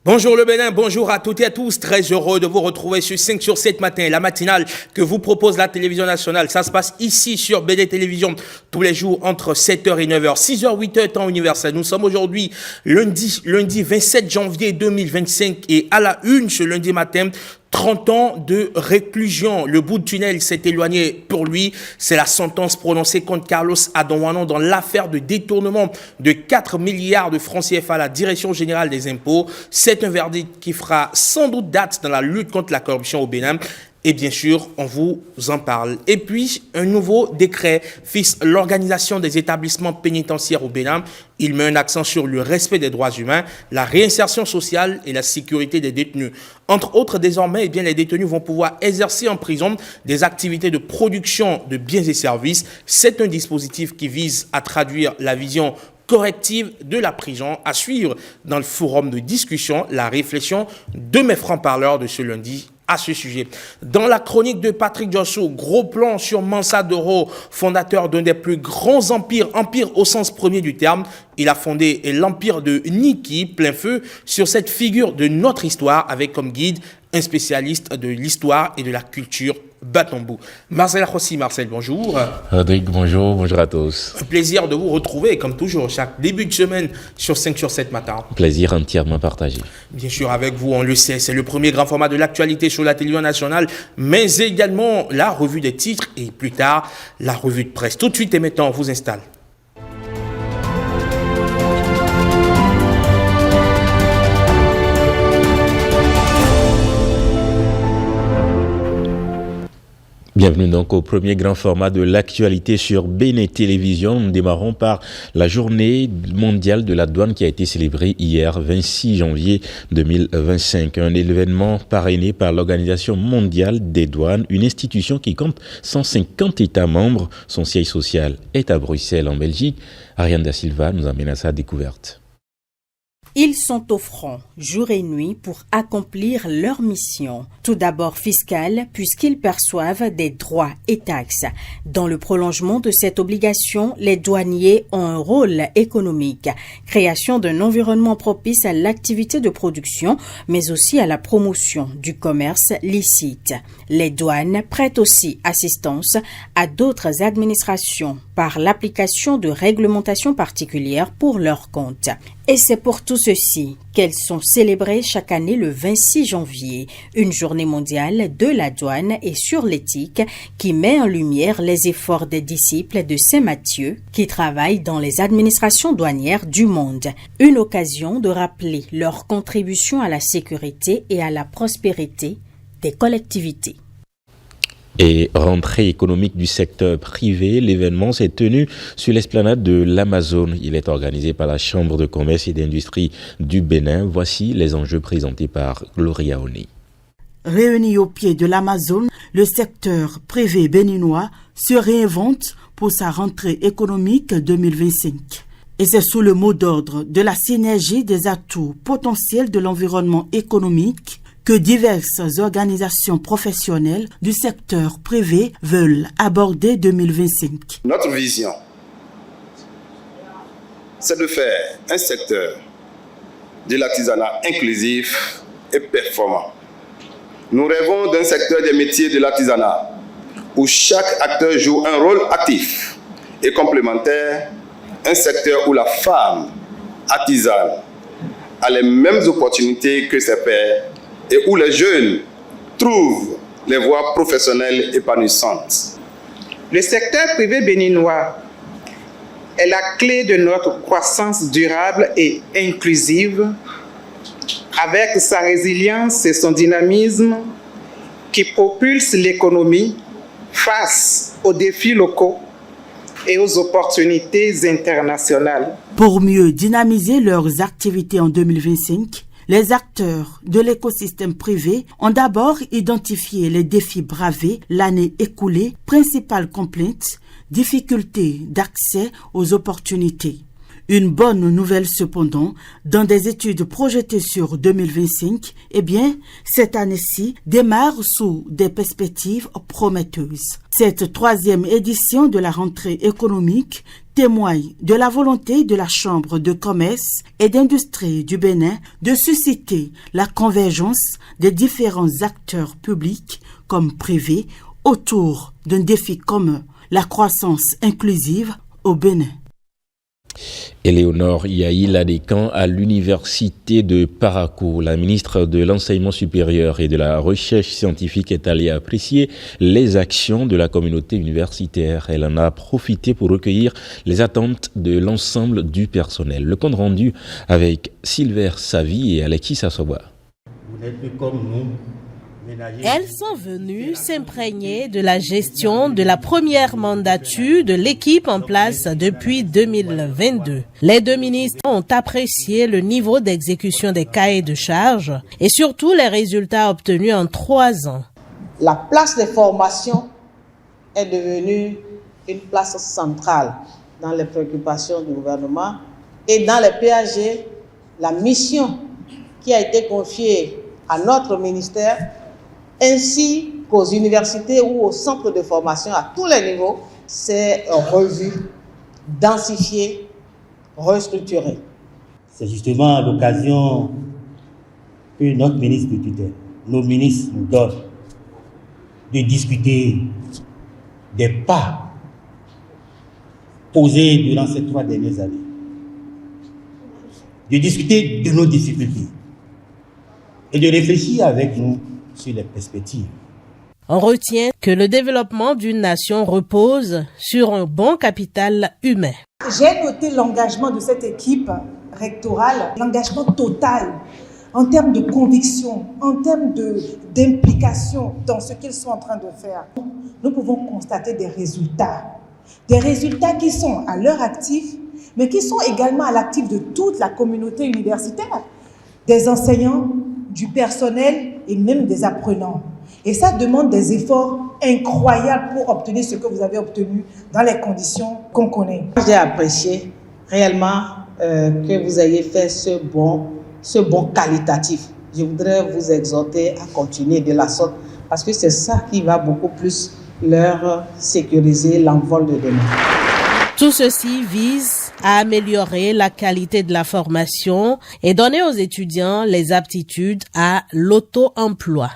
Bonjour le Bénin, bonjour à toutes et à tous. Très heureux de vous retrouver sur 5 sur 7 matin, la matinale que vous propose la télévision nationale. Ça se passe ici sur BD Télévision tous les jours entre 7h et 9h, 6h, 8h temps universel. Nous sommes aujourd'hui lundi 27 janvier 2025 et à la une ce lundi matin, 30 ans de réclusion. Le bout de tunnel s'est éloigné pour lui. C'est la sentence prononcée contre Carlos Adonwano dans l'affaire de détournement de 4 milliards de francs CFA à la Direction générale des impôts. C'est un verdict qui fera sans doute date dans la lutte contre la corruption au Bénin. Et bien sûr, on vous en parle. Et puis, un nouveau décret fixe l'organisation des établissements pénitentiaires au Bénin. Il met un accent sur le respect des droits humains, la réinsertion sociale et la sécurité des détenus. Entre autres, désormais, les détenus vont pouvoir exercer en prison des activités de production de biens et services. C'est un dispositif qui vise à traduire la vision corrective de la prison. À suivre dans le forum de discussion, la réflexion de mes francs-parleurs de ce lundi à ce sujet. Dans la chronique de Patrick Josso, gros plan sur Mansa Doro, fondateur d'un des plus grands empire au sens premier du terme. Il a fondé l'empire de Niki, plein feu, sur cette figure de notre histoire, avec comme guide un spécialiste de l'histoire et de la culture Batombou. Marcel Akhossi, Marcel, bonjour. Rodrigue, bonjour à tous. Un plaisir de vous retrouver, comme toujours, chaque début de semaine sur 5 sur 7 matin. Plaisir entièrement partagé. Bien sûr, avec vous, on le sait, c'est le premier grand format de l'actualité sur la télévision nationale, mais également la revue des titres et plus tard, la revue de presse. Tout de suite et maintenant, on vous installe. Bienvenue donc au premier grand format de l'actualité sur BD Télévision. Nous démarrons par la journée mondiale de la douane qui a été célébrée hier, 26 janvier 2025. Un événement parrainé par l'Organisation mondiale des douanes, une institution qui compte 150 États membres. Son siège social est à Bruxelles, en Belgique. Ariane Da Silva nous amène à sa découverte. Ils sont au front, jour et nuit, pour accomplir leur mission. Tout d'abord fiscale, puisqu'ils perçoivent des droits et taxes. Dans le prolongement de cette obligation, les douaniers ont un rôle économique. Création d'un environnement propice à l'activité de production, mais aussi à la promotion du commerce licite. Les douanes prêtent aussi assistance à d'autres administrations par l'application de réglementations particulières pour leur compte. Et c'est pour tout ceci qu'elles sont célébrées chaque année le 26 janvier, une journée mondiale de la douane et sur l'éthique qui met en lumière les efforts des disciples de Saint Matthieu qui travaillent dans les administrations douanières du monde. Une occasion de rappeler leur contribution à la sécurité et à la prospérité des collectivités. Et rentrée économique du secteur privé, l'événement s'est tenu sur l'esplanade de l'Amazone. Il est organisé par la Chambre de commerce et d'industrie du Bénin. Voici les enjeux présentés par Gloria Oni. Réuni au pied de l'Amazone, le secteur privé béninois se réinvente pour sa rentrée économique 2025. Et c'est sous le mot d'ordre de la synergie des atouts potentiels de l'environnement économique que diverses organisations professionnelles du secteur privé veulent aborder 2025. Notre vision, c'est de faire un secteur de l'artisanat inclusif et performant. Nous rêvons d'un secteur des métiers de l'artisanat où chaque acteur joue un rôle actif et complémentaire, un secteur où la femme artisane a les mêmes opportunités que ses pairs et où les jeunes trouvent les voies professionnelles épanouissantes. Le secteur privé béninois est la clé de notre croissance durable et inclusive, avec sa résilience et son dynamisme qui propulsent l'économie face aux défis locaux et aux opportunités internationales. Pour mieux dynamiser leurs activités en 2025, les acteurs de l'écosystème privé ont d'abord identifié les défis bravés l'année écoulée, principales complaintes, difficultés d'accès aux opportunités. Une bonne nouvelle cependant, dans des études projetées sur 2025, cette année-ci démarre sous des perspectives prometteuses. Cette troisième édition de la rentrée économique témoigne de la volonté de la Chambre de commerce et d'industrie du Bénin de susciter la convergence des différents acteurs publics comme privés autour d'un défi commun, la croissance inclusive au Bénin. Éléonore Yahi Ladécan à l'université de Parakou. La ministre de l'Enseignement supérieur et de la Recherche scientifique est allée apprécier les actions de la communauté universitaire. Elle en a profité pour recueillir les attentes de l'ensemble du personnel. Le compte rendu avec Silver Savi et Alexis Sassoba. Vous n'êtes plus comme nous. Elles sont venues s'imprégner de la gestion de la première mandature de l'équipe en place depuis 2022. Les deux ministres ont apprécié le niveau d'exécution des cahiers de charges et surtout les résultats obtenus en 3 ans. La place des formations est devenue une place centrale dans les préoccupations du gouvernement et dans les PAG, la mission qui a été confiée à notre ministère ainsi qu'aux universités ou aux centres de formation à tous les niveaux, c'est revu, densifié, restructuré. C'est justement l'occasion que notre ministre de tutelle, nos ministres nous donnent de discuter des pas posés durant ces 3 dernières années, de discuter de nos difficultés et de réfléchir avec nous sur les perspectives. On retient que le développement d'une nation repose sur un bon capital humain. J'ai noté l'engagement de cette équipe rectorale, l'engagement total en termes de conviction, en termes d'implication dans ce qu'ils sont en train de faire. Nous pouvons constater des résultats qui sont à leur actif, mais qui sont également à l'actif de toute la communauté universitaire, des enseignants, du personnel et même des apprenants. Et ça demande des efforts incroyables pour obtenir ce que vous avez obtenu dans les conditions qu'on connaît. J'ai apprécié réellement que vous ayez fait ce bon qualitatif. Je voudrais vous exhorter à continuer de la sorte parce que c'est ça qui va beaucoup plus leur sécuriser l'envol de demain. Tout ceci vise à améliorer la qualité de la formation et donner aux étudiants les aptitudes à l'auto-emploi.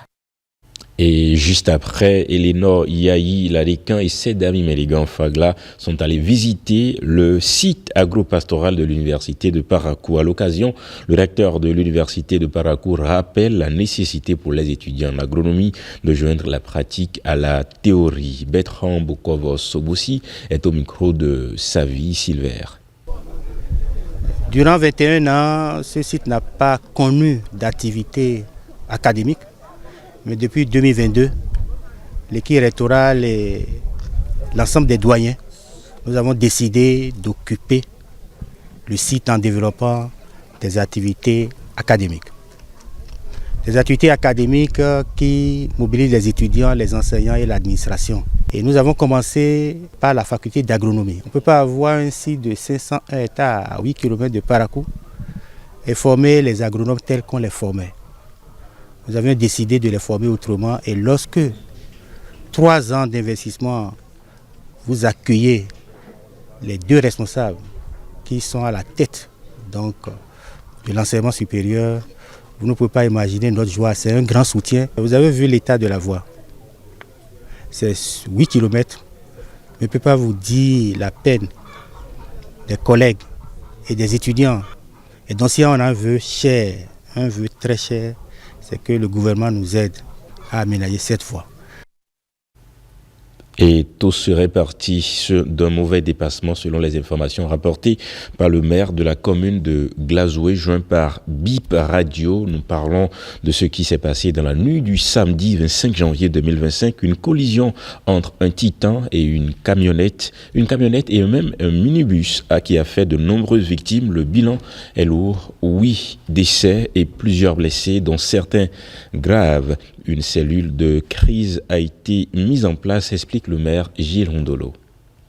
Et juste après, Éléonore Yahi Ladécan et Sedami Meligan Fagla sont allés visiter le site agropastoral de l'université de Parakou. À l'occasion, le recteur de l'université de Parakou rappelle la nécessité pour les étudiants en agronomie de joindre la pratique à la théorie. Bertrand Bokovos-Soboussi est au micro de Savi Silver. Durant 21 ans, ce site n'a pas connu d'activité académique. Mais depuis 2022, l'équipe rectorale et l'ensemble des doyens, nous avons décidé d'occuper le site en développant des activités académiques. Des activités académiques qui mobilisent les étudiants, les enseignants et l'administration. Et nous avons commencé par la faculté d'agronomie. On ne peut pas avoir un site de 501 hectares à 8 km de Parakou et former les agronomes tels qu'on les formait. Nous avions décidé de les former autrement et lorsque 3 ans d'investissement, vous accueillez les 2 responsables qui sont à la tête donc, de l'enseignement supérieur, vous ne pouvez pas imaginer notre joie, c'est un grand soutien. Vous avez vu l'état de la voie, c'est 8 km, mais je ne peux pas vous dire la peine des collègues et des étudiants. Et donc si on a un vœu cher, un vœu très cher, c'est que le gouvernement nous aide à aménager cette voie. Et tout serait parti d'un mauvais dépassement selon les informations rapportées par le maire de la commune de Glazoué, joint par BIP Radio. Nous parlons de ce qui s'est passé dans la nuit du samedi 25 janvier 2025. Une collision entre un Titan et une camionnette et même un minibus qui a fait de nombreuses victimes. Le bilan est lourd, 8 décès et plusieurs blessés, dont certains graves. Une cellule de crise a été mise en place, explique le maire Gilles Rondolo.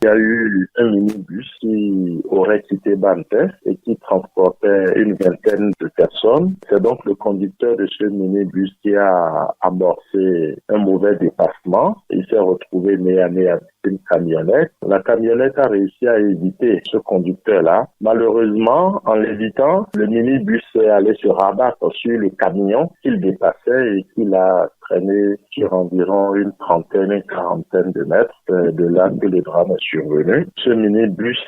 Il y a eu un minibus qui aurait quitté Bantais et qui transportait une vingtaine de personnes. C'est donc le conducteur de ce minibus qui a amorcé un mauvais dépassement. Il s'est retrouvé nez à nez avec une camionnette. La camionnette a réussi à éviter ce conducteur-là. Malheureusement, en l'évitant, le minibus est allé se rabattre sur le camion qu'il dépassait et qu'il a traîné sur environ une quarantaine de mètres de là que le drame est survenu. Ce minibus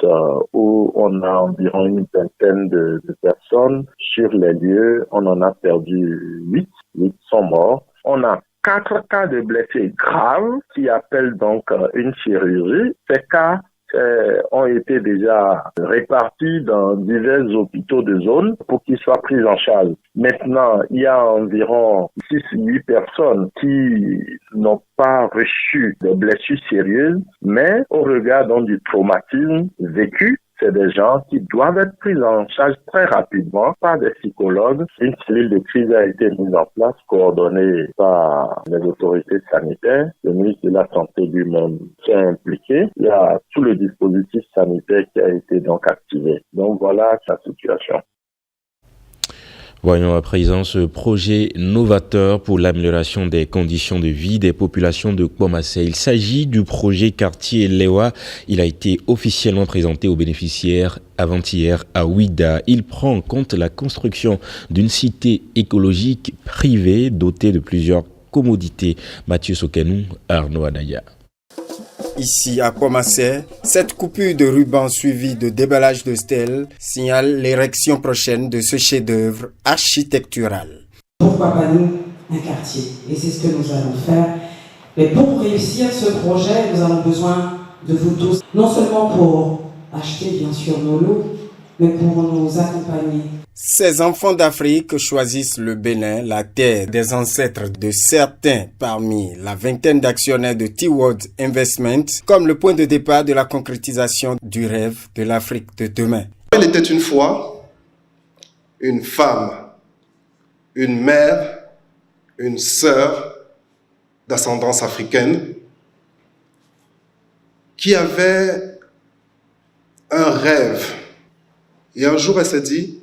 où on a environ une vingtaine de personnes sur les lieux, on en a perdu 8 sont morts. On a 4 cas de blessés graves qui appellent donc une chirurgie. Ces cas ont été déjà répartis dans divers hôpitaux de zone pour qu'ils soient pris en charge. Maintenant, il y a environ 6-8 personnes qui n'ont pas reçu de blessures sérieuses, mais au regard donc du traumatisme vécu, c'est des gens qui doivent être pris en charge très rapidement par des psychologues. Une cellule de crise a été mise en place, coordonnée par les autorités sanitaires. Le ministre de la Santé du Monde s'est impliqué. Il y a tout le dispositif sanitaire qui a été donc activé. Donc voilà sa situation. Voyons à présent ce projet novateur pour l'amélioration des conditions de vie des populations de Kpomase. Il s'agit du projet quartier Lewa. Il a été officiellement présenté aux bénéficiaires avant-hier à Ouida. Il prend en compte la construction d'une cité écologique privée dotée de plusieurs commodités. Mathieu Sokenou, Arnaud Anaya. Ici à Kpomase, cette coupure de ruban suivie de déballage de stèles signale l'érection prochaine de ce chef-d'œuvre architectural. Pourquoi pas nous, un quartier? Et c'est ce que nous allons faire. Mais pour réussir ce projet, nous avons besoin de vous tous, non seulement pour acheter bien sûr nos lots, mais pour nous accompagner. Ces enfants d'Afrique choisissent le Bénin, la terre des ancêtres de certains parmi la vingtaine d'actionnaires de T-World Investment, comme le point de départ de la concrétisation du rêve de l'Afrique de demain. Il était une fois une femme, une mère, une sœur d'ascendance africaine qui avait un rêve. Et un jour, elle s'est dit,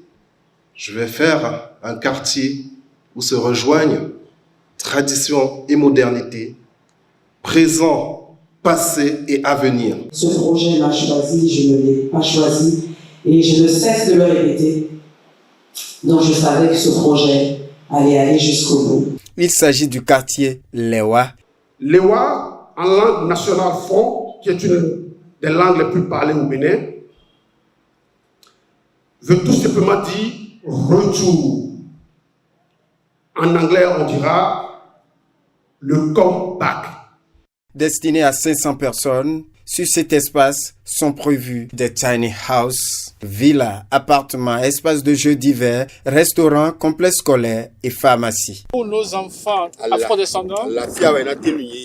je vais faire un quartier où se rejoignent tradition et modernité, présent, passé et avenir. Ce projet m'a choisi, je ne l'ai pas choisi et je ne cesse de le répéter. Donc je savais que ce projet allait aller jusqu'au bout. Il s'agit du quartier Lewa. Lewa, en langue nationale fon, qui est une des langues les plus parlées au Bénin, veut tout simplement dire retour. En anglais, on dira le comeback. Destiné à 500 personnes, sur cet espace sont prévus des tiny houses, villas, appartements, espaces de jeux divers, restaurants, complexes scolaires et pharmacies. Pour nos enfants afrodescendants, il y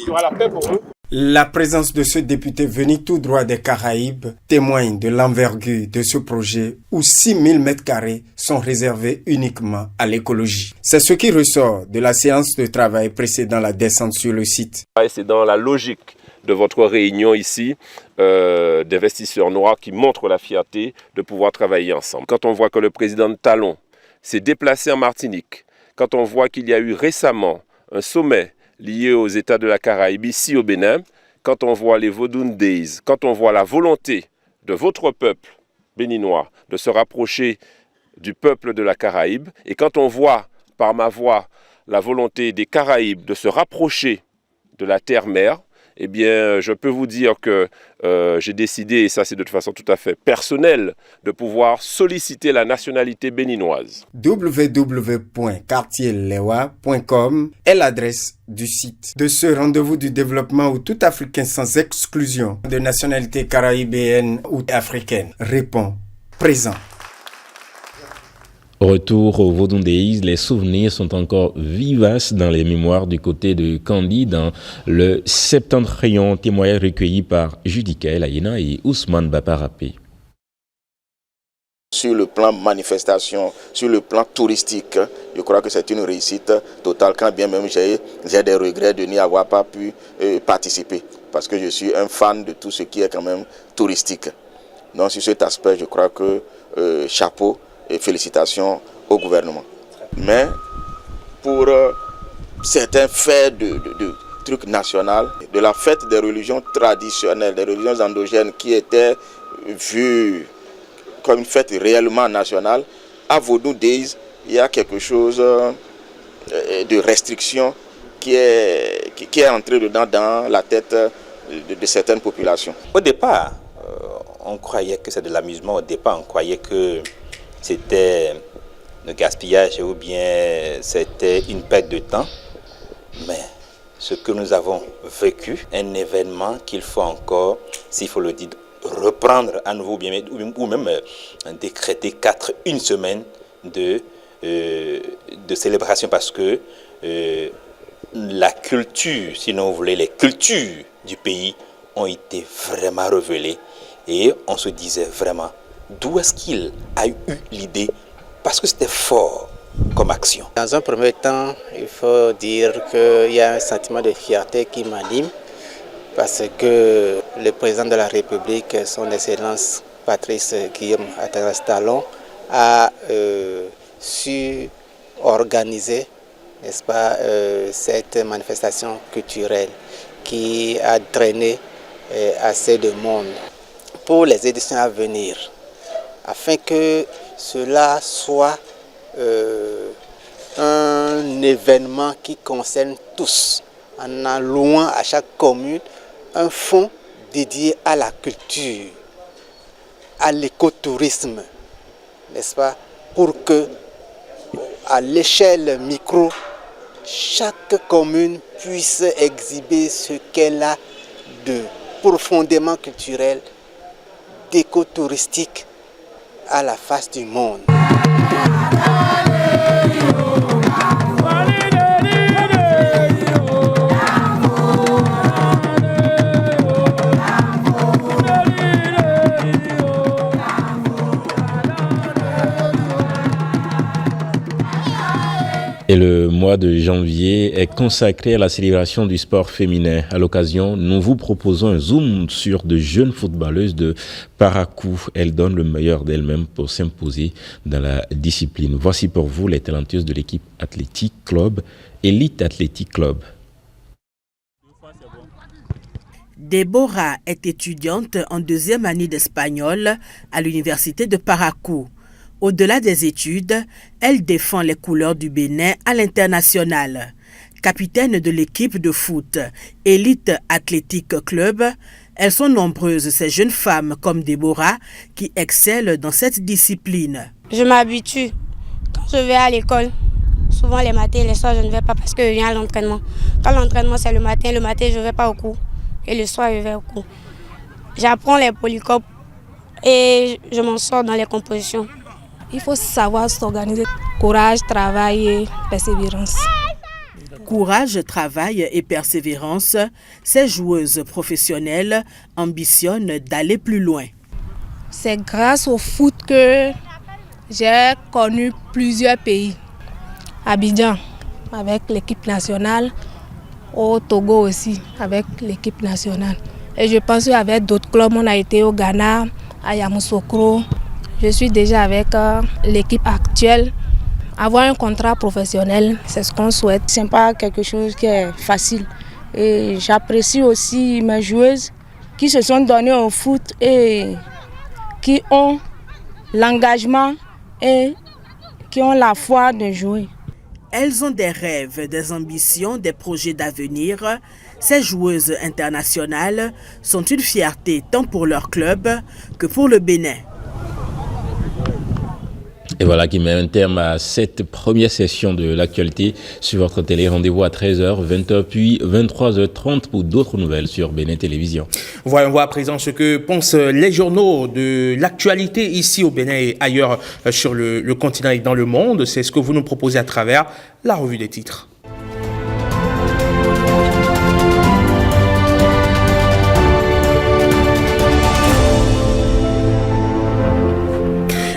aura la paix pour eux. La présence de ce député venu tout droit des Caraïbes témoigne de l'envergure de ce projet où 6000 m² sont réservés uniquement à l'écologie. C'est ce qui ressort de la séance de travail précédant la descente sur le site. C'est dans la logique de votre réunion ici, d'investisseurs noirs qui montrent la fierté de pouvoir travailler ensemble. Quand on voit que le président Talon s'est déplacé en Martinique, quand on voit qu'il y a eu récemment un sommet lié aux États de la Caraïbe ici au Bénin, quand on voit les Vodun Days, quand on voit la volonté de votre peuple béninois de se rapprocher du peuple de la Caraïbe, et quand on voit par ma voix la volonté des Caraïbes de se rapprocher de la terre-mère, eh bien, je peux vous dire que j'ai décidé, et ça c'est de façon tout à fait personnelle, de pouvoir solliciter la nationalité béninoise. www.quartierlewa.com est l'adresse du site de ce rendez-vous du développement où tout Africain sans exclusion de nationalité caribéenne ou africaine répond présent. Retour au Vodun Days, les souvenirs sont encore vivaces dans les mémoires du côté de Kandi dans le septentrion, témoignage recueilli par Judikaël Ayena et Ousmane Baparapé. Sur le plan manifestation, sur le plan touristique, je crois que c'est une réussite totale, quand bien même j'ai des regrets de n'y avoir pas pu participer, parce que je suis un fan de tout ce qui est quand même touristique. Donc sur cet aspect, je crois que chapeau et félicitations au gouvernement. Mais pour certains faits truc national, de la fête des religions traditionnelles, des religions endogènes qui étaient vues comme une fête réellement nationale, à Vodou Days, il y a quelque chose de restriction qui est entré dedans dans la tête de certaines populations. Au départ, on croyait que c'est de l'amusement. Au départ, on croyait que c'était le gaspillage ou bien c'était une perte de temps. Mais ce que nous avons vécu, un événement qu'il faut encore, s'il faut le dire, reprendre à nouveau ou même décréter une semaine de célébration parce que la culture, sinon vous voulez, les cultures du pays ont été vraiment révélées et on se disait vraiment d'où est-ce qu'il a eu l'idée parce que c'était fort comme action. Dans un premier temps, il faut dire qu'il y a un sentiment de fierté qui m'anime parce que le président de la République, son Excellence Patrice Guillaume Talon, a su organiser, n'est-ce pas, cette manifestation culturelle qui a drainer assez de monde pour les éditions à venir, afin que cela soit un événement qui concerne tous, en allouant à chaque commune un fonds dédié à la culture, à l'écotourisme, n'est-ce pas, pour que à l'échelle micro, chaque commune puisse exhiber ce qu'elle a de profondément culturel, d'écotouristique à la face du monde. Et le mois de janvier est consacré à la célébration du sport féminin. À l'occasion, nous vous proposons un zoom sur de jeunes footballeuses de Parakou. Elles donnent le meilleur d'elles-mêmes pour s'imposer dans la discipline. Voici pour vous les talentueuses de l'équipe Athletic Club, Elite Athletic Club. Déborah est étudiante en 2e année d'espagnol à l'université de Parakou. Au-delà des études, elle défend les couleurs du Bénin à l'international. Capitaine de l'équipe de foot Elite Athletic Club, elles sont nombreuses ces jeunes femmes comme Déborah qui excellent dans cette discipline. Je m'habitue. Quand je vais à l'école, souvent les matins et les soirs, je ne vais pas parce que je viens à l'entraînement. Quand l'entraînement c'est le matin je ne vais pas au cours. Et le soir, je vais au cours. J'apprends les polycopes et je m'en sors dans les compositions. Il faut savoir s'organiser. Courage, travail et persévérance. Courage, travail et persévérance, ces joueuses professionnelles ambitionnent d'aller plus loin. C'est grâce au foot que j'ai connu plusieurs pays. Abidjan, avec l'équipe nationale. Au Togo aussi, avec l'équipe nationale. Et je pense qu'avec d'autres clubs, on a été au Ghana, à Yamoussoukro. Je suis déjà avec l'équipe actuelle. Avoir un contrat professionnel, c'est ce qu'on souhaite. Ce n'est pas quelque chose qui est facile. Et j'apprécie aussi mes joueuses qui se sont données au foot et qui ont l'engagement et qui ont la foi de jouer. Elles ont des rêves, des ambitions, des projets d'avenir. Ces joueuses internationales sont une fierté tant pour leur club que pour le Bénin. Et voilà qui met un terme à cette première session de l'actualité sur votre télé. Rendez-vous à 13h, 20h puis 23h30 pour d'autres nouvelles sur Bénin Télévision. Voyons à présent ce que pensent les journaux de l'actualité ici au Bénin et ailleurs sur le continent et dans le monde. C'est ce que vous nous proposez à travers la revue des titres.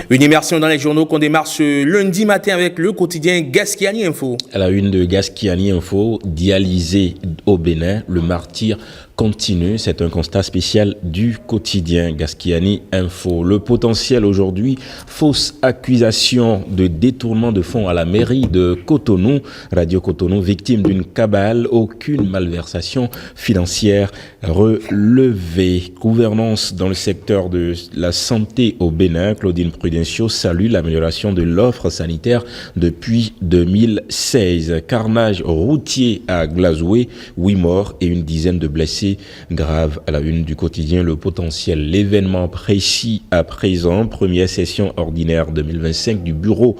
Une immersion dans les journaux qu'on démarre ce lundi matin avec le quotidien Gaskiani Info. À la une de Gaskiani Info, dialysé au Bénin, le martyr continue. C'est un constat spécial du quotidien Gaskiani Info. Le potentiel aujourd'hui, fausse accusation de détournement de fonds à la mairie de Cotonou. Radio Cotonou, victime d'une cabale, aucune malversation financière relevée. Gouvernance dans le secteur de la santé au Bénin. Claudine Prudencio salue l'amélioration de l'offre sanitaire depuis 2016. Carnage routier à Glazoué, 8 morts et une dizaine de blessés graves. À la une du quotidien, le potentiel, l'événement précis à présent, première session ordinaire 2025 du bureau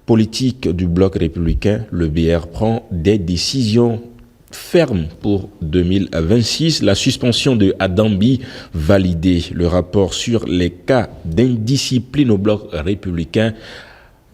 politique du bloc républicain. Le BR prend des décisions ferme pour 2026. La suspension de Adambi validée. Le rapport sur les cas d'indiscipline au bloc républicain.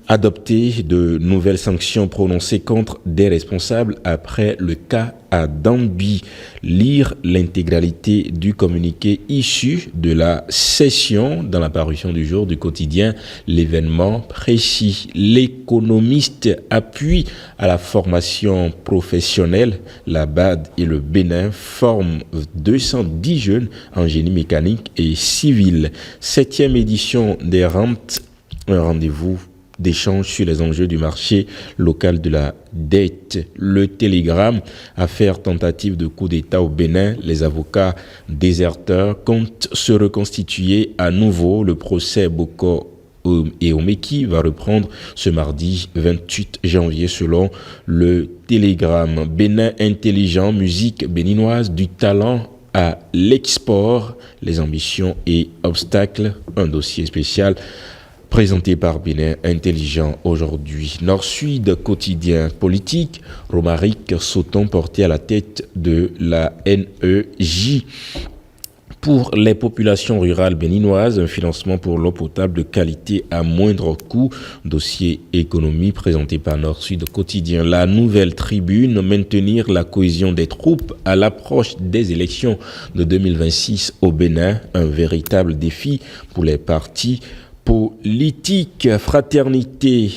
Adopter de nouvelles sanctions prononcées contre des responsables après le cas Adambi. Lire l'intégralité du communiqué issu de la session dans la parution du jour du quotidien. L'événement précis. L'économiste appuie à la formation professionnelle. La BAD et le Bénin forment 210 jeunes en génie mécanique et civil. 7e édition des rentes. Un rendez-vous d'échanges sur les enjeux du marché local de la dette. Le Télégramme, affaire tentative de coup d'État au Bénin. Les avocats déserteurs comptent se reconstituer à nouveau. Le procès Boko et Omeki va reprendre ce mardi 28 janvier selon le Télégramme. Bénin intelligent, musique béninoise, du talent à l'export, les ambitions et obstacles. Un dossier spécial présenté par Bénin Intelligent aujourd'hui. Nord-Sud quotidien politique, Romaric Sauton porté à la tête de la NEJ. Pour les populations rurales béninoises, un financement pour l'eau potable de qualité à moindre coût. Dossier économie présenté par Nord-Sud quotidien. La nouvelle tribune, maintenir la cohésion des troupes à l'approche des élections de 2026 au Bénin. Un véritable défi pour les partis politique. Fraternité,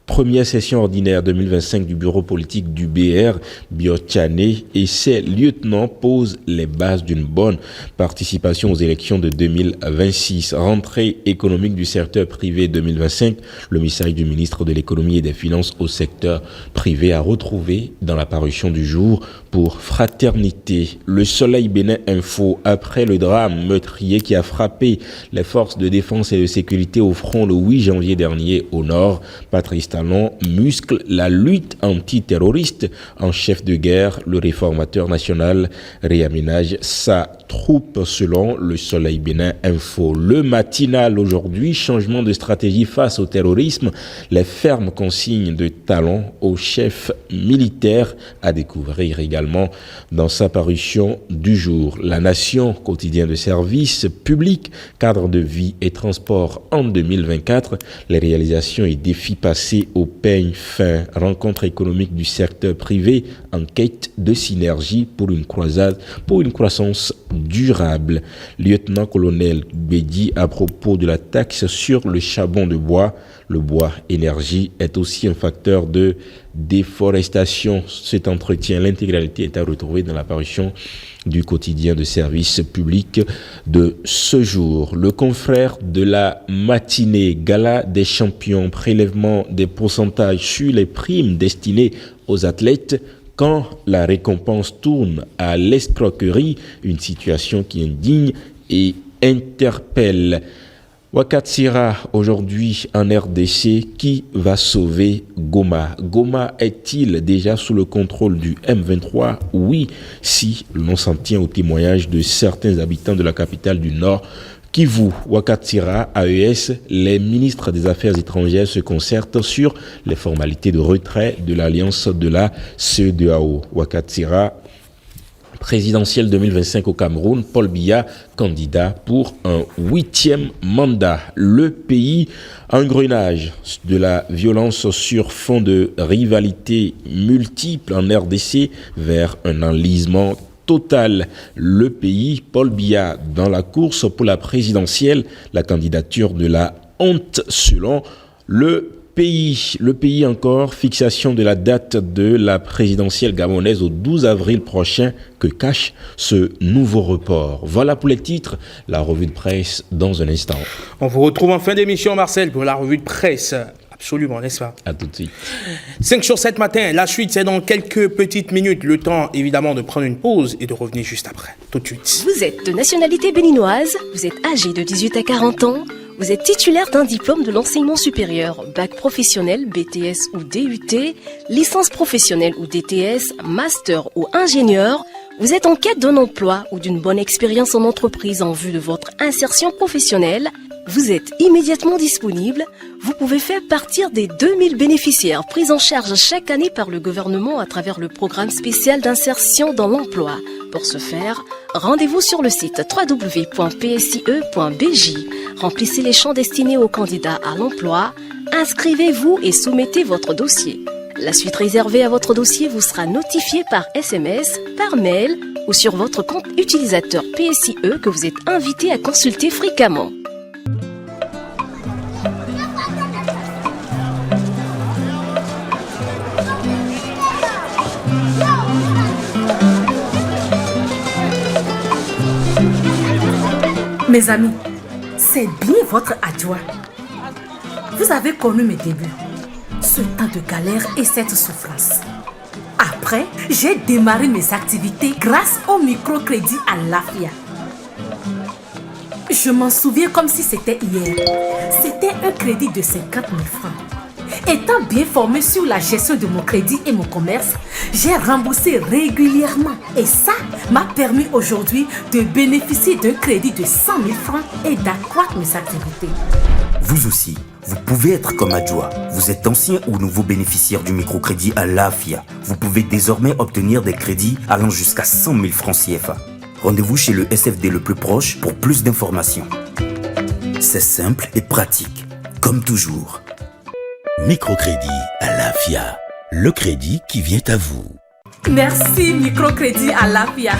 première session ordinaire 2025 du bureau politique du BR, Biochané et ses lieutenants posent les bases d'une bonne participation aux élections de 2026. Rentrée économique du secteur privé 2025, le message du ministre de l'économie et des finances au secteur privé à retrouver dans la parution du jour pour Fraternité. Le Soleil Bénin Info, après le drame meurtrier qui a frappé les forces de défense et de sécurité au front le 8 janvier dernier au nord, Patrice Talon muscle la lutte antiterroriste. En chef de guerre, le réformateur national réaménage sa troupe selon le Soleil Bénin Info. Le matinal aujourd'hui, changement de stratégie face au terrorisme, les fermes consignes de Talon au chef militaire à découvrir également dans sa parution du jour. La Nation, quotidien de service public, cadre de vie et transport en 2024, les réalisations et défis passés au peigne fin, rencontre économique du secteur privé en quête de synergie pour une croissance durable. Lieutenant-colonel Bédi à propos de la taxe sur le charbon de bois. Le bois énergie est aussi un facteur de déforestation. Cet entretien, l'intégralité est à retrouver dans la parution du quotidien de service public de ce jour. Le confrère de la matinée, gala des champions, prélèvement des pourcentages sur les primes destinées aux athlètes. Quand la récompense tourne à l'escroquerie, une situation qui indigne et interpelle. Wakatsira, aujourd'hui en RDC, qui va sauver Goma? Goma est-il déjà sous le contrôle du M23? Oui, si l'on s'en tient au témoignage de certains habitants de la capitale du Nord, Kivu. Wakatsira, AES, les ministres des Affaires étrangères se concertent sur les formalités de retrait de l'alliance de la CEDEAO. Wakatsira, présidentielle 2025 au Cameroun, Paul Biya, candidat pour un 8e mandat. Le pays, engrenage de la violence sur fond de rivalité multiple en RDC vers un enlisement total. Le pays, Paul Biya, dans la course pour la présidentielle, la candidature de la honte selon le Le pays encore, fixation de la date de la présidentielle gabonaise au 12 avril prochain que cache ce nouveau report. Voilà pour les titres, la revue de presse dans un instant. On vous retrouve en fin d'émission, Marcel, pour la revue de presse. Absolument, n'est-ce pas? À tout de suite. 5 sur 7 matin, la suite c'est dans quelques petites minutes. Le temps évidemment de prendre une pause et de revenir juste après. Tout de suite. Vous êtes de nationalité béninoise, vous êtes âgé de 18 à 40 ans, vous êtes titulaire d'un diplôme de l'enseignement supérieur, bac professionnel, BTS ou DUT, licence professionnelle ou DTS, master ou ingénieur, vous êtes en quête d'un emploi ou d'une bonne expérience en entreprise en vue de votre insertion professionnelle, vous êtes immédiatement disponible, vous pouvez faire partir des 2000 bénéficiaires pris en charge chaque année par le gouvernement à travers le programme spécial d'insertion dans l'emploi. Pour ce faire, rendez-vous sur le site www.psie.bj. Remplissez les champs destinés aux candidats à l'emploi, inscrivez-vous et soumettez votre dossier. La suite réservée à votre dossier vous sera notifiée par SMS, par mail ou sur votre compte utilisateur PSIE que vous êtes invité à consulter fréquemment. Mes amis, c'est bien votre adjoint. Vous avez connu mes débuts, ce temps de galère et cette souffrance. Après, j'ai démarré mes activités grâce au microcrédit à l'AFIA. Je m'en souviens comme si c'était hier. C'était un crédit de 50 000 francs. Étant bien formé sur la gestion de mon crédit et mon commerce, j'ai remboursé régulièrement. Et ça m'a permis aujourd'hui de bénéficier d'un crédit de 100 000 francs et d'accroître mes activités. Vous aussi, vous pouvez être comme Adjoa. Vous êtes ancien ou nouveau bénéficiaire du microcrédit à l'AFIA. Vous pouvez désormais obtenir des crédits allant jusqu'à 100 000 francs CFA. Rendez-vous chez le SFD le plus proche pour plus d'informations. C'est simple et pratique, comme toujours. Microcrédit à l'AFIA, le crédit qui vient à vous. Merci microcrédit à l'AFIA.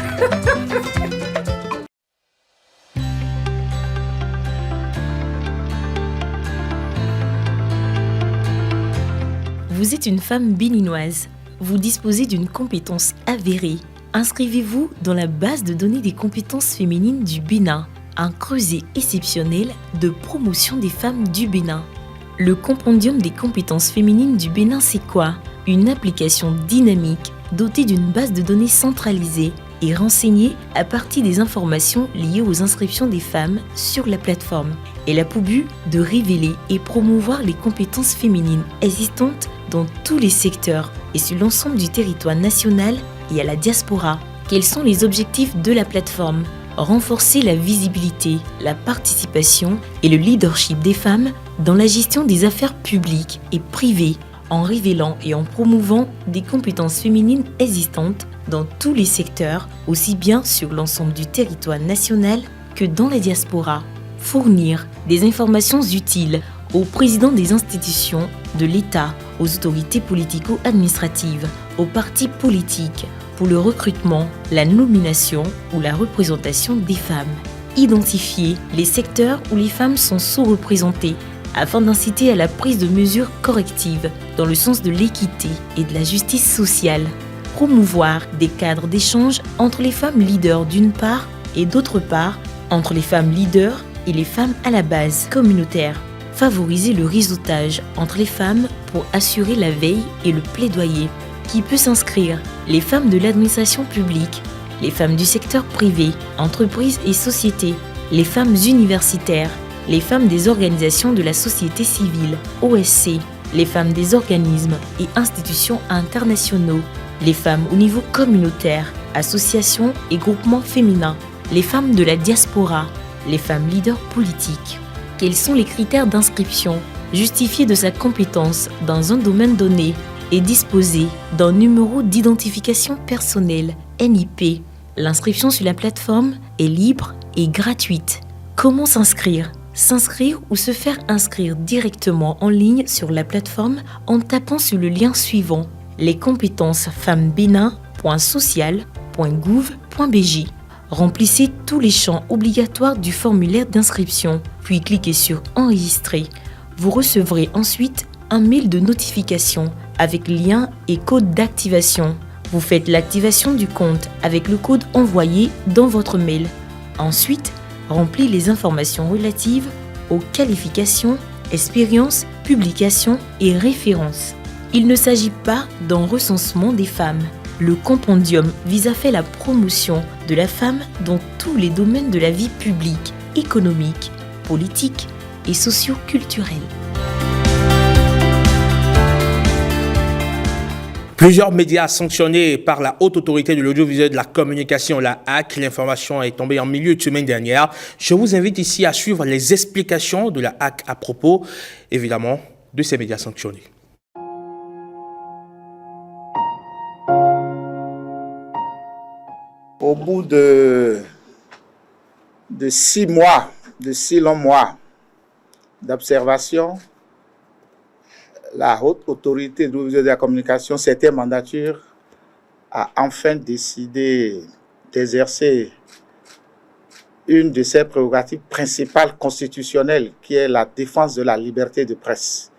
Vous êtes une femme béninoise. Vous disposez d'une compétence avérée. Inscrivez-vous dans la base de données des compétences féminines du Bénin, un creuset exceptionnel de promotion des femmes du Bénin. Le compendium des compétences féminines du Bénin, c'est quoi? Une application dynamique dotée d'une base de données centralisée et renseignée à partir des informations liées aux inscriptions des femmes sur la plateforme. Elle a pour but de révéler et promouvoir les compétences féminines existantes dans tous les secteurs et sur l'ensemble du territoire national et à la diaspora. Quels sont les objectifs de la plateforme? Renforcer la visibilité, la participation et le leadership des femmes dans la gestion des affaires publiques et privées en révélant et en promouvant des compétences féminines existantes dans tous les secteurs, aussi bien sur l'ensemble du territoire national que dans la diaspora. Fournir des informations utiles aux présidents des institutions de l'État, aux autorités politico-administratives, aux partis politiques, pour le recrutement, la nomination ou la représentation des femmes. Identifier les secteurs où les femmes sont sous-représentées afin d'inciter à la prise de mesures correctives dans le sens de l'équité et de la justice sociale. Promouvoir des cadres d'échange entre les femmes leaders d'une part et d'autre part entre les femmes leaders et les femmes à la base communautaire. Favoriser le réseautage entre les femmes pour assurer la veille et le plaidoyer. Qui peut s'inscrire? Les femmes de l'administration publique, les femmes du secteur privé, entreprises et sociétés, les femmes universitaires, les femmes des organisations de la société civile, OSC, les femmes des organismes et institutions internationaux, les femmes au niveau communautaire, associations et groupements féminins, les femmes de la diaspora, les femmes leaders politiques. Quels sont les critères d'inscription? Justifier de sa compétence dans un domaine donné et disposer d'un numéro d'identification personnelle, NIP. L'inscription sur la plateforme est libre et gratuite. Comment s'inscrire? S'inscrire ou se faire inscrire directement en ligne sur la plateforme en tapant sur le lien suivant: lescompétencesfemmesbénin.social.gouv.bj. Remplissez tous les champs obligatoires du formulaire d'inscription, puis cliquez sur Enregistrer. Vous recevrez ensuite un mail de notification avec lien et code d'activation. Vous faites l'activation du compte avec le code envoyé dans votre mail. Ensuite, remplis les informations relatives aux qualifications, expériences, publications et références. Il ne s'agit pas d'un recensement des femmes. Le compendium vise à faire la promotion de la femme dans tous les domaines de la vie publique, économique, politique et socio-culturelle. Plusieurs médias sanctionnés par la Haute Autorité de l'Audiovisuel et de la Communication, la HAC. L'information est tombée en milieu de semaine dernière. Je vous invite ici à suivre les explications de la HAC à propos, évidemment, de ces médias sanctionnés. Au bout de 6 mois, de 6 longs mois d'observation, la Haute Autorité de l'Audiovisuel et de la Communication, 7e mandature, a enfin décidé d'exercer une de ses prérogatives principales constitutionnelles, qui est la défense de la liberté de presse.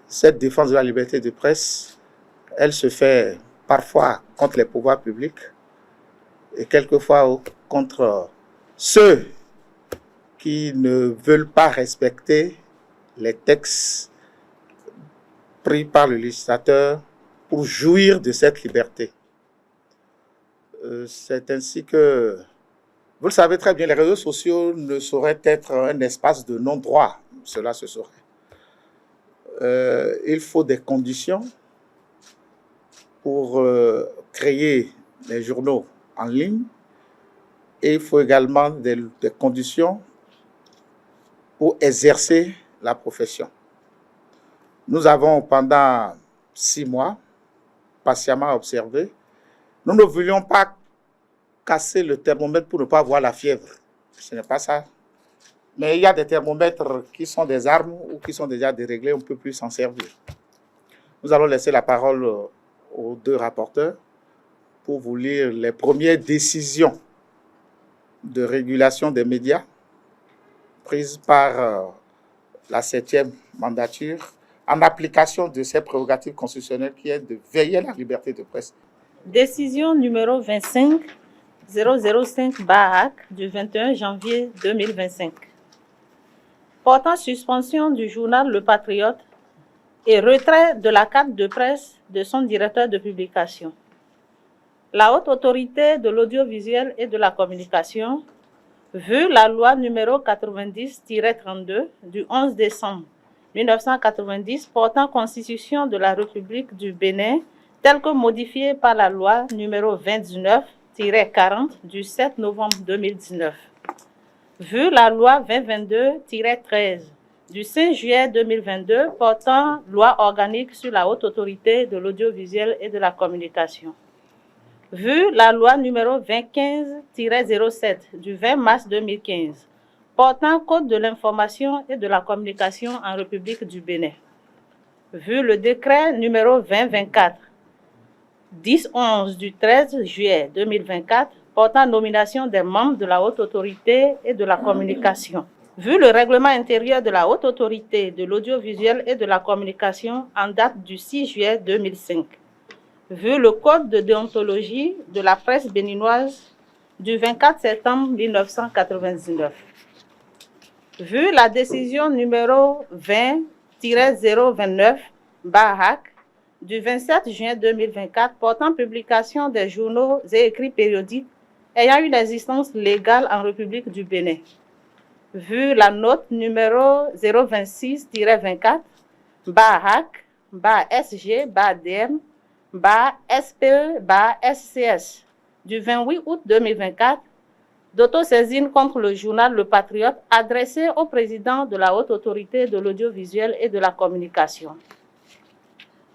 Cette défense de la liberté de presse, elle se fait parfois contre les pouvoirs publics et quelquefois contre ceux qui ne veulent pas respecter les textes pris par le législateur pour jouir de cette liberté. C'est ainsi que, vous le savez très bien, les réseaux sociaux ne sauraient être un espace de non-droit. Cela se saurait. Il faut des conditions pour créer des journaux en ligne et il faut également des conditions pour exercer la profession. Nous avons pendant 6 mois patiemment observé. Nous ne voulions pas casser le thermomètre pour ne pas voir la fièvre. Ce n'est pas ça. Mais il y a des thermomètres qui sont des armes ou qui sont déjà déréglés, on ne peut plus s'en servir. Nous allons laisser la parole aux 2 rapporteurs pour vous lire les premières décisions de régulation des médias prises par la 7e mandature en application de ces prérogatives constitutionnelles qui est de veiller à la liberté de presse. Décision numéro 25-005-HAC du 21 janvier 2025. Portant suspension du journal Le Patriote et retrait de la carte de presse de son directeur de publication. La Haute Autorité de l'Audiovisuel et de la Communication, vu la loi numéro 90-32 du 11 décembre 1990 portant constitution de la République du Bénin, telle que modifiée par la loi numéro 29-40 du 7 novembre 2019. Vu la loi 2022-13 du 5 juillet 2022 portant loi organique sur la Haute Autorité de l'Audiovisuel et de la Communication. Vu la loi numéro 2015-07 du 20 mars 2015 portant Code de l'information et de la communication en République du Bénin. Vu le décret numéro 2024-1011 du 13 juillet 2024 portant nomination des membres de la Haute Autorité et de la Communication. Vu le règlement intérieur de la Haute Autorité de l'Audiovisuel et de la Communication en date du 6 juillet 2005. Vu le Code de déontologie de la presse béninoise du 24 septembre 1999. Vu la décision numéro 20-029-HAC du 27 juin 2024 portant publication des journaux et écrits périodiques ayant une existence légale en République du Bénin. Vu la note numéro 026-24-HAC, SG, DM, SPE, SCS du 28 août 2024 d'autosaisine contre le journal Le Patriote adressé au président de la Haute Autorité de l'Audiovisuel et de la Communication.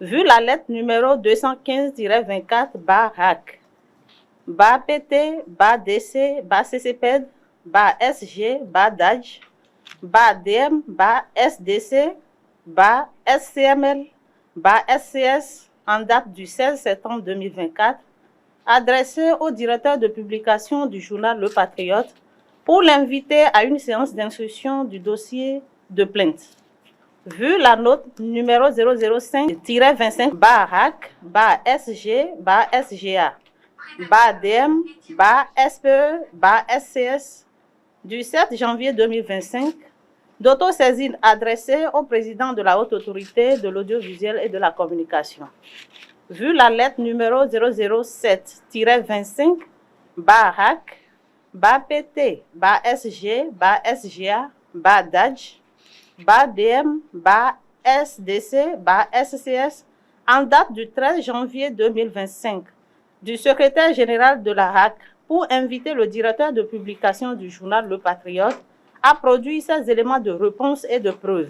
Vu la lettre numéro 215-24-HAC, PT, DC, CCPED, SG, DAJ, DM, SDC, SCML, SCS en date du 16 septembre 2024, adressé au directeur de publication du journal Le Patriote pour l'inviter à une séance d'instruction du dossier de plainte. Vu la note numéro 005-25-RAC-SG-SGA, DM, SPE, SCS du 7 janvier 2025, d'autosaisine adressée au président de la Haute Autorité de l'Audiovisuel et de la Communication. Vu la lettre numéro 007-25, RAC, PT, SG, SGA, DAJ, DM, SDC, SCS, en date du 13 janvier 2025, du secrétaire général de la RAC pour inviter le directeur de publication du journal Le Patriote à produire ces éléments de réponse et de preuve.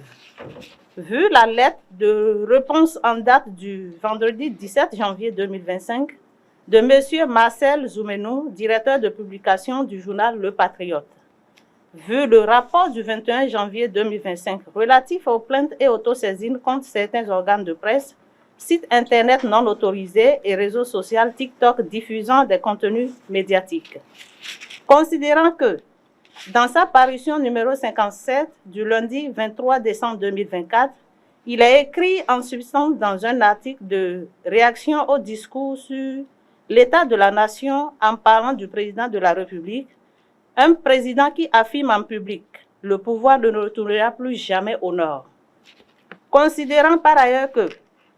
Vu la lettre de réponse en date du vendredi 17 janvier 2025 de M. Marcel Zoumenou, directeur de publication du journal Le Patriote. Vu le rapport du 21 janvier 2025 relatif aux plaintes et autosaisines contre certains organes de presse, sites internet non autorisés et réseaux sociaux TikTok diffusant des contenus médiatiques. Considérant que, dans sa parution numéro 57 du lundi 23 décembre 2024, il a écrit en substance dans un article de réaction au discours sur l'état de la nation en parlant du président de la République, un président qui affirme en public « Le pouvoir ne retournera plus jamais au Nord ». Considérant par ailleurs que,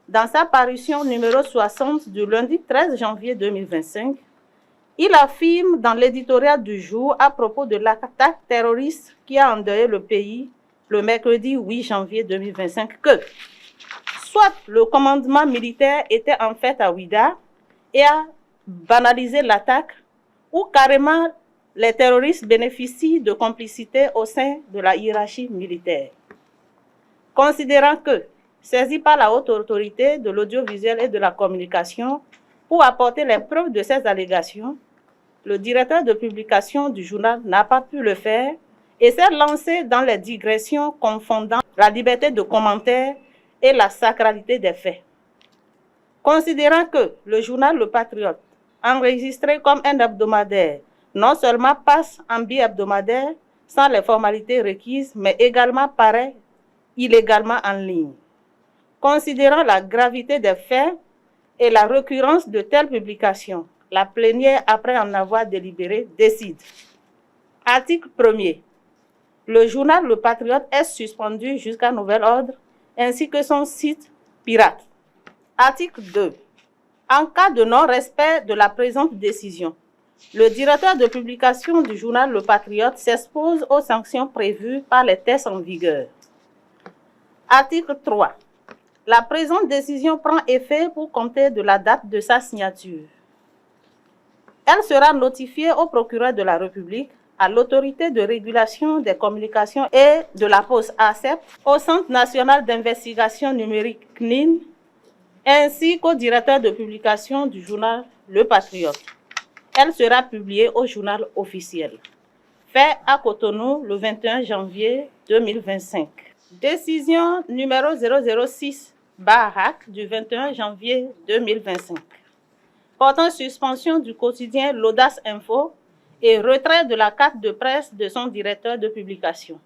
dans sa parution numéro 60 du lundi 13 janvier 2025, il affirme dans l'éditorial du jour à propos de l'attaque terroriste qui a endeuillé le pays le mercredi 8 janvier 2025 que soit le commandement militaire était en fait à Ouida et a banalisé l'attaque, ou carrément les terroristes bénéficient de complicité au sein de la hiérarchie militaire. Considérant que, saisi par la haute autorité de l'audiovisuel et de la communication pour apporter les preuves de ces allégations, le directeur de publication du journal n'a pas pu le faire et s'est lancé dans les digressions confondant la liberté de commentaire et la sacralité des faits. Considérant que le journal Le Patriote, enregistré comme un hebdomadaire, non seulement passe en bi-hebdomadaire sans les formalités requises, mais également paraît illégalement en ligne. Considérant la gravité des faits et la récurrence de telles publications, la plénière, après en avoir délibéré, décide. Article 1er. Le journal Le Patriote est suspendu jusqu'à nouvel ordre, ainsi que son site pirate. Article 2. En cas de non-respect de la présente décision, le directeur de publication du journal Le Patriote s'expose aux sanctions prévues par les textes en vigueur. Article 3. La présente décision prend effet pour compter de la date de sa signature. Elle sera notifiée au procureur de la République, à l'autorité de régulation des communications et de la poste ACEP, au Centre national d'investigation numérique CNIN, ainsi qu'au directeur de publication du journal Le Patriote. Elle sera publiée au journal officiel. Fait à Cotonou le 21 janvier 2025. Décision numéro 006/RAC du 21 janvier 2025. Portant suspension du quotidien L'Audace Info et retrait de la carte de presse de son directeur de publication.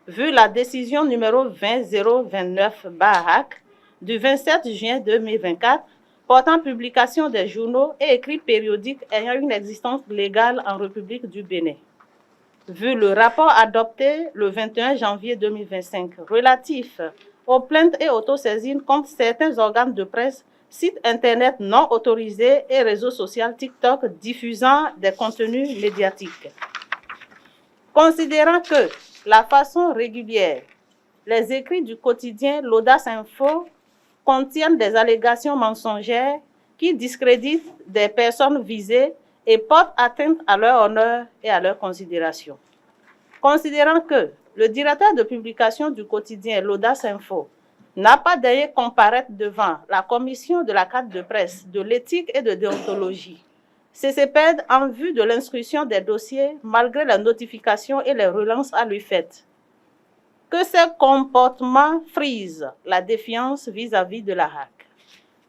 Vu la décision numéro 20029/RAC du 27 juin 2024 portant publication des journaux et écrits périodiques ayant une existence légale en République du Bénin. Vu le rapport adopté le 21 janvier 2025 relatif aux plaintes et autosaisines contre certains organes de presse, sites internet non autorisés et réseaux sociaux TikTok diffusant des contenus médiatiques. Considérant que la façon régulière, les écrits du quotidien L'Audace Info contiennent des allégations mensongères qui discréditent des personnes visées et portent atteinte à leur honneur et à leur considération. Considérant que le directeur de publication du quotidien L'Audace Info n'a pas d'ailleurs comparaître devant la commission de la carte de presse, de l'éthique et de déontologie, CCPED, en vue de l'instruction des dossiers malgré la notification et les relances à lui faites. Que ces comportements frisent la défiance vis-à-vis de la RAC.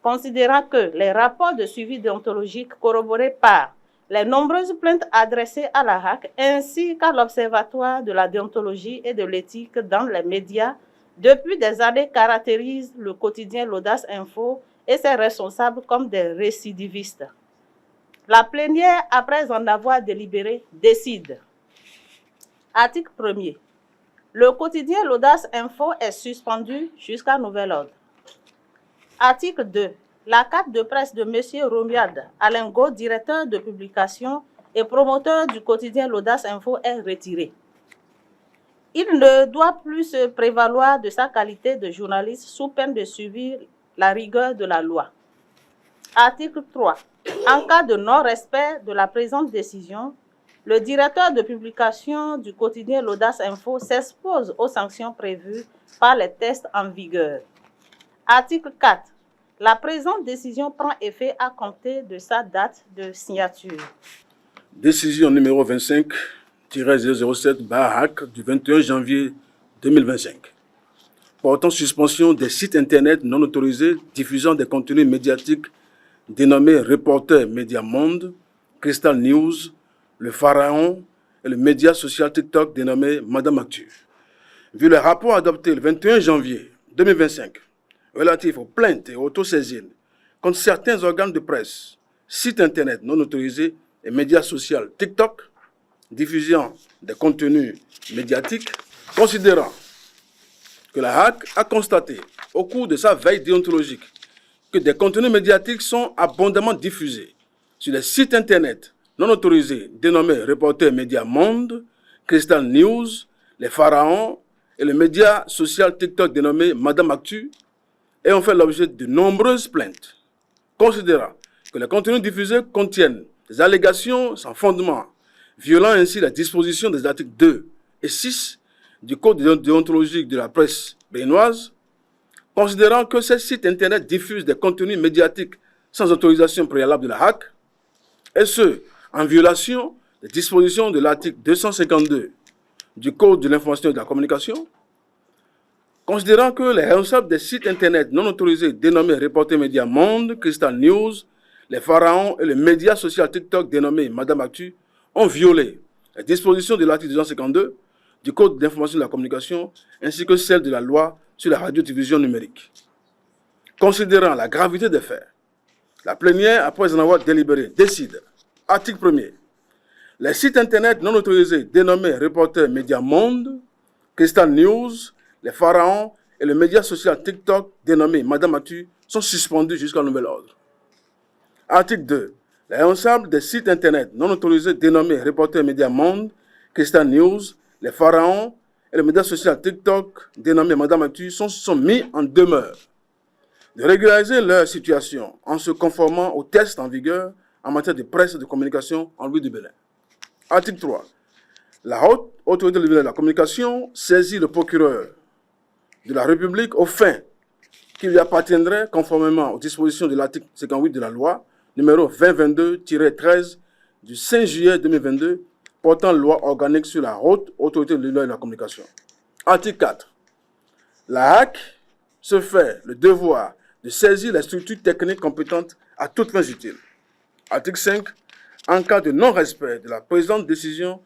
Considérant que les rapports de suivi déontologique corroborés par les nombreuses plaintes adressées à la RAC ainsi qu'à l'Observatoire de la déontologie et de l'éthique dans les médias depuis des années caractérisent le quotidien L'Audace Info et ses responsables comme des récidivistes. La plénière, après en avoir délibéré, décide. Article 1er. Le quotidien L'Audace Info est suspendu jusqu'à nouvel ordre. Article 2. La carte de presse de M. Romiade Alengo, directeur de publication et promoteur du quotidien L'Audace Info, est retirée. Il ne doit plus se prévaloir de sa qualité de journaliste sous peine de subir la rigueur de la loi. Article 3. En cas de non-respect de la présente décision, le directeur de publication du quotidien L'Audace Info s'expose aux sanctions prévues par les textes en vigueur. Article 4. La présente décision prend effet à compter de sa date de signature. Décision numéro 25-007/HAC du 21 janvier 2025. Portant suspension des sites internet non autorisés diffusant des contenus médiatiques dénommés Reporter Média Monde, Crystal News, Le Pharaon et le média social TikTok dénommé Madame Actu. Vu le rapport adopté le 21 janvier 2025 relatif aux plaintes et autosaisines contre certains organes de presse, sites internet non autorisés et médias sociaux TikTok diffusant des contenus médiatiques, considérant que la HAC a constaté au cours de sa veille déontologique que des contenus médiatiques sont abondamment diffusés sur les sites internet non autorisés dénommés Reporter Média Monde, Crystal News, Les Pharaons et le média social TikTok dénommé Madame Actu, et ont fait l'objet de nombreuses plaintes, considérant que les contenus diffusés contiennent des allégations sans fondement, violant ainsi la disposition des articles 2 et 6 du Code déontologique de la presse béninoise, considérant que ces sites internet diffusent des contenus médiatiques sans autorisation préalable de la HAC, et ce, en violation des dispositions de l'article 252 du Code de l'information et de la communication, considérant que les responsables des sites internet non autorisés dénommés Reporter Média Monde, Crystal News, Les Pharaons et le média social TikTok dénommé Madame Actu ont violé les dispositions de l'article 252 du Code d'information et de la communication ainsi que celles de la loi sur la radiodiffusion numérique. Considérant la gravité des faits, la plénière, après en avoir délibéré, décide, article 1er, les sites internet non autorisés dénommés Reporter Média Monde, Crystal News, Les Pharaons et le média social TikTok dénommé Madame Actu sont suspendus jusqu'à nouvel ordre. Article 2. Les responsables des sites internet non autorisés dénommés Reporter Média Monde, Crystal News, Les Pharaons et le média social TikTok dénommé Madame Actu sont mis en demeure de régulariser leur situation en se conformant aux tests en vigueur en matière de presse et de communication en République du Bénin. Article 3. La haute autorité de la communication saisit le procureur de la République aux fins qui lui appartiendraient conformément aux dispositions de l'article 58 de la loi numéro 2022-13 du 5 juillet 2022 portant loi organique sur la haute autorité de la communication. Article 4. La HAC se fait le devoir de saisir les structures techniques compétentes à toutes fins utiles. Article 5. En cas de non-respect de la présente décision,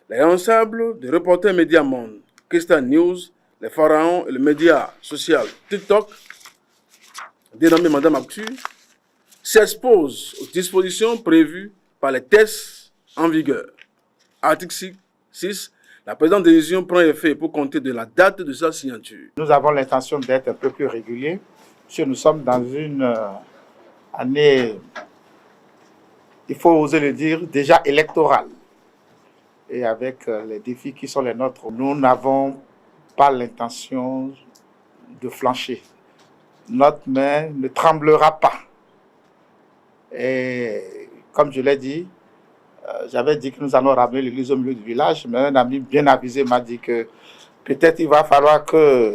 les responsables de Reporter Média Monde, Crystal News, Les Pharaons et le média social TikTok, dénommé Madame Actu, s'exposent aux dispositions prévues par les textes en vigueur. Article 6. La présente décision prend effet pour compter de la date de sa signature. Nous avons l'intention d'être un peu plus réguliers, puisque nous sommes dans une année, il faut oser le dire, déjà électorale. Et avec les défis qui sont les nôtres, nous n'avons pas l'intention de flancher. Notre main ne tremblera pas. Et comme je l'ai dit, j'avais dit que nous allons ramener l'église au milieu du village, mais un ami bien avisé m'a dit que peut-être il va falloir que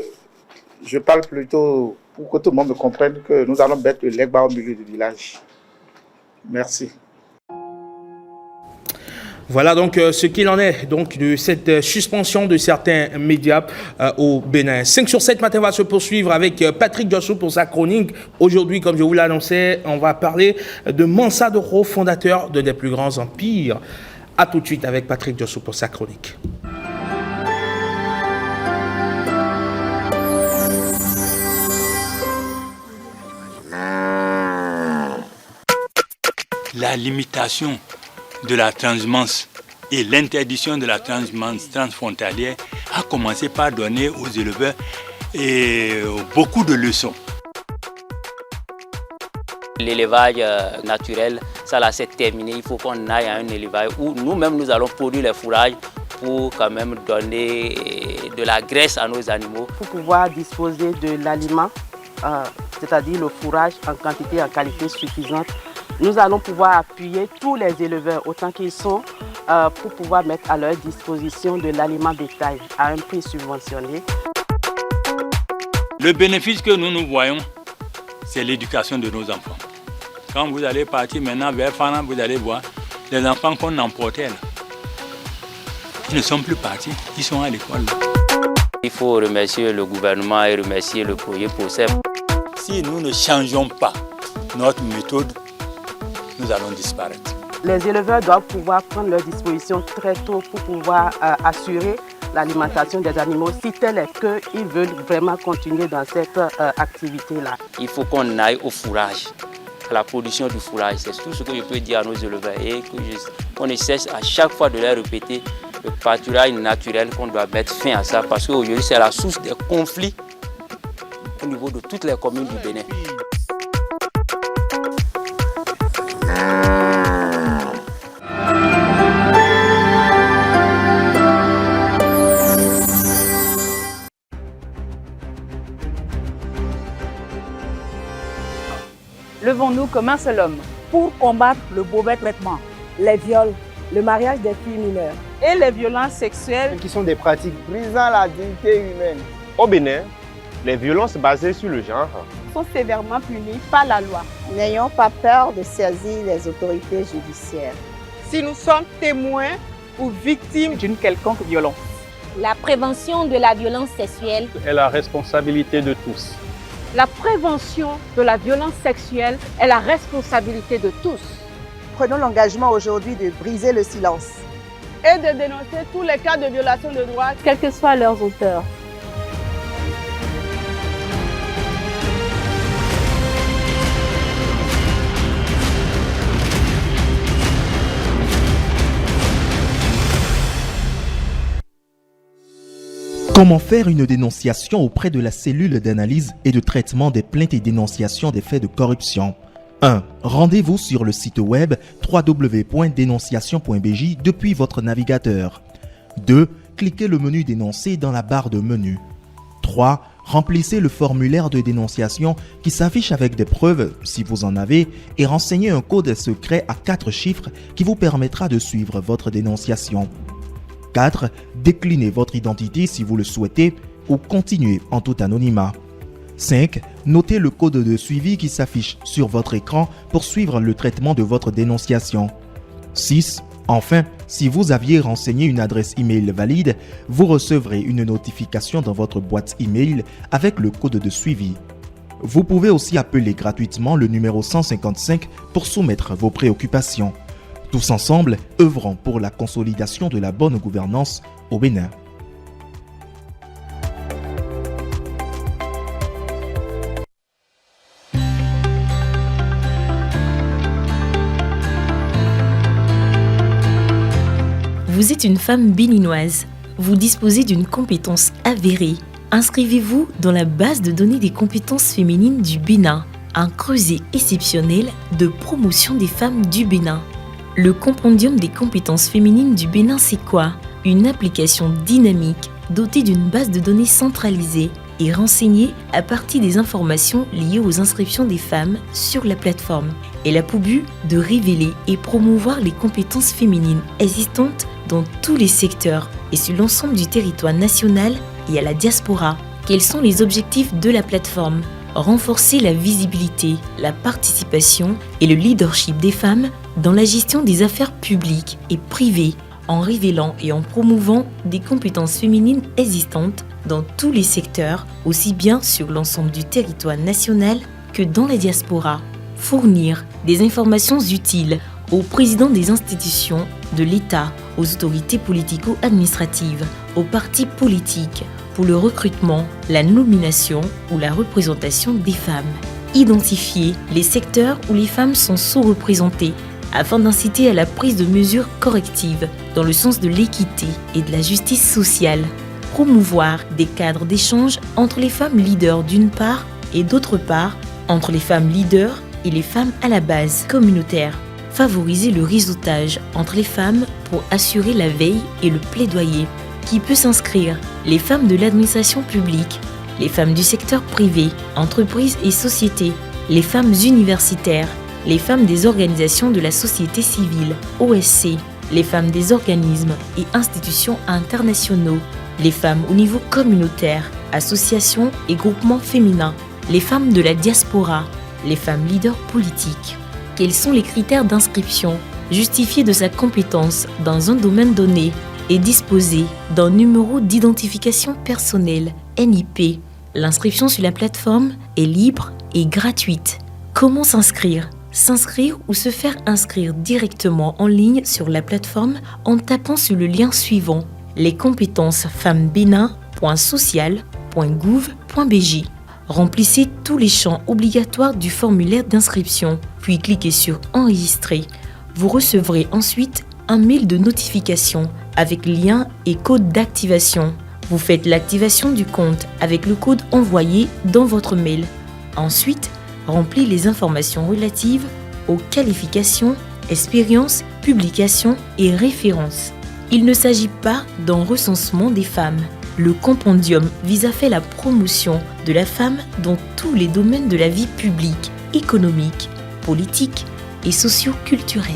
je parle plutôt pour que tout le monde me comprenne que nous allons mettre le legba au milieu du village. Merci. Voilà donc ce qu'il en est donc de cette suspension de certains médias au Bénin. 5 sur 7 matin va se poursuivre avec Patrick Diossou pour sa chronique. Aujourd'hui, comme je vous l'annonçais, on va parler de Mansa Doro, fondateur d'un des plus grands empires. A tout de suite avec Patrick Diossou pour sa chronique. la limitation de la transhumance et l'interdiction de la transhumance transfrontalière a commencé par donner aux éleveurs beaucoup de leçons. L'élevage naturel, ça là c'est terminé. Il faut qu'on aille à un élevage où nous-mêmes nous allons produire les fourrages pour quand même donner de la graisse à nos animaux. Pour pouvoir disposer de l'aliment, c'est-à-dire le fourrage en quantité et en qualité suffisante, nous allons pouvoir appuyer tous les éleveurs autant qu'ils sont pour pouvoir mettre à leur disposition de l'aliment bétail à un prix subventionné. Le bénéfice que nous voyons, c'est l'éducation de nos enfants. Quand vous allez partir maintenant vers Fana, vous allez voir les enfants qu'on emportait là. Ils ne sont plus partis, ils sont à l'école. Il faut remercier le gouvernement et remercier le projet POSEP. Si nous ne changeons pas notre méthode, nous allons disparaître. Les éleveurs doivent pouvoir prendre leurs dispositions très tôt pour pouvoir assurer l'alimentation des animaux, si tel est qu'ils veulent vraiment continuer dans cette activité-là. Il faut qu'on aille au fourrage, à la production du fourrage. C'est tout ce que je peux dire à nos éleveurs et qu'on essaie à chaque fois de leur répéter le pâturage naturel, qu'on doit mettre fin à ça parce qu'aujourd'hui c'est la source des conflits au niveau de toutes les communes du Bénin. Levons-nous comme un seul homme pour combattre le mauvais traitement, les viols, le mariage des filles mineures et les violences sexuelles qui sont des pratiques brisant la dignité humaine. Au Bénin, les violences basées sur le genre sont sévèrement punies par la loi. N'ayons pas peur de saisir les autorités judiciaires. Si nous sommes témoins ou victimes d'une quelconque violence. La prévention de la violence sexuelle est la responsabilité de tous. La prévention de la violence sexuelle est la responsabilité de tous. Prenons l'engagement aujourd'hui de briser le silence et de dénoncer tous les cas de violation de droits, quels que soient leurs auteurs. Comment faire une dénonciation auprès de la cellule d'analyse et de traitement des plaintes et dénonciations des faits de corruption? 1. Rendez-vous sur le site web www.dénonciation.bj depuis votre navigateur. 2. Cliquez le menu dénoncer dans la barre de menu. 3. Remplissez le formulaire de dénonciation qui s'affiche avec des preuves, si vous en avez, et renseignez un code secret à 4 chiffres qui vous permettra de suivre votre dénonciation. 4. Déclinez votre identité si vous le souhaitez ou continuez en tout anonymat. 5. Notez le code de suivi qui s'affiche sur votre écran pour suivre le traitement de votre dénonciation. 6. Enfin, si vous aviez renseigné une adresse email valide, vous recevrez une notification dans votre boîte email avec le code de suivi. Vous pouvez aussi appeler gratuitement le numéro 155 pour soumettre vos préoccupations. Tous ensemble, œuvrons pour la consolidation de la bonne gouvernance au Bénin. Vous êtes une femme béninoise. Vous disposez d'une compétence avérée. Inscrivez-vous dans la base de données des compétences féminines du Bénin, un creuset exceptionnel de promotion des femmes du Bénin. Le compendium des compétences féminines du Bénin, c'est quoi? Une application dynamique dotée d'une base de données centralisée et renseignée à partir des informations liées aux inscriptions des femmes sur la plateforme. Elle a pour but de révéler et promouvoir les compétences féminines existantes dans tous les secteurs et sur l'ensemble du territoire national et à la diaspora. Quels sont les objectifs de la plateforme? Renforcer la visibilité, la participation et le leadership des femmes dans la gestion des affaires publiques et privées, en révélant et en promouvant des compétences féminines existantes dans tous les secteurs, aussi bien sur l'ensemble du territoire national que dans la diaspora. Fournir des informations utiles aux présidents des institutions de l'État, aux autorités politico-administratives, aux partis politiques, pour le recrutement, la nomination ou la représentation des femmes. Identifier les secteurs où les femmes sont sous-représentées afin d'inciter à la prise de mesures correctives dans le sens de l'équité et de la justice sociale. Promouvoir des cadres d'échange entre les femmes leaders d'une part et d'autre part entre les femmes leaders et les femmes à la base communautaire. Favoriser le réseautage entre les femmes pour assurer la veille et le plaidoyer qui peut s'inscrire les femmes de l'administration publique, les femmes du secteur privé, entreprises et sociétés, les femmes universitaires, les femmes des organisations de la société civile, OSC, les femmes des organismes et institutions internationaux, les femmes au niveau communautaire, associations et groupements féminins, les femmes de la diaspora, les femmes leaders politiques. Quels sont les critères d'inscription? Justifier de sa compétence dans un domaine donné et disposer d'un numéro d'identification personnelle, NIP. L'inscription sur la plateforme est libre et gratuite. Comment s'inscrire? S'inscrire ou se faire inscrire directement en ligne sur la plateforme en tapant sur le lien suivant: lescompétencesfemmesbénin.social.gouv.bj. Remplissez tous les champs obligatoires du formulaire d'inscription, puis cliquez sur Enregistrer. Vous recevrez ensuite un mail de notification avec lien et code d'activation. Vous faites l'activation du compte avec le code envoyé dans votre mail. Ensuite, remplis les informations relatives aux qualifications, expériences, publications et références. Il ne s'agit pas d'un recensement des femmes. Le compendium vise à faire la promotion de la femme dans tous les domaines de la vie publique, économique, politique et socio-culturelle.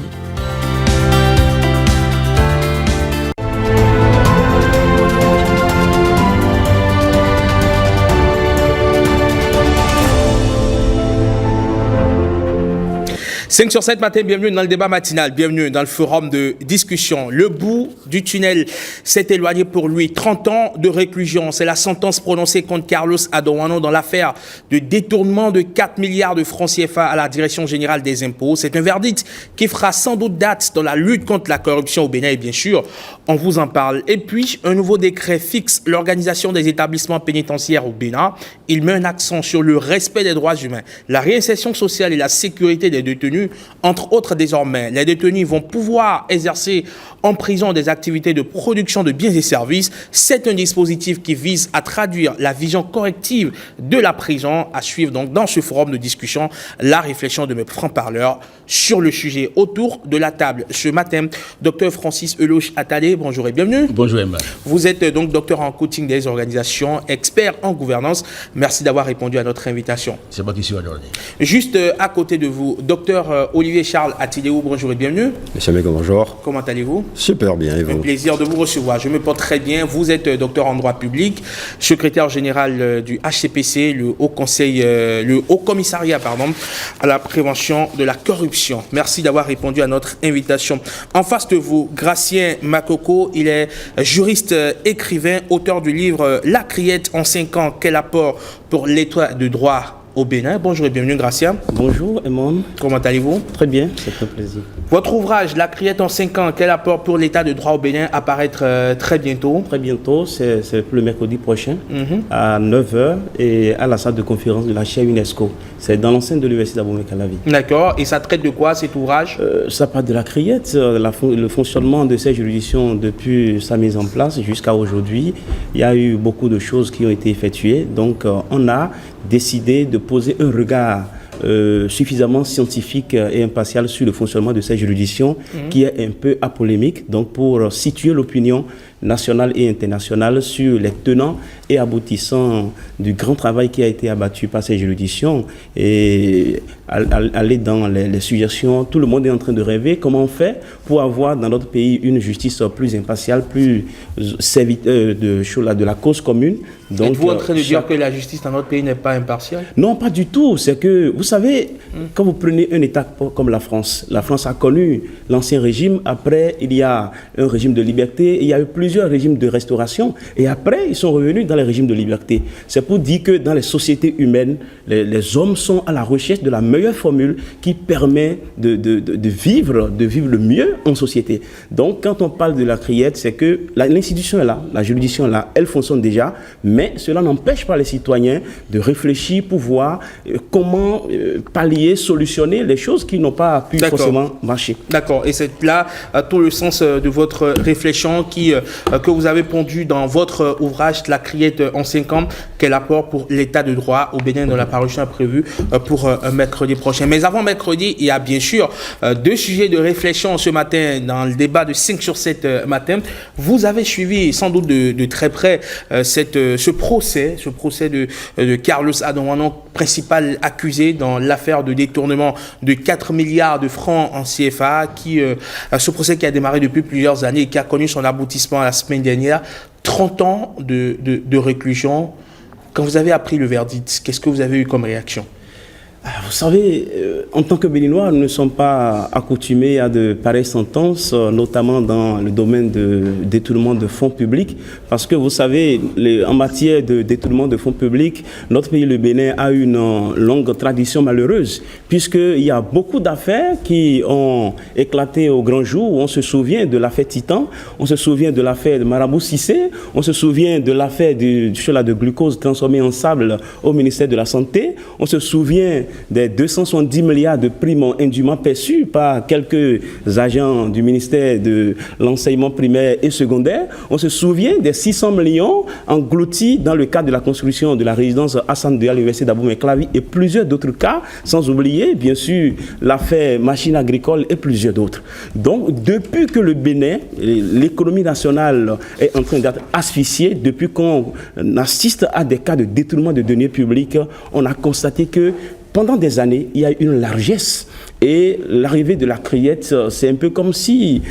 « 5 sur 7 matin, bienvenue dans le débat matinal, bienvenue dans le forum de discussion. Le bout du tunnel s'est éloigné pour lui. 30 ans de réclusion, c'est la sentence prononcée contre Carlos Adorano dans l'affaire de détournement de 4 milliards de francs CFA à la Direction générale des impôts. C'est un verdict qui fera sans doute date dans la lutte contre la corruption au Bénin et bien sûr, on vous en parle. Et puis, un nouveau décret fixe l'organisation des établissements pénitentiaires au Bénin. Il met un accent sur le respect des droits humains, la réinsertion sociale et la sécurité des détenus. Entre autres, désormais, les détenus vont pouvoir exercer en prison des activités de production de biens et services. C'est un dispositif qui vise à traduire la vision corrective de la prison. À suivre donc dans ce forum de discussion la réflexion de mes francs-parleurs sur le sujet. Autour de la table ce matin, Dr Francis Eloche Attalé, bonjour et bienvenue. Bonjour Emma. Vous êtes donc docteur en coaching des organisations, expert en gouvernance. Merci d'avoir répondu à notre invitation. C'est moi qui suis aujourd'hui. Juste à côté de vous, docteur Olivier Charles Attiléou, bonjour et bienvenue. Monsieur Mego, bonjour. Comment allez-vous? Super bien, et vous? Un plaisir de vous recevoir. Je me porte très bien. Vous êtes docteur en droit public, secrétaire général du HCPC, le Haut Commissariat à la prévention de la corruption. Merci d'avoir répondu à notre invitation. En face de vous, Gracien Makoko, il est juriste, écrivain, auteur du livre La Criette en 5 ans, quel apport pour l'État de droit au Bénin. Bonjour et bienvenue Gracien. Bonjour Emmanuel. Comment allez-vous? Très bien, c'est très plaisir. Votre ouvrage La Criette en 5 ans, quel apport pour l'État de droit au Bénin apparaître très bientôt? Très bientôt, c'est le mercredi prochain à 9h et à la salle de conférence de la chaire UNESCO. C'est dans l'enceinte de l'université d'Abomey-Calavi. D'accord, et ça traite de quoi cet ouvrage? Ça parle de la Criette, le fonctionnement de ces juridictions depuis sa mise en place jusqu'à aujourd'hui. Il y a eu beaucoup de choses qui ont été effectuées, donc on a décidé de poser un regard suffisamment scientifique et impartial sur le fonctionnement de ces juridictions qui est un peu apolémique, donc pour situer l'opinion nationale et internationale sur les tenants et aboutissants du grand travail qui a été abattu par ces juridictions et aller dans les suggestions. Tout le monde est en train de rêver comment on fait pour avoir dans notre pays une justice plus impartiale, plus serviteur de la cause commune. Êtes-vous en train de dire que la justice dans notre pays n'est pas impartiale? Non, pas du tout. C'est que, vous savez, quand vous prenez un État comme la France a connu l'ancien régime. Après, il y a un régime de liberté. Il y a eu plus plusieurs régimes de restauration et après, ils sont revenus dans les régimes de liberté. C'est pour dire que dans les sociétés humaines, les hommes sont à la recherche de la meilleure formule qui permet de vivre le mieux en société. Donc, quand on parle de la criette, c'est que l'institution est là, la juridiction est là, elle fonctionne déjà, mais cela n'empêche pas les citoyens de réfléchir pour voir comment pallier, solutionner les choses qui n'ont pas pu forcément marcher. D'accord, et c'est là tout le sens de votre réflexion que vous avez pondu dans votre ouvrage La criette en 5 ans, quel apport pour l'état de droit au Bénin, dont la parution est prévue pour mercredi prochain. Mais avant mercredi, il y a bien sûr 2 sujets de réflexion ce matin dans le débat de 5 sur 7 matin. Vous avez suivi sans doute de très près ce procès de Carlos Adonwano, principal accusé dans l'affaire de détournement de 4 milliards de francs en CFA, ce procès qui a démarré depuis plusieurs années et qui a connu son aboutissement la semaine dernière. 30 ans de réclusion. Quand vous avez appris le verdict, qu'est-ce que vous avez eu comme réaction ? Vous savez, en tant que Béninois, nous ne sommes pas accoutumés à de pareilles sentences, notamment dans le domaine de détournement de fonds publics, parce que vous savez, en matière de détournement de fonds publics, notre pays, le Bénin, a une longue tradition malheureuse, puisqu'il y a beaucoup d'affaires qui ont éclaté au grand jour. On se souvient de l'affaire Titan, on se souvient de l'affaire de Marabout Cissé, on se souvient de l'affaire du chocolat de glucose transformé en sable au ministère de la Santé, on se souvient des 270 milliards de primes indûment perçus par quelques agents du ministère de l'enseignement primaire et secondaire. On se souvient des 600 millions engloutis dans le cadre de la construction de la résidence Hassan II à l'université d'Abomey-Clavi et plusieurs d'autres cas, sans oublier bien sûr l'affaire machine agricole et plusieurs d'autres. Donc depuis que le Bénin, l'économie nationale est en train d'être asphyxiée, depuis qu'on assiste à des cas de détournement de deniers publics, on a constaté que pendant des années, il y a une largesse. Et l'arrivée de la criette, c'est un peu comme si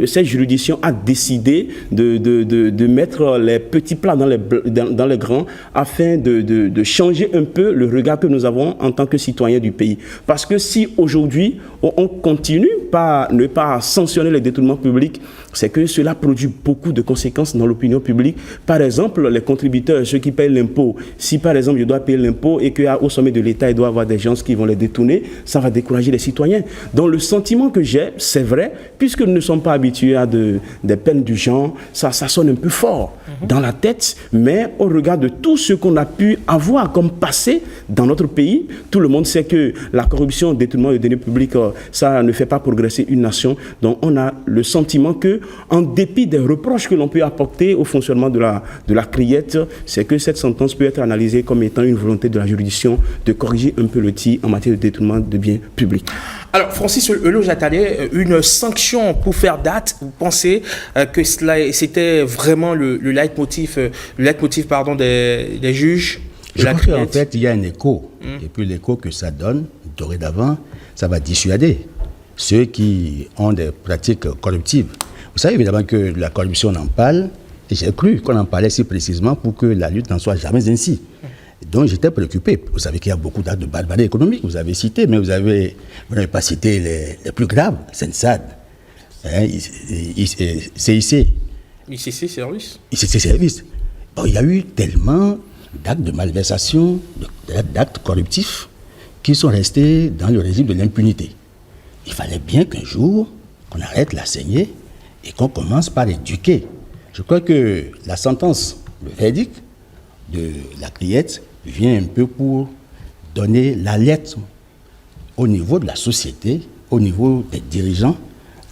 cette juridiction a décidé de mettre les petits plats dans les grands afin de changer un peu le regard que nous avons en tant que citoyens du pays. Parce que si aujourd'hui, on continue par ne pas sanctionner les détournements publics, c'est que cela produit beaucoup de conséquences dans l'opinion publique. Par exemple, les contributeurs, ceux qui payent l'impôt, si par exemple je dois payer l'impôt et qu'au sommet de l'État, il doit y avoir des gens qui vont les détourner, ça va décourager les citoyens. Donc le sentiment que j'ai, c'est vrai, puisque nous ne sommes pas habitués à des peines du genre, ça sonne un peu fort dans la tête, mais au regard de tout ce qu'on a pu avoir comme passé dans notre pays, tout le monde sait que la corruption, le détournement de deniers publics, ça ne fait pas progresser une nation. Donc on a le sentiment que, en dépit des reproches que l'on peut apporter au fonctionnement de la criette, c'est que cette sentence peut être analysée comme étant une volonté de la juridiction de corriger un peu le tir en matière de détournement de biens publics. Alors, Francis Elojatale, une sanction pour faire date, vous pensez que c'était vraiment le leitmotiv des juges de la criette ? En fait, il y a un écho. Et puis l'écho que ça donne, dorénavant, ça va dissuader ceux qui ont des pratiques corruptives. Vous savez évidemment que la corruption, on en parle, et j'ai cru qu'on en parlait si précisément pour que la lutte n'en soit jamais ainsi. Donc j'étais préoccupé. Vous savez qu'il y a beaucoup d'actes de barbarie économique, vous avez cité, mais vous n'avez pas cité les plus graves, Sensad, CIC. ICC Service. ICC Service. Bon, il y a eu tellement d'actes de malversation, d'actes corruptifs qui sont restés dans le régime de l'impunité. Il fallait bien qu'un jour, qu'on arrête la saignée et qu'on commence par éduquer. Je crois que la sentence, le verdict de la criette vient un peu pour donner l'alerte au niveau de la société, au niveau des dirigeants,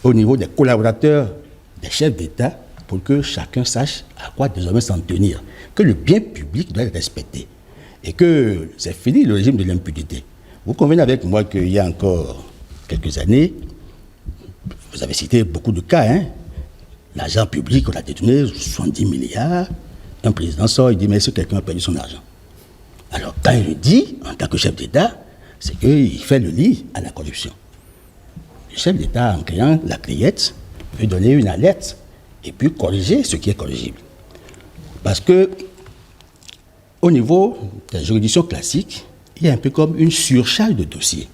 au niveau des collaborateurs, des chefs d'État, pour que chacun sache à quoi désormais s'en tenir, que le bien public doit être respecté et que c'est fini le régime de l'impunité. Vous convenez avec moi qu'il y a encore quelques années, vous avez cité beaucoup de cas, l'argent public, on a détourné 70 milliards, un président sort, il dit, mais est-ce que quelqu'un a perdu son argent? Alors, quand il le dit, en tant que chef d'État, c'est qu'il fait le lit à la corruption. Le chef d'État, en créant la criette, peut donner une alerte et puis corriger ce qui est corrigible. Parce que, au niveau des juridictions classiques, il y a un peu comme une surcharge de dossiers.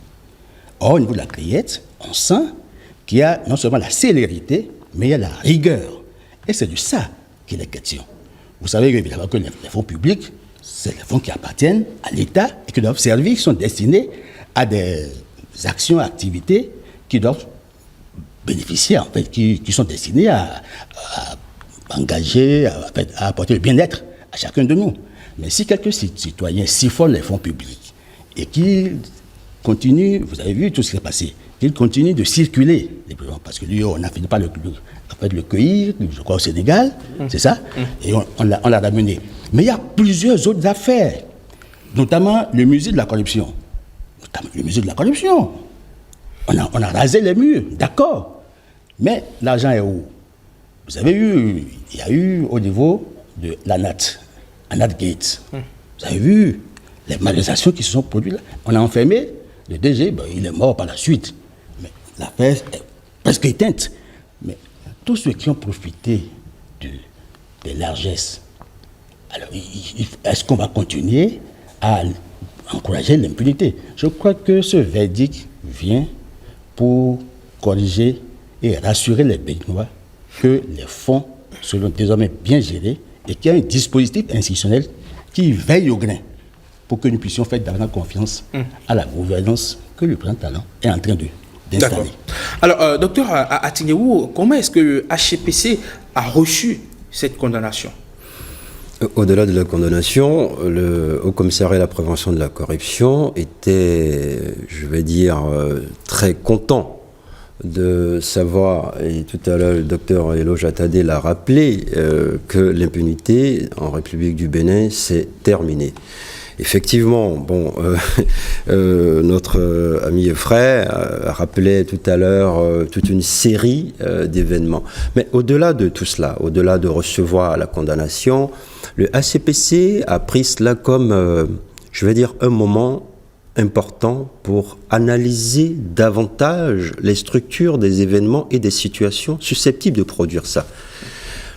Or, au niveau de la criette, on sent qu'il y a non seulement la célérité, mais il y a la rigueur. Et c'est de ça qu'il est question. Vous savez évidemment que les fonds publics, c'est les fonds qui appartiennent à l'État et qui doivent servir, qui sont destinés à des actions, activités qui doivent bénéficier, en fait, qui sont destinés à engager, à apporter le bien-être à chacun de nous. Mais si quelques citoyens siphonnent les fonds publics et qu'ils continuent, vous avez vu tout ce qui s'est passé, qu'ils continuent de circuler, parce que lui, on n'a fini par le cueillir, je crois au Sénégal, c'est ça, et on l'a ramené. Mais il y a plusieurs autres affaires, notamment le musée de la corruption. On a rasé les murs, d'accord, mais l'argent est où? Vous avez eu, il y a eu au niveau de l'ANAT Gate. Vous avez vu les malversations qui se sont produites là. On a enfermé le DG, il est mort par la suite. Mais l'affaire est presque éteinte. Mais tous ceux qui ont profité des largesses, alors est-ce qu'on va continuer à encourager l'impunité? Je crois que ce verdict vient pour corriger et rassurer les Béninois que les fonds seront désormais bien gérés et qu'il y a un dispositif institutionnel qui veille au grain pour que nous puissions faire davantage confiance à la gouvernance que le président Talon est en train d'installer. D'accord. Alors, docteur Atinéou, comment est-ce que HCPC a reçu cette condamnation? Au-delà de la condamnation, le Haut Commissariat à la prévention de la corruption était, je vais dire, très content de savoir, et tout à l'heure le docteur Eloge Attadé l'a rappelé, que l'impunité en République du Bénin s'est terminée. Effectivement, notre ami et frère rappelait tout à l'heure toute une série d'événements. Mais au-delà de tout cela, au-delà de recevoir la condamnation, le HCPC a pris cela comme, je vais dire, un moment important pour analyser davantage les structures des événements et des situations susceptibles de produire ça.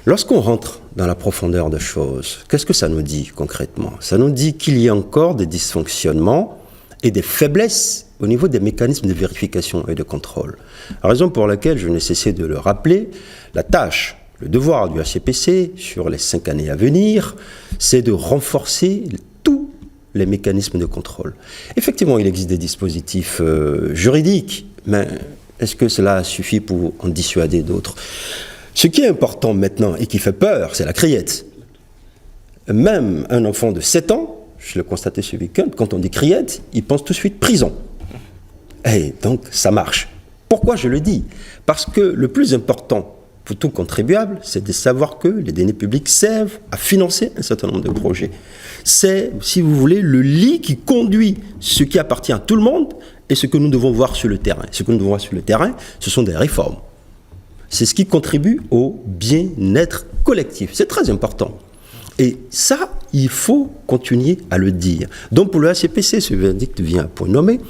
Lorsqu'on rentre dans la profondeur des choses, qu'est-ce que ça nous dit concrètement? Ça nous dit qu'il y a encore des dysfonctionnements et des faiblesses au niveau des mécanismes de vérification et de contrôle. La raison pour laquelle je n'ai cessé de le rappeler, la tâche, le devoir du HCPC sur les 5 années à venir, c'est de renforcer tous les mécanismes de contrôle. Effectivement, il existe des dispositifs juridiques, mais est-ce que cela suffit pour en dissuader d'autres? Ce qui est important maintenant et qui fait peur, c'est la criette. Même un enfant de 7 ans, je l'ai constaté ce week-end, quand on dit criette, il pense tout de suite prison. Et donc, ça marche. Pourquoi je le dis? Parce que le plus important pour tout contribuable, c'est de savoir que les deniers publics servent à financer un certain nombre de projets. C'est, si vous voulez, le lit qui conduit ce qui appartient à tout le monde et ce que nous devons voir sur le terrain. Ce que nous devons voir sur le terrain, ce sont des réformes. C'est ce qui contribue au bien-être collectif. C'est très important. Et ça, il faut continuer à le dire. Donc pour le HCPC, ce verdict vient à point nommé.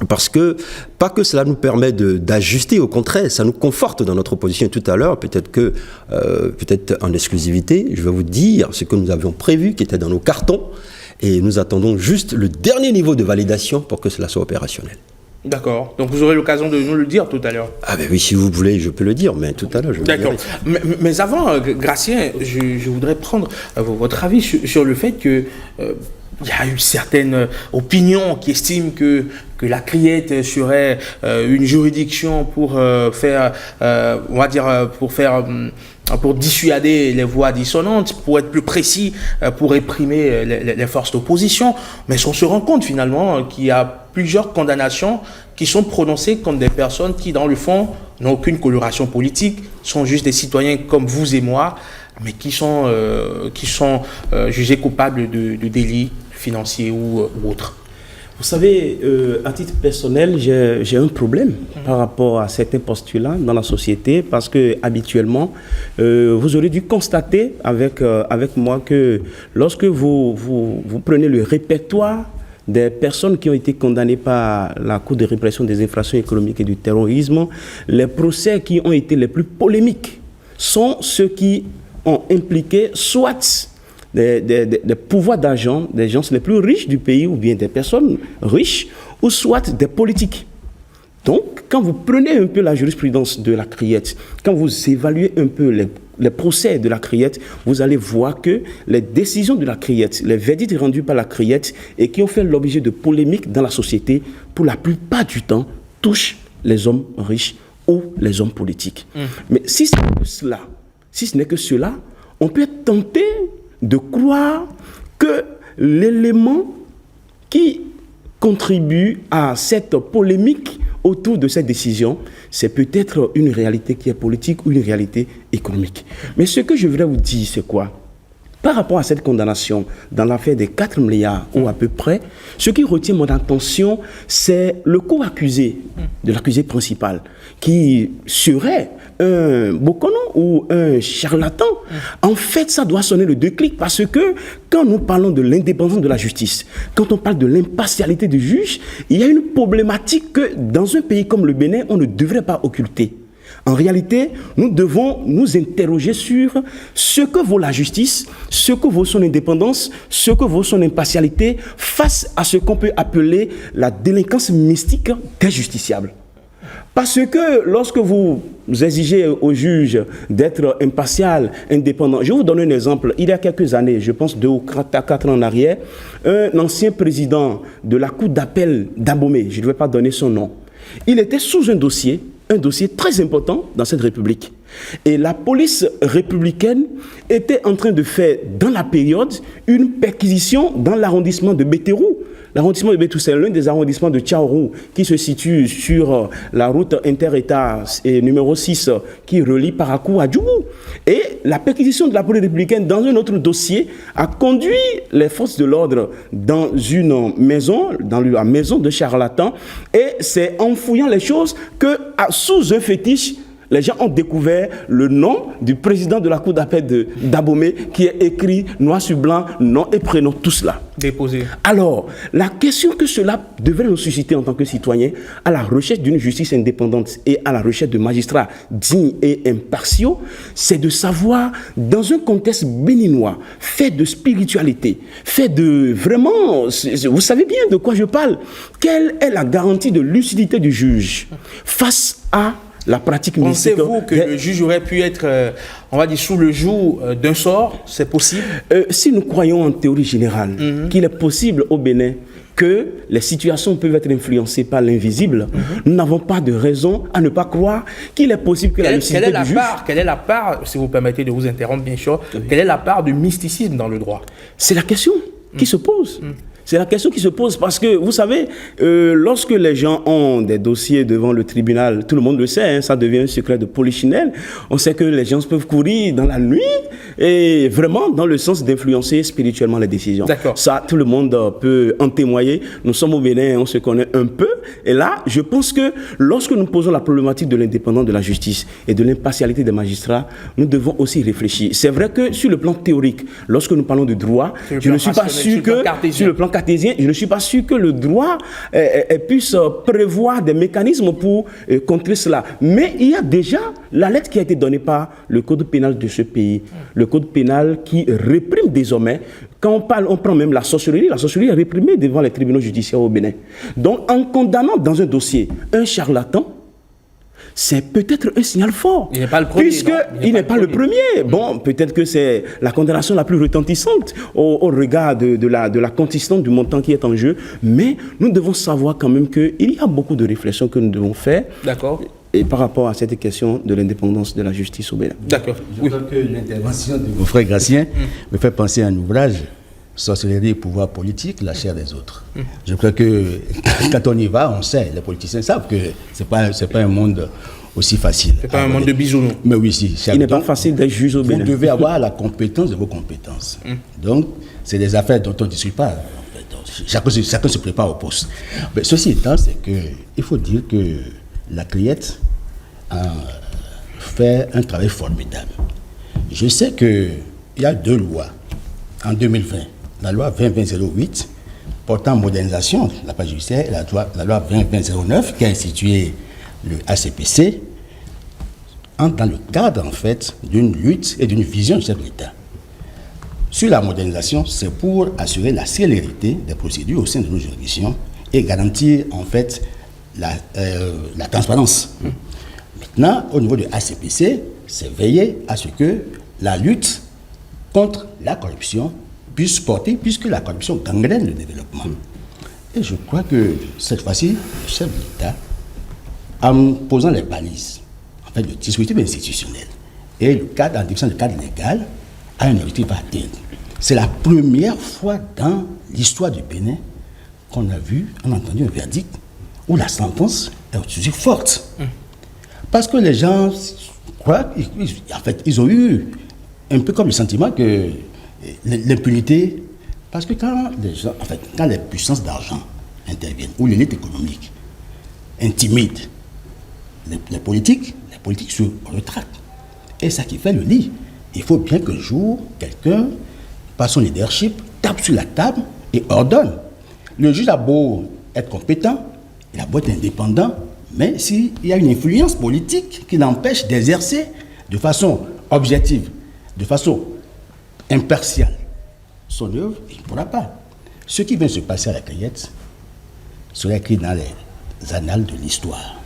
Parce que, pas que cela nous permet d'ajuster, au contraire, ça nous conforte dans notre position. Tout à l'heure, peut-être en exclusivité, je vais vous dire ce que nous avions prévu, qui était dans nos cartons, et nous attendons juste le dernier niveau de validation pour que cela soit opérationnel. D'accord. Donc vous aurez l'occasion de nous le dire tout à l'heure. Ah ben oui, si vous voulez, je peux le dire, mais tout à l'heure, je vais le dire. D'accord. Mais avant, Gratien, je voudrais prendre votre avis sur le fait que il y a eu certaines opinions qui estiment que la criette serait une juridiction pour faire, on va dire, pour dissuader les voix dissonantes, pour être plus précis, pour réprimer les forces d'opposition. Mais on se rend compte finalement qu'il y a plusieurs condamnations qui sont prononcées contre des personnes qui, dans le fond, n'ont aucune coloration politique, sont juste des citoyens comme vous et moi, mais qui sont jugés coupables de délits financiers ou autres. Vous savez, à titre personnel, j'ai un problème par rapport à certains postulats dans la société parce que habituellement, vous aurez dû constater avec moi que lorsque vous prenez le répertoire des personnes qui ont été condamnées par la Cour de répression des infractions économiques et du terrorisme, les procès qui ont été les plus polémiques sont ceux qui ont impliqué soit des pouvoirs d'argent, des gens les plus riches du pays ou bien des personnes riches, ou soit des politiques. Donc, quand vous prenez un peu la jurisprudence de la criette, quand vous évaluez un peu les les procès de la Criette, vous allez voir que les décisions de la Criette, les verdicts rendus par la Criette et qui ont fait l'objet de polémiques dans la société, pour la plupart du temps, touchent les hommes riches ou les hommes politiques. Mais si ce n'est que cela, on peut être tenté de croire que l'élément qui contribue à cette polémique autour de cette décision, c'est peut-être une réalité qui est politique ou une réalité économique. Mais ce que je voudrais vous dire, c'est quoi? Par rapport à cette condamnation dans l'affaire des 4 milliards ou à peu près, ce qui retient mon attention, c'est le co-accusé de l'accusé principal, qui serait un bokono ou un charlatan. En fait, ça doit sonner le déclic, parce que quand nous parlons de l'indépendance de la justice, quand on parle de l'impartialité du juge, il y a une problématique que dans un pays comme le Bénin, on ne devrait pas occulter. En réalité, nous devons nous interroger sur ce que vaut la justice, ce que vaut son indépendance, ce que vaut son impartialité face à ce qu'on peut appeler la délinquance mystique des justiciables. Parce que lorsque vous exigez au juge d'être impartial, indépendant, je vous donne un exemple. Il y a quelques années, je pense 2 ou 4 ans en arrière, un ancien président de la cour d'appel d'Abomey, je ne vais pas donner son nom, il était sous un dossier très important dans cette République. Et la police républicaine était en train de faire, dans la période, une perquisition dans l'arrondissement de Bétérou. L'arrondissement de Bétérou, c'est l'un des arrondissements de Tchaourou qui se situe sur la route inter-État numéro 6 qui relie Parakou à Djougou. Et la perquisition de la police républicaine dans un autre dossier a conduit les forces de l'ordre dans une maison, dans la maison de charlatan, et c'est en fouillant les choses que, sous un fétiche, les gens ont découvert le nom du président de la cour d'appel d'Abomey qui est écrit noir sur blanc, nom et prénom, tout cela. Déposé. Alors, la question que cela devrait nous susciter en tant que citoyens, à la recherche d'une justice indépendante et à la recherche de magistrats dignes et impartiaux, c'est de savoir, dans un contexte béninois, fait de spiritualité, fait de vraiment, vous savez bien de quoi je parle, quelle est la garantie de lucidité du juge face à la pratique mystique? Pensez-vous que le juge aurait pu être, on va dire, sous le joug d'un sort? C'est possible? Si nous croyons en théorie générale qu'il est possible au Bénin que les situations peuvent être influencées par l'invisible, nous n'avons pas de raison à ne pas croire qu'il est possible que la lucidité du juge... Quelle est la part, si vous permettez de vous interrompre bien sûr, quelle est la part du mysticisme dans le droit? C'est la question qui se pose. C'est la question qui se pose parce que, vous savez, lorsque les gens ont des dossiers devant le tribunal, tout le monde le sait, ça devient un secret de polichinelle. On sait que les gens peuvent courir dans la nuit et vraiment dans le sens d'influencer spirituellement les décisions. Ça, tout le monde peut en témoigner. Nous sommes au Bénin, on se connaît un peu. Et là, je pense que lorsque nous posons la problématique de l'indépendance de la justice et de l'impartialité des magistrats, nous devons aussi réfléchir. C'est vrai que sur le plan théorique, lorsque nous parlons de droit, je ne suis pas sûr que sur le plan cartésien, je ne suis pas sûr que le droit puisse prévoir des mécanismes pour contrer cela. Mais il y a déjà la lettre qui a été donnée par le code pénal de ce pays, le code pénal qui réprime désormais. Quand on prend même la sorcellerie est réprimée devant les tribunaux judiciaires au Bénin. Donc en condamnant dans un dossier un charlatan, c'est peut-être un signal fort. Il n'est pas le premier. Puisqu'il n'est pas le premier. Bon, peut-être que c'est la condamnation la plus retentissante au regard de la consistance du montant qui est en jeu. Mais nous devons savoir quand même qu'il y a beaucoup de réflexions que nous devons faire. D'accord. Et par rapport à cette question de l'indépendance de la justice au Bénin. D'accord. Je crois que l'intervention de mon frère Gratien me fait penser à un ouvrage, Sorcellerie et pouvoir politique, la chair des autres. Je crois que quand on y va, on sait, les politiciens savent que c'est pas un monde aussi facile. C'est pas un monde de bisounours. Mais oui, si. Il n'est pas facile d'être juge au Bénin. Vous devez avoir la compétence de vos compétences. Donc, c'est des affaires dont on ne discute pas. Chacun se prépare au poste. Mais ceci étant, c'est qu'il faut dire que la Criette a fait un travail formidable. Je sais qu'il y a 2 lois en 2020. La loi 2020-08 portant modernisation de la page judiciaire et la loi 2020-09 qui a institué le ACPC entre dans le cadre en fait d'une lutte et d'une vision du chef de l'État. Sur la modernisation, c'est pour assurer la célérité des procédures au sein de nos juridictions et garantir en fait la transparence. Maintenant, au niveau de ACPC, c'est veiller à ce que la lutte contre la corruption puisse porter, puisque la corruption gangrène le développement. Et je crois que cette fois-ci, le chef de l'État, en posant les balises, en fait, le dispositif institutionnel et le cadre, en direction du cadre légal, a un objectif à atteindre. C'est la première fois dans l'histoire du Bénin qu'on a entendu un verdict où la sentence est aussi forte. Parce que les gens croient, en fait, ils ont eu un peu comme le sentiment que l'impunité, parce que quand les puissances d'argent interviennent, ou l'élite économique intimide les politiques se retractent. Et ça qui fait le lit. Il faut bien qu'un jour, quelqu'un, par son leadership, tape sur la table et ordonne. Le juge a beau être compétent, il a beau être indépendant, mais s'il y a une influence politique qui l'empêche d'exercer de façon objective, de façon impartiale, son œuvre, il ne pourra pas. Ce qui vient se passer à la Cayette sera écrit dans les annales de l'histoire.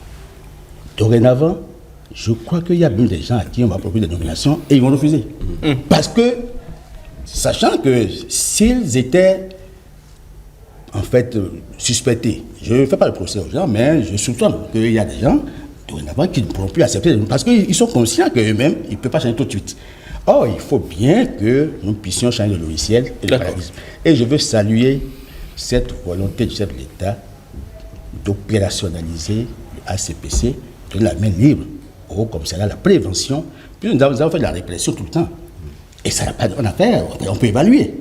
Dorénavant, je crois qu'il y a même des gens à qui on va proposer des nominations et ils vont refuser. Parce que, sachant que s'ils étaient en fait suspectés, je ne fais pas le procès aux gens, mais je soupçonne qu'il y a des gens dorénavant qui ne pourront plus accepter, parce qu'ils sont conscients qu'eux-mêmes, ils ne peuvent pas changer tout de suite. Or, il faut bien que nous puissions changer le logiciel et le paradigme. Et je veux saluer cette volonté du chef de l'État d'opérationnaliser le ACPC, de la main libre au commissariat à la prévention, puis nous avons fait de la répression tout le temps. Et ça n'a pas d'affaire, on peut évaluer.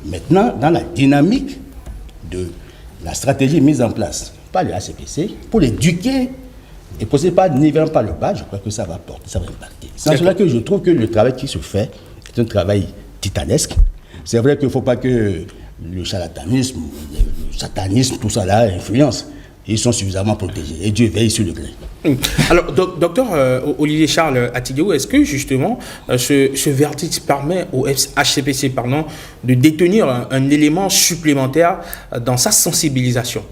Maintenant, dans la dynamique de la stratégie mise en place par le ACPC, pour l'éduquer et procéder par nivellement par le bas, je crois que ça va porter, ça va impacter. C'est en cela que je trouve que le travail qui se fait est un travail titanesque. C'est vrai qu'il ne faut pas que le charlatanisme, le satanisme, tout ça là influence. Ils sont suffisamment protégés et Dieu veille sur le grain. Alors, docteur Olivier Charles Atidiaou, est-ce que justement ce verdict permet au HCPC de détenir un élément supplémentaire dans sa sensibilisation?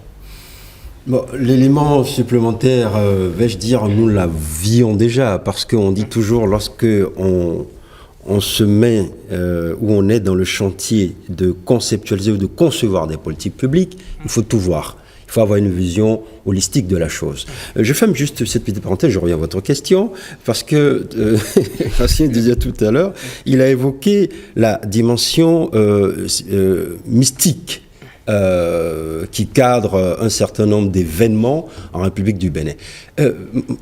Bon, l'élément supplémentaire, vais-je dire, nous l'avions déjà, parce qu'on dit toujours, lorsque on se met, où on est dans le chantier de conceptualiser ou de concevoir des politiques publiques, il faut tout voir. Il faut avoir une vision holistique de la chose. Je ferme juste cette petite parenthèse, je reviens à votre question, parce que, Racine disait tout à l'heure, il a évoqué la dimension mystique qui cadre un certain nombre d'événements en République du Bénin.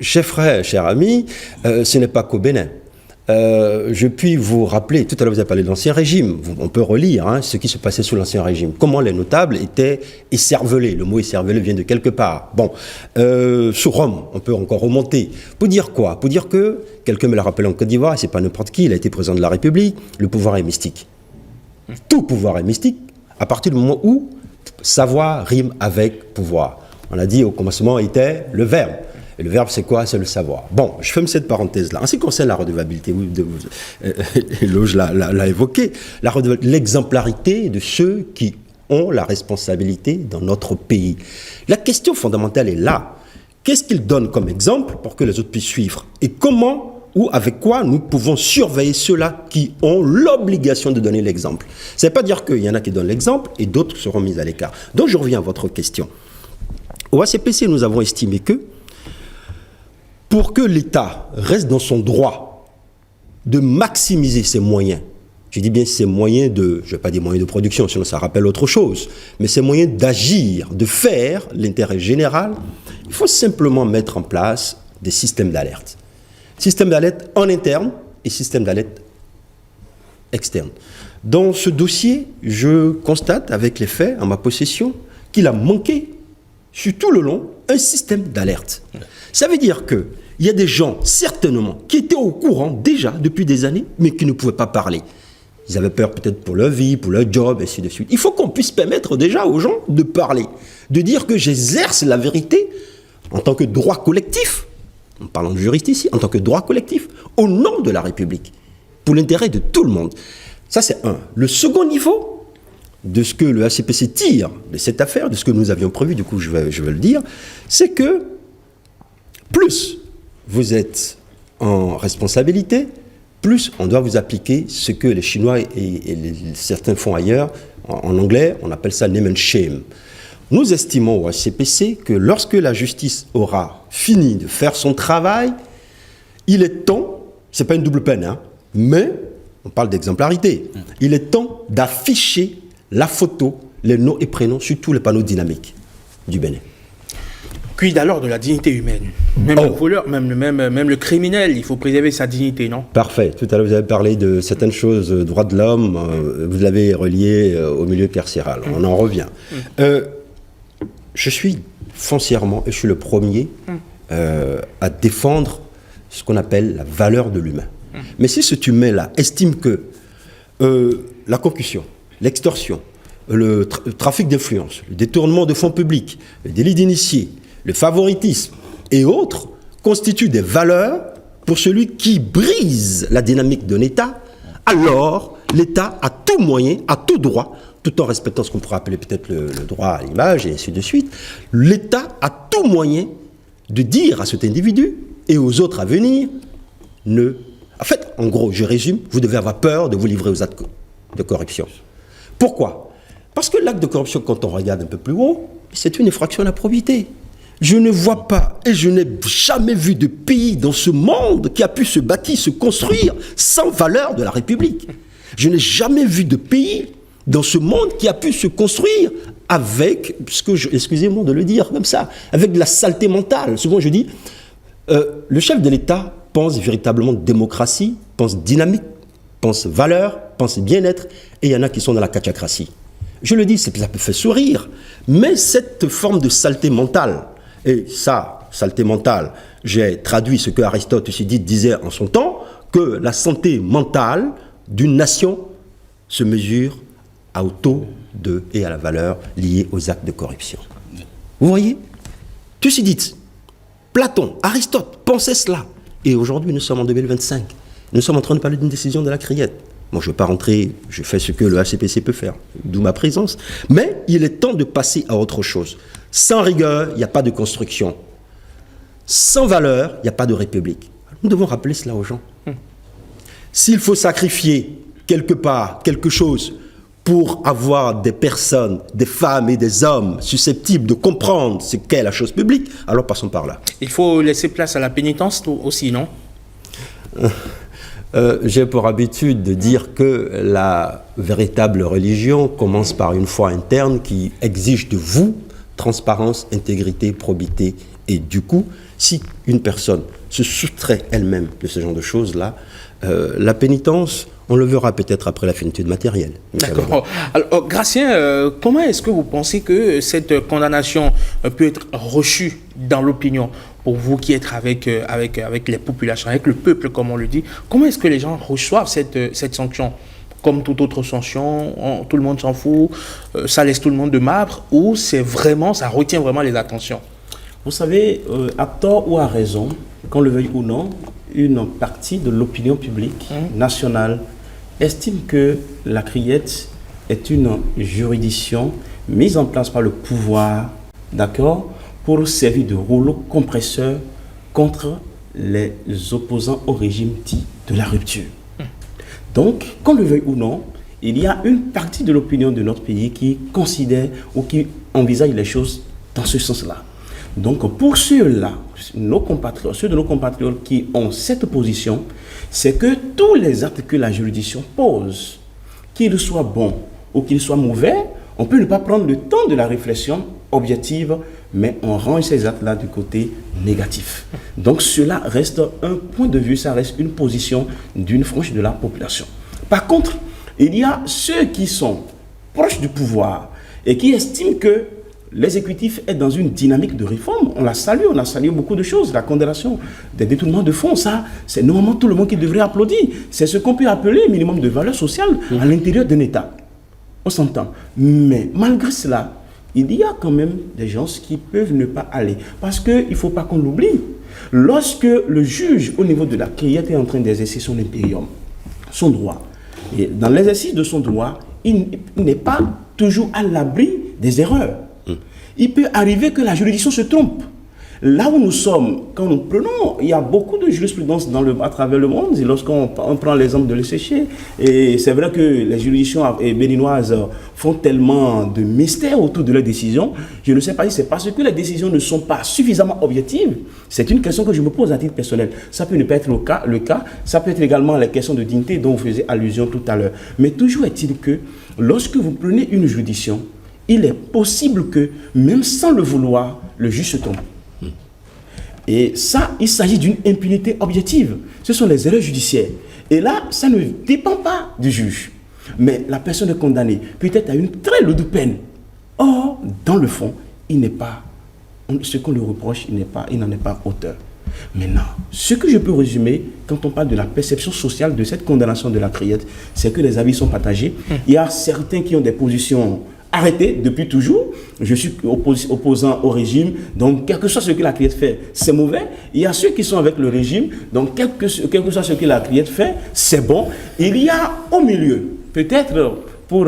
Chers frères, chers amis, ce n'est pas qu'au Bénin. Je puis vous rappeler, tout à l'heure vous avez parlé de l'Ancien Régime, on peut relire ce qui se passait sous l'Ancien Régime, comment les notables étaient écervelés, le mot écervelé vient de quelque part. Bon, sous Rome, on peut encore remonter. Pour dire quoi? Pour dire que, quelqu'un me l'a rappelé en Côte d'Ivoire, c'est pas n'importe qui, il a été président de la République, le pouvoir est mystique. Tout pouvoir est mystique, à partir du moment où savoir rime avec pouvoir. On a dit au commencement était le verbe. Et le verbe, c'est quoi? C'est le savoir. Bon, je ferme cette parenthèse-là. En ce qui concerne la redevabilité, Eloge l'a évoqué, l'exemplarité de ceux qui ont la responsabilité dans notre pays. La question fondamentale est là. Qu'est-ce qu'ils donnent comme exemple pour que les autres puissent suivre? Et comment ou avec quoi nous pouvons surveiller ceux-là qui ont l'obligation de donner l'exemple? Ça ne veut pas dire qu'il y en a qui donnent l'exemple et d'autres seront mis à l'écart. Donc je reviens à votre question. Au ACPC, nous avons estimé que pour que l'État reste dans son droit de maximiser ses moyens, je dis bien ses moyens je ne vais pas dire moyens de production, sinon ça rappelle autre chose, mais ses moyens d'agir, de faire l'intérêt général, il faut simplement mettre en place des systèmes d'alerte. Système d'alerte en interne et système d'alerte externe. Dans ce dossier, je constate avec les faits en ma possession qu'il a manqué, sur tout le long, un système d'alerte. Ça veut dire qu'il y a des gens, certainement, qui étaient au courant déjà depuis des années, mais qui ne pouvaient pas parler. Ils avaient peur peut-être pour leur vie, pour leur job, et ainsi de suite. Il faut qu'on puisse permettre déjà aux gens de parler, de dire que j'exerce la vérité en tant que droit collectif, en parlant de juriste ici, en tant que droit collectif, au nom de la République, pour l'intérêt de tout le monde. Ça, c'est un. Le second niveau de ce que le ACPC tire de cette affaire, de ce que nous avions prévu, du coup, je vais le dire, c'est que plus vous êtes en responsabilité, plus on doit vous appliquer ce que les Chinois et certains font ailleurs. En anglais, on appelle ça name and shame. Nous estimons au HCPC que lorsque la justice aura fini de faire son travail, il est temps, c'est pas une double peine, hein, mais on parle d'exemplarité, il est temps d'afficher la photo, les noms et prénoms sur tous les panneaux dynamiques du Bénin. Quid alors de la dignité humaine? Même le voleur, même le criminel, il faut préserver sa dignité, non? Parfait. Tout à l'heure, vous avez parlé de certaines choses, droits de l'homme, vous l'avez relié au milieu carcéral. On en revient. Je suis foncièrement, et je suis le premier, à défendre ce qu'on appelle la valeur de l'humain. Mais si cet humain-là estime que la concussion, l'extorsion, le trafic d'influence, le détournement de fonds publics, le délit d'initié, le favoritisme et autres constituent des valeurs pour celui qui brise la dynamique d'un État, alors l'État a tout moyen, a tout droit, tout en respectant ce qu'on pourrait appeler peut-être le droit à l'image et ainsi de suite, l'État a tout moyen de dire à cet individu et aux autres à venir, en fait, en gros, je résume, vous devez avoir peur de vous livrer aux actes de corruption. Pourquoi? Parce que l'acte de corruption, quand on regarde un peu plus haut, c'est une infraction à la probité. Je ne vois pas et je n'ai jamais vu de pays dans ce monde qui a pu se bâtir, se construire sans valeur de la République. Je n'ai jamais vu de pays dans ce monde qui a pu se construire avec, excusez-moi de le dire comme ça, avec de la saleté mentale. Souvent je dis, le chef de l'État pense véritablement démocratie, pense dynamique, pense valeur, pense bien-être, et il y en a qui sont dans la kachacratie. Je le dis, ça peut faire sourire, mais cette forme de saleté mentale, et ça, saleté mentale, j'ai traduit ce que Aristote Thucydide disait en son temps, que la santé mentale d'une nation se mesure au taux de et à la valeur liée aux actes de corruption. Vous voyez? Thucydide, Platon, Aristote pensaient cela. Et aujourd'hui, nous sommes en 2025. Nous sommes en train de parler d'une décision de la Criette. Moi, je ne vais pas rentrer, je fais ce que le HCPC peut faire, d'où ma présence. Mais il est temps de passer à autre chose. Sans rigueur, il n'y a pas de construction. Sans valeur, il n'y a pas de république. Nous devons rappeler cela aux gens. S'il faut sacrifier quelque part, quelque chose, pour avoir des personnes, des femmes et des hommes susceptibles de comprendre ce qu'est la chose publique, alors passons par là. Il faut laisser place à la pénitence aussi, non? J'ai pour habitude de dire que la véritable religion commence par une foi interne qui exige de vous transparence, intégrité, probité. Et du coup, si une personne se soustrait elle-même de ce genre de choses-là, la pénitence, on le verra peut-être après la finitude matérielle. D'accord. Alors, Gratien, comment est-ce que vous pensez que cette condamnation peut être reçue dans l'opinion? Pour vous qui êtes avec les populations, avec le peuple, comme on le dit, comment est-ce que les gens reçoivent cette sanction? Comme toute autre sanction, tout le monde s'en fout, ça laisse tout le monde de marbre, ou c'est vraiment, ça retient vraiment les attentions? Vous savez, à tort ou à raison, qu'on le veuille ou non, une partie de l'opinion publique nationale estime que la Criette est une juridiction mise en place par le pouvoir, d'accord, pour servir de rouleau compresseur contre les opposants au régime dit de la rupture. Donc, qu'on le veuille ou non, il y a une partie de l'opinion de notre pays qui considère ou qui envisage les choses dans ce sens-là. Donc, pour ceux-là, nos compatriotes, ceux de nos compatriotes qui ont cette position, c'est que tous les actes que la juridiction pose, qu'ils soient bons ou qu'ils soient mauvais, on peut ne pas prendre le temps de la réflexion objective, mais on range ces actes-là du côté négatif. Donc cela reste un point de vue, ça reste une position d'une frange de la population. Par contre, il y a ceux qui sont proches du pouvoir et qui estiment que l'exécutif est dans une dynamique de réforme. On a salué beaucoup de choses. La condamnation des détournements de fonds, ça, c'est normalement tout le monde qui devrait applaudir. C'est ce qu'on peut appeler minimum de valeur sociale à l'intérieur d'un État. On s'entend. Mais malgré cela, il y a quand même des gens qui peuvent ne pas aller. Parce qu'il ne faut pas qu'on l'oublie. Lorsque le juge, au niveau de la Criette, est en train d'exercer son impérium, son droit, et dans l'exercice de son droit, il n'est pas toujours à l'abri des erreurs. Il peut arriver que la juridiction se trompe. Là où nous sommes, quand nous prenons, il y a beaucoup de jurisprudence à travers le monde. Et lorsqu'on prend l'exemple de l'ECC, et c'est vrai que les juridictions béninoises font tellement de mystères autour de leurs décisions. Je ne sais pas si c'est parce que les décisions ne sont pas suffisamment objectives. C'est une question que je me pose à titre personnel. Ça peut ne pas être le cas. Ça peut être également la question de dignité dont vous faisiez allusion tout à l'heure. Mais toujours est-il que lorsque vous prenez une juridiction, il est possible que, même sans le vouloir, le juge se trompe. Et ça, il s'agit d'une impunité objective. Ce sont les erreurs judiciaires. Et là, ça ne dépend pas du juge. Mais la personne est condamnée peut-être à une très lourde peine. Or, dans le fond, ce qu'on lui reproche, il n'en est pas auteur. Maintenant, ce que je peux résumer, quand on parle de la perception sociale de cette condamnation de la criette, c'est que les avis sont partagés. Il y a certains qui ont des positions arrêtées depuis toujours. Je suis opposant au régime, donc quel que soit ce que la criette fait, c'est mauvais. Il y a ceux qui sont avec le régime, donc quel que soit ce que la criette fait, c'est bon. Il y a au milieu, peut-être pour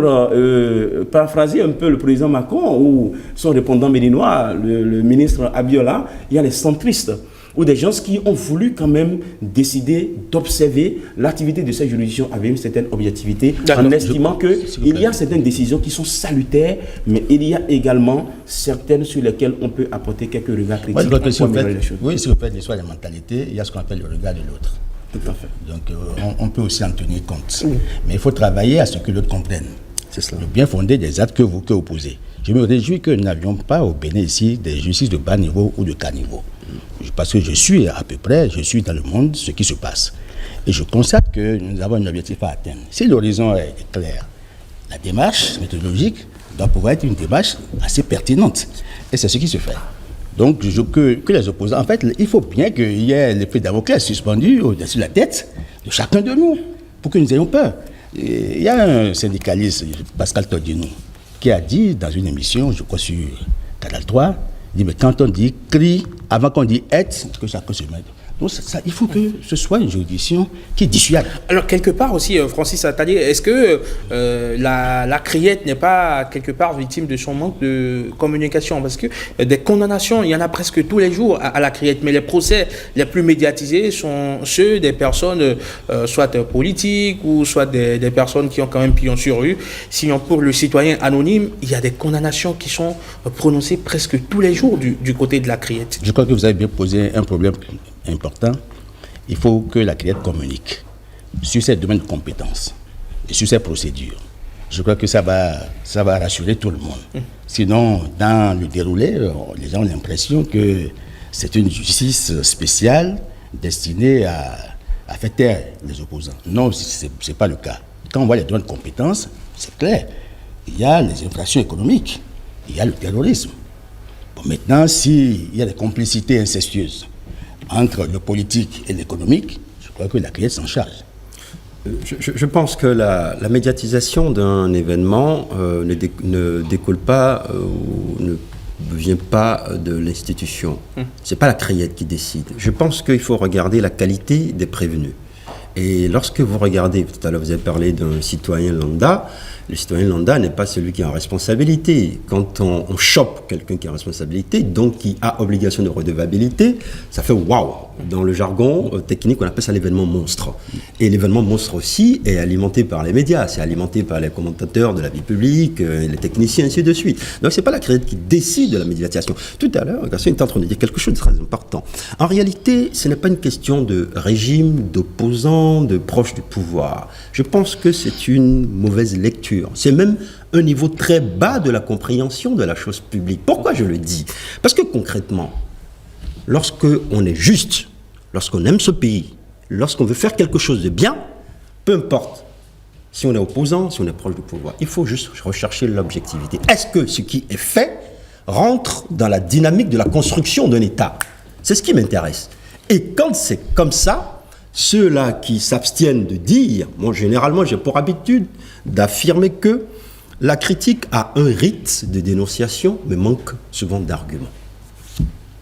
paraphraser un peu le président Macron ou son répondant béninois, le ministre Abiola, il y a les centristes, ou des gens qui ont voulu quand même décider d'observer l'activité de cette juridiction avec une certaine objectivité, en estimant qu'il y a certaines décisions qui sont salutaires, mais il y a également certaines sur lesquelles on peut apporter quelques regards critiques. Oui, si vous faites l'histoire des mentalités, il y a ce qu'on appelle le regard de l'autre. Tout à fait. Donc on peut aussi en tenir compte. Mais il faut travailler à ce que l'autre comprenne. C'est cela. Le bien fondé des actes que vous posez. Je me réjouis que nous n'avions pas au Bénin ici des justices de bas niveau ou de cas niveau. Parce que je suis dans le monde ce qui se passe. Et je constate que nous avons un objectif à atteindre. Si l'horizon est clair, la démarche méthodologique doit pouvoir être une démarche assez pertinente. Et c'est ce qui se fait. Donc, que les opposants, en fait, il faut bien qu'il y ait l'effet Damoclès suspendu au-dessus de la tête de chacun de nous, pour que nous ayons peur. Et il y a un syndicaliste, Pascal Todinou, qui a dit dans une émission, je crois sur Canal 3, il dit, mais quand on dit cri, avant qu'on dit être, que chacun se mette. Donc il faut que ce soit une juridiction qui dissuade. Alors quelque part aussi, Francis, c'est-à-dire, est-ce que la criette n'est pas quelque part victime de son manque de communication? Parce que des condamnations, il y en a presque tous les jours à la criette, mais les procès les plus médiatisés sont ceux des personnes, soit politiques ou soit des personnes qui ont quand même pignon sur rue. Sinon, pour le citoyen anonyme, il y a des condamnations qui sont prononcées presque tous les jours du côté de la criette. Je crois que vous avez bien posé un problème important. Il faut que la criette communique sur ses domaines de compétences et sur ses procédures. Je crois que ça va rassurer tout le monde. Sinon, dans le déroulé, les gens ont l'impression que c'est une justice spéciale destinée à faire taire les opposants. Non, ce n'est pas le cas. Quand on voit les domaines de compétences, c'est clair. Il y a les infractions économiques, il y a le terrorisme. Bon, maintenant, s'il y a des complicités incestueuses entre le politique et l'économique, je crois que la criette s'en charge. Je pense que la médiatisation d'un événement ne découle pas ou ne vient pas de l'institution. C'est pas la criette qui décide. Je pense qu'il faut regarder la qualité des prévenus. Et lorsque vous regardez, tout à l'heure vous avez parlé d'un citoyen lambda, le citoyen lambda n'est pas celui qui est en responsabilité. Quand on chope quelqu'un qui est en responsabilité, donc qui a obligation de redevabilité, ça fait waouh. Dans le jargon technique, on appelle ça l'événement monstre. Et l'événement monstre aussi est alimenté par les médias, c'est alimenté par les commentateurs de la vie publique, les techniciens, ainsi de suite. Donc c'est pas la criette qui décide de la médiatisation. Tout à l'heure, Gaston est en train de dire quelque chose de très important. En réalité, ce n'est pas une question de régime, d'opposants, de proches du pouvoir. Je pense que c'est une mauvaise lecture. C'est même un niveau très bas de la compréhension de la chose publique. Pourquoi je le dis? Parce que concrètement, lorsqu'on est juste, lorsqu'on aime ce pays, lorsqu'on veut faire quelque chose de bien, peu importe si on est opposant, si on est proche du pouvoir, il faut juste rechercher l'objectivité. Est-ce que ce qui est fait rentre dans la dynamique de la construction d'un État? C'est ce qui m'intéresse. Et quand c'est comme ça, ceux-là qui s'abstiennent de dire, moi généralement j'ai pour habitude d'affirmer que la critique a un rite de dénonciation, mais manque souvent d'arguments.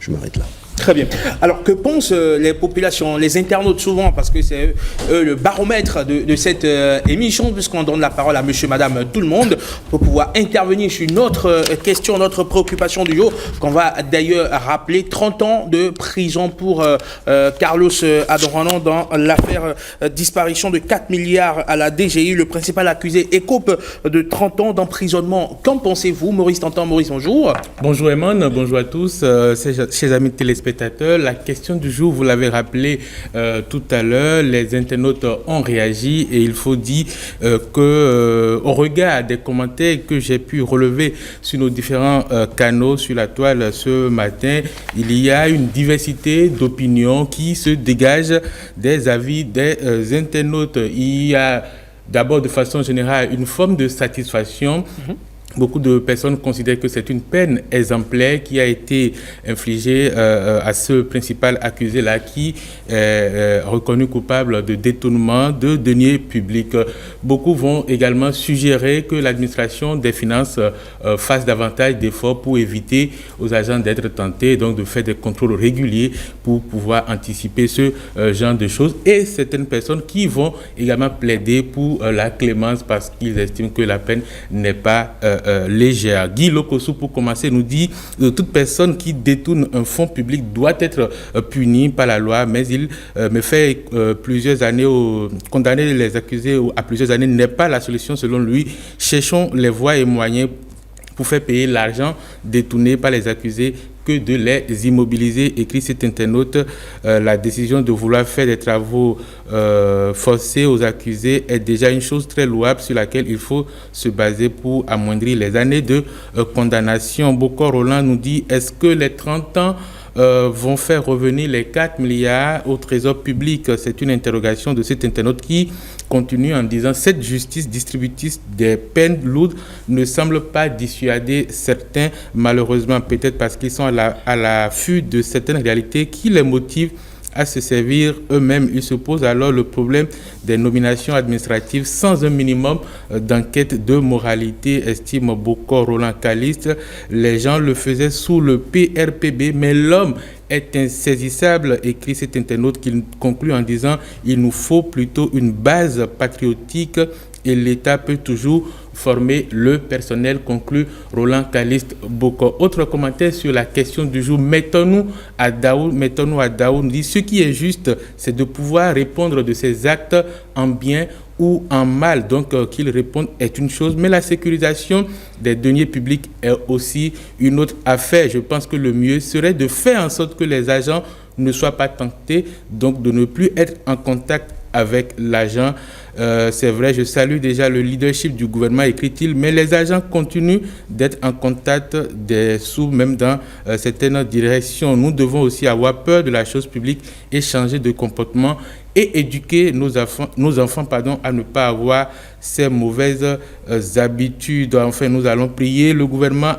Je m'arrête là. Très bien. Alors, que pensent les populations, les internautes souvent, parce que c'est eux le baromètre de cette émission, puisqu'on donne la parole à monsieur, madame, tout le monde, pour pouvoir intervenir sur notre question, notre préoccupation du jour, qu'on va d'ailleurs rappeler 30 ans de prison pour Carlos Adorano dans l'affaire disparition de 4 milliards à la DGI. Le principal accusé écope de 30 ans d'emprisonnement. Qu'en pensez-vous, Maurice Tantan? Maurice, bonjour. Bonjour Eman, bonjour à tous, chers amis téléspectateurs. La question du jour, vous l'avez rappelé tout à l'heure, les internautes ont réagi et il faut dire qu'au regard des commentaires que j'ai pu relever sur nos différents canaux sur la toile ce matin, il y a une diversité d'opinions qui se dégagent des avis des internautes. Il y a d'abord de façon générale une forme de satisfaction. Beaucoup de personnes considèrent que c'est une peine exemplaire qui a été infligée à ce principal accusé-là qui est reconnu coupable de détournement de deniers publics. Beaucoup vont également suggérer que l'administration des finances fasse davantage d'efforts pour éviter aux agents d'être tentés, donc de faire des contrôles réguliers pour pouvoir anticiper ce genre de choses. Et certaines personnes qui vont également plaider pour la clémence parce qu'ils estiment que la peine n'est pas légère. Guy Lokosu, pour commencer, nous dit que toute personne qui détourne un fonds public doit être punie par la loi, mais il me fait plusieurs années, condamner les accusés à plusieurs années n'est pas la solution selon lui. Cherchons les voies et moyens pour faire payer l'argent détourné par les accusés que de les immobiliser, écrit cet internaute. La décision de vouloir faire des travaux forcés aux accusés est déjà une chose très louable sur laquelle il faut se baser pour amoindrir les années de condamnation. Boko Roland nous dit, est-ce que les 30 ans vont faire revenir les 4 milliards au trésor public? C'est une interrogation de cet internaute qui continue en disant, cette justice distributrice des peines lourdes ne semble pas dissuader certains, malheureusement, peut-être parce qu'ils sont à l'affût de certaines réalités qui les motivent à se servir eux-mêmes. Il se pose alors le problème des nominations administratives sans un minimum d'enquête de moralité, estime Boko Roland Caliste. Les gens le faisaient sous le PRPB, mais l'homme est insaisissable, écrit cet internaute qui conclut en disant « Il nous faut plutôt une base patriotique et l'État peut toujours former le personnel », conclut Roland Caliste Boko. Autre commentaire sur la question du jour, mettons-nous à Daoud, nous dit, ce qui est juste, c'est de pouvoir répondre de ces actes en bien ou en mal. Donc qu'ils répondent est une chose, mais la sécurisation des deniers publics est aussi une autre affaire. Je pense que le mieux serait de faire en sorte que les agents ne soient pas tentés, donc de ne plus être en contact avec l'agent. C'est vrai, je salue déjà le leadership du gouvernement, écrit-il, mais les agents continuent d'être en contact des sous, même dans certaines directions. Nous devons aussi avoir peur de la chose publique et changer de comportement et éduquer nos enfants à ne pas avoir ces mauvaises habitudes. Enfin, nous allons prier le gouvernement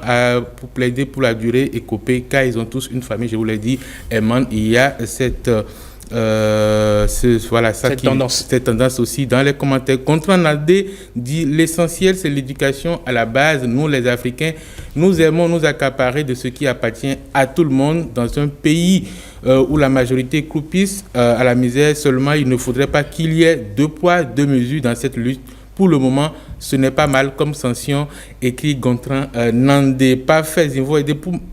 pour plaider pour la durée et couper, car ils ont tous une famille, je vous l'ai dit. Il y a cette tendance aussi dans les commentaires. Contran Naldé dit l'essentiel c'est l'éducation à la base. Nous les Africains, nous aimons nous accaparer de ce qui appartient à tout le monde dans un pays où la majorité croupisse à la misère. Seulement il ne faudrait pas qu'il y ait 2 poids 2 mesures dans cette lutte. Pour le moment, ce n'est pas mal comme sanction, écrit Gontran Nandé. Pas fait,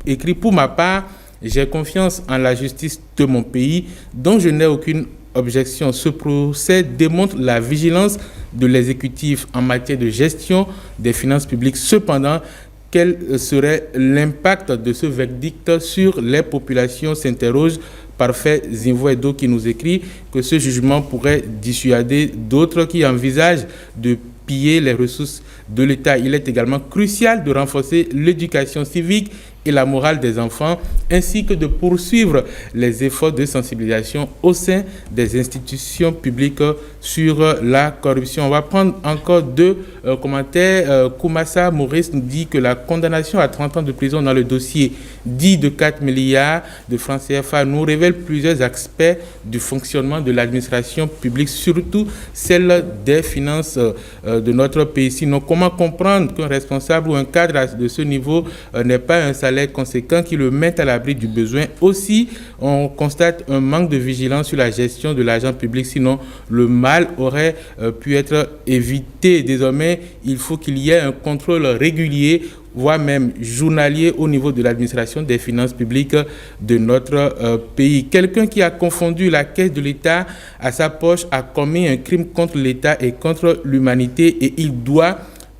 écrit pour ma part, j'ai confiance en la justice de mon pays, dont je n'ai aucune objection. Ce procès démontre la vigilance de l'exécutif en matière de gestion des finances publiques. Cependant, quel serait l'impact de ce verdict sur les populations, s'interroge Parfait Zinvoedo qui nous écrit que ce jugement pourrait dissuader d'autres qui envisagent de piller les ressources de l'État. Il est également crucial de renforcer l'éducation civique et la morale des enfants, ainsi que de poursuivre les efforts de sensibilisation au sein des institutions publiques sur la corruption. On va prendre encore 2 commentaires. Koumassa Maurice nous dit que la condamnation à 30 ans de prison dans le dossier dit de 4 milliards de francs CFA nous révèle plusieurs aspects du fonctionnement de l'administration publique, surtout celle des finances de notre pays. Sinon, comment comprendre qu'un responsable ou un cadre de ce niveau n'ait pas un salaire conséquent qui le mette à l'abri du besoin? Aussi, on constate un manque de vigilance sur la gestion de l'argent public, sinon le mal aurait pu être évité. Désormais, il faut qu'il y ait un contrôle régulier, voire même journalier au niveau de l'administration des finances publiques de notre pays. Quelqu'un qui a confondu la caisse de l'État à sa poche a commis un crime contre l'État et contre l'humanité et il doit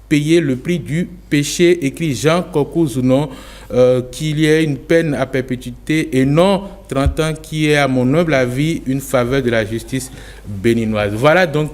payer le prix du péché, écrit Jean Kokou-Zounon, qu'il y ait une peine à perpétuité et non 30 ans qui est, à mon humble avis, une faveur de la justice béninoise. Voilà donc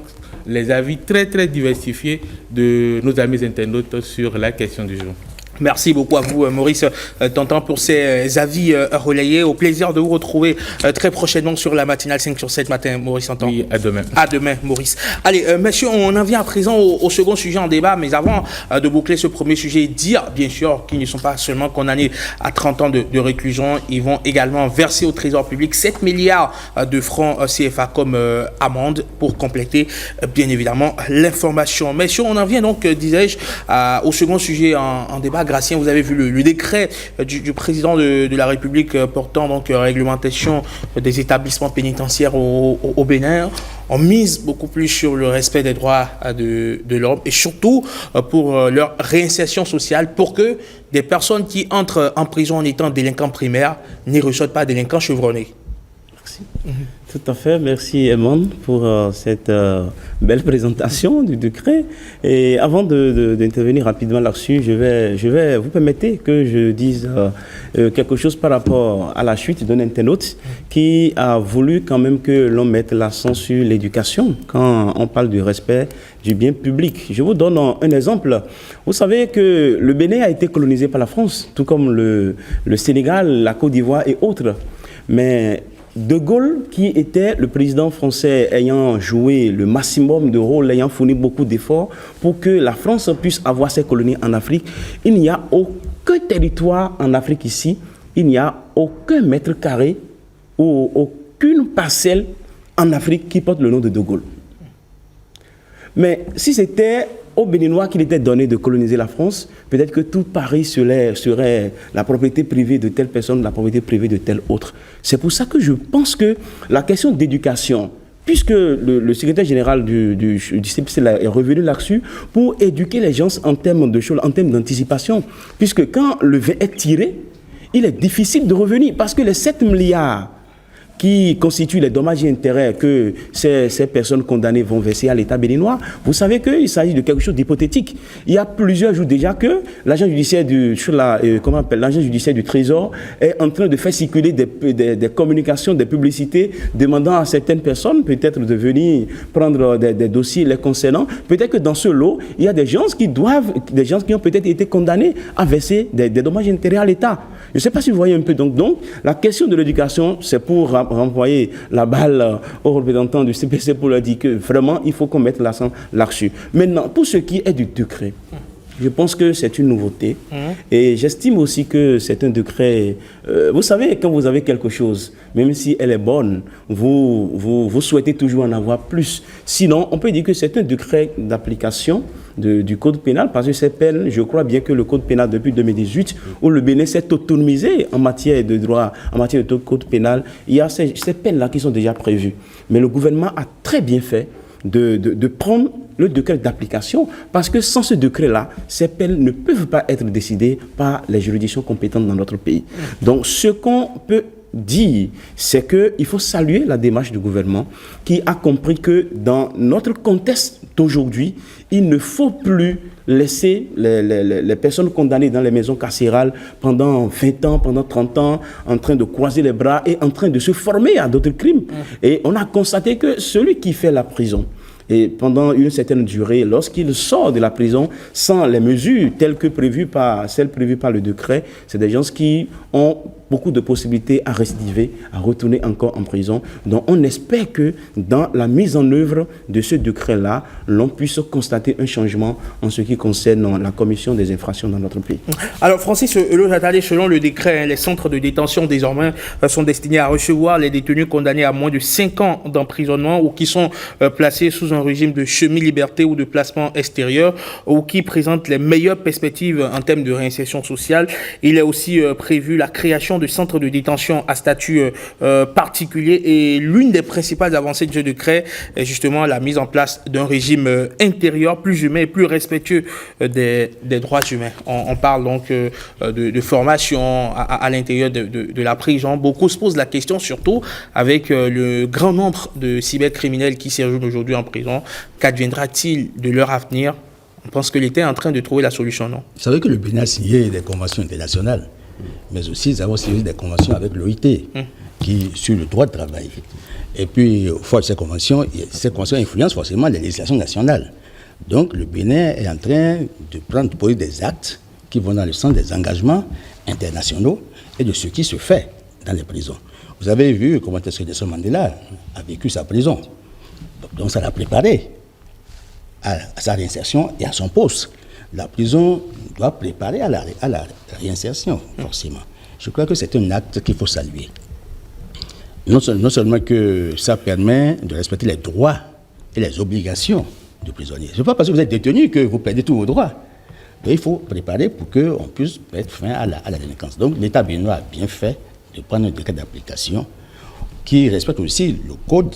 les avis très très diversifiés de nos amis internautes sur la question du jour. Merci beaucoup à vous, Maurice Tantan, pour ces avis relayés. Au plaisir de vous retrouver très prochainement sur la matinale 5 sur 7 matin, Maurice Tantan. Oui, à demain. À demain, Maurice. Allez, messieurs, on en vient à présent au second sujet en débat, mais avant de boucler ce premier sujet, dire bien sûr qu'ils ne sont pas seulement condamnés à 30 ans de réclusion, ils vont également verser au trésor public 7 milliards de francs CFA comme amende pour compléter bien évidemment l'information. Messieurs, on en vient donc, disais-je, au second sujet en débat. Gracien, vous avez vu le décret du président de la République portant donc réglementation des établissements pénitentiaires au Bénin. On mise beaucoup plus sur le respect des droits de l'homme et surtout pour leur réinsertion sociale pour que des personnes qui entrent en prison en étant délinquants primaires n'y ressortent pas délinquants chevronnés. Merci. Tout à fait. Merci, Eman, pour cette belle présentation du décret. Et avant d'intervenir rapidement là-dessus, je vais vous permettez que je dise quelque chose par rapport à la chute d'un internaute qui a voulu quand même que l'on mette l'accent sur l'éducation quand on parle du respect du bien public. Je vous donne un exemple. Vous savez que le Bénin a été colonisé par la France, tout comme le Sénégal, la Côte d'Ivoire et autres. Mais De Gaulle, qui était le président français ayant joué le maximum de rôle, ayant fourni beaucoup d'efforts pour que la France puisse avoir ses colonies en Afrique, il n'y a aucun territoire en Afrique ici, il n'y a aucun mètre carré ou aucune parcelle en Afrique qui porte le nom de De Gaulle. Mais si c'était aux Béninois qu'il était donné de coloniser la France, peut-être que tout Paris serait la propriété privée de telle personne, la propriété privée de telle autre. C'est pour ça que je pense que la question d'éducation, puisque le secrétaire général du CPC est revenu là-dessus, pour éduquer les gens en termes de choses, en termes d'anticipation, puisque quand le vin est tiré, il est difficile de revenir, parce que les 7 milliards qui constituent les dommages et intérêts que ces personnes condamnées vont verser à l'État béninois, vous savez qu'il s'agit de quelque chose d'hypothétique. Il y a plusieurs jours déjà que l'agent judiciaire du Trésor est en train de faire circuler des communications, des publicités, demandant à certaines personnes peut-être de venir prendre des dossiers les concernant. Peut-être que dans ce lot, il y a des gens qui ont peut-être été condamnés à verser des dommages et intérêts à l'État. Je ne sais pas si vous voyez un peu. Donc, la question de l'éducation, c'est pour renvoyer la balle aux représentants du CPC pour leur dire que vraiment, il faut qu'on mette l'accent là-dessus. Maintenant, pour ce qui est du décret, je pense que c'est une nouveauté et j'estime aussi que c'est un décret. Vous savez, quand vous avez quelque chose, même si elle est bonne, vous souhaitez toujours en avoir plus. Sinon, on peut dire que c'est un décret d'application du code pénal, parce que ces peines, je crois bien que le code pénal depuis 2018, où le Bénin s'est autonomisé en matière de droit, en matière de code pénal, il y a ces peines-là qui sont déjà prévues. Mais le gouvernement a très bien fait de prendre le décret d'application, parce que sans ce décret-là, ces peines ne peuvent pas être décidées par les juridictions compétentes dans notre pays. Donc, ce qu'on peut dire, c'est qu'il faut saluer la démarche du gouvernement qui a compris que dans notre contexte d'aujourd'hui, il ne faut plus laisser les personnes condamnées dans les maisons carcérales pendant 20 ans, pendant 30 ans, en train de croiser les bras et en train de se former à d'autres crimes. Et on a constaté que celui qui fait la prison, et pendant une certaine durée, lorsqu'il sort de la prison sans les mesures telles que celles prévues par le décret, c'est des gens qui ont beaucoup de possibilités à récidiver, à retourner encore en prison. Donc on espère que dans la mise en œuvre de ce décret-là, l'on puisse constater un changement en ce qui concerne la commission des infractions dans notre pays. Alors Francis Eloj-Attalé, selon le décret, les centres de détention désormais sont destinés à recevoir les détenus condamnés à moins de 5 ans d'emprisonnement ou qui sont placés sous un régime de semi-liberté ou de placement extérieur ou qui présentent les meilleures perspectives en termes de réinsertion sociale. Il est aussi prévu la création de centres de détention à statut particulier et l'une des principales avancées de ce décret est justement la mise en place d'un régime intérieur plus humain et plus respectueux des droits humains. On parle donc de formation à l'intérieur de la prison. Beaucoup se posent la question, surtout avec le grand nombre de cybercriminels qui séjournent aujourd'hui en prison. Qu'adviendra-t-il de leur avenir? On pense que l'État est en train de trouver la solution, non? Vous savez que le Bénin a signé des conventions internationales, mais aussi nous avons signé des conventions avec l'OIT sur le droit de travail. Et puis, au fond de ces conventions influencent forcément les législations nationales. Donc, le Bénin est en train de poser des actes qui vont dans le sens des engagements internationaux et de ce qui se fait dans les prisons. Vous avez vu comment est-ce que Nelson Mandela a vécu sa prison. Donc, ça l'a préparé à sa réinsertion et à son poste. La prison doit préparer à la réinsertion, forcément. Je crois que c'est un acte qu'il faut saluer. Non seulement que ça permet de respecter les droits et les obligations du prisonnier. Ce n'est pas parce que vous êtes détenu que vous perdez tous vos droits. Donc, il faut préparer pour qu'on puisse mettre fin à la délinquance. Donc l'État béninois a bien fait de prendre un décret d'application qui respecte aussi le code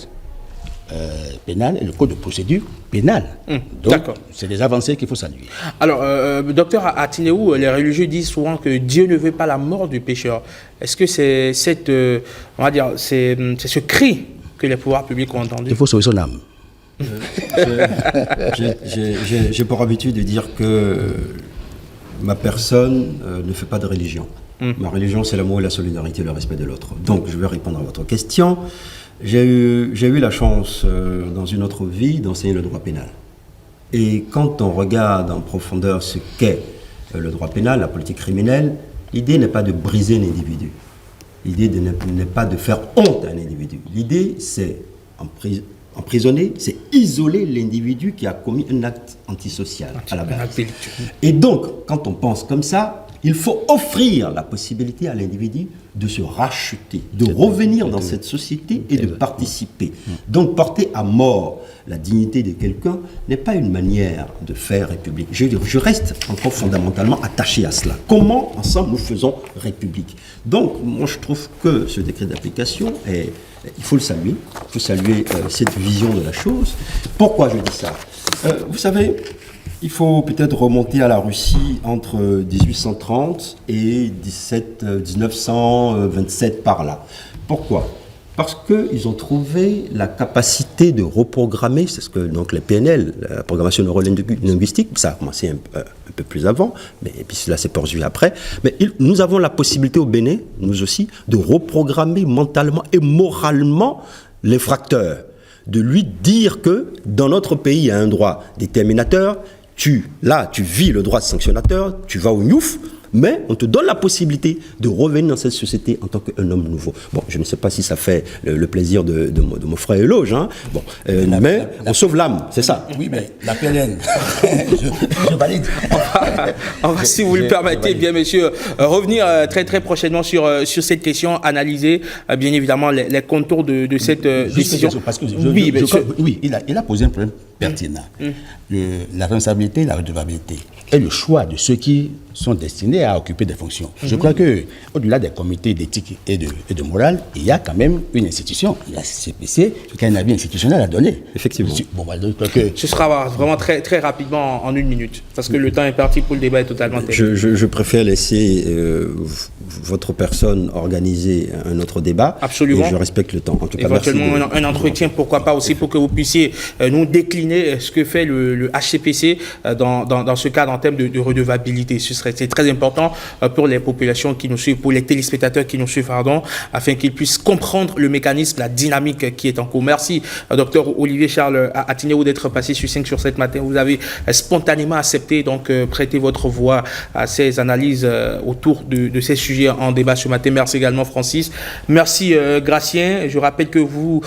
pénal et le code de procédure pénale. Donc, c'est des avancées qu'il faut saluer. Alors, docteur Atineou, les religieux disent souvent que Dieu ne veut pas la mort du pécheur. Est-ce que c'est c'est ce cri que les pouvoirs publics ont entendu? Il faut sauver son âme. J'ai pour habitude de dire que ma personne ne fait pas de religion. Ma religion, c'est l'amour et la solidarité et le respect de l'autre. Donc, je vais répondre à votre question. J'ai eu la chance, dans une autre vie, d'enseigner le droit pénal. Et quand on regarde en profondeur ce qu'est le droit pénal, la politique criminelle, l'idée n'est pas de briser un individu. L'idée n'est pas de faire honte à un individu. L'idée, c'est emprisonner, c'est isoler l'individu qui a commis un acte antisocial à la base. Et donc, quand on pense comme ça, il faut offrir la possibilité à l'individu de se racheter, de revenir dans cette société et de participer. Donc, porter à mort la dignité de quelqu'un n'est pas une manière de faire République. Je reste encore fondamentalement attaché à cela. Comment, ensemble, nous faisons République? Donc, moi, je trouve que ce décret d'application, il faut le saluer. Il faut saluer cette vision de la chose. Pourquoi je dis ça? Vous savez, il faut peut-être remonter à la Russie entre 1830 et 1927 par là. Pourquoi? Parce qu'ils ont trouvé la capacité de reprogrammer, c'est ce que donc les PNL, la programmation neurolinguistique, ça a commencé un peu plus avant, mais et puis cela s'est poursuivi après. Mais nous avons la possibilité au Bénin, nous aussi, de reprogrammer mentalement et moralement l'infracteur, de lui dire que dans notre pays, il y a un droit déterminateur. Tu vis le droit de sanctionnateur, tu vas au NIOUF, mais on te donne la possibilité de revenir dans cette société en tant qu'un homme nouveau. Bon, je ne sais pas si ça fait le plaisir de mon frère Eloj, hein. Bon, mais on sauve l'âme, c'est ça. Oui, mais la PNL, je valide. On va, si vous le permettez, bien monsieur, revenir très très prochainement sur cette question, analyser bien évidemment les contours de cette décision. Parce que il a posé un problème pertinent. La responsabilité et la redevabilité et le choix de ceux qui sont destinés à occuper des fonctions. Je crois que au-delà des comités d'éthique et de morale, il y a quand même une institution, la CPC, qui a un avis institutionnel à donner. Effectivement. Bon, bah, donc, ce sera vraiment très, très rapidement en une minute, parce que le temps est parti pour le débat est totalement terminé. Je préfère laisser votre personne organiser un autre débat. Absolument. Et je respecte le temps. En tout cas, éventuellement merci un entretien, pourquoi pas aussi, pour que vous puissiez nous décliner ce que fait le HCPC dans ce cadre en termes de redevabilité. C'est très important pour les populations qui nous suivent, pour les téléspectateurs qui nous suivent, pardon, afin qu'ils puissent comprendre le mécanisme, la dynamique qui est en cours. Merci, Dr Olivier Charles Atinéo, d'être passé sur 5 sur 7 matin. Vous avez spontanément accepté, donc prêter votre voix à ces analyses autour de ces sujets en débat ce matin. Merci également, Francis. Merci, Gracien. Je rappelle que vous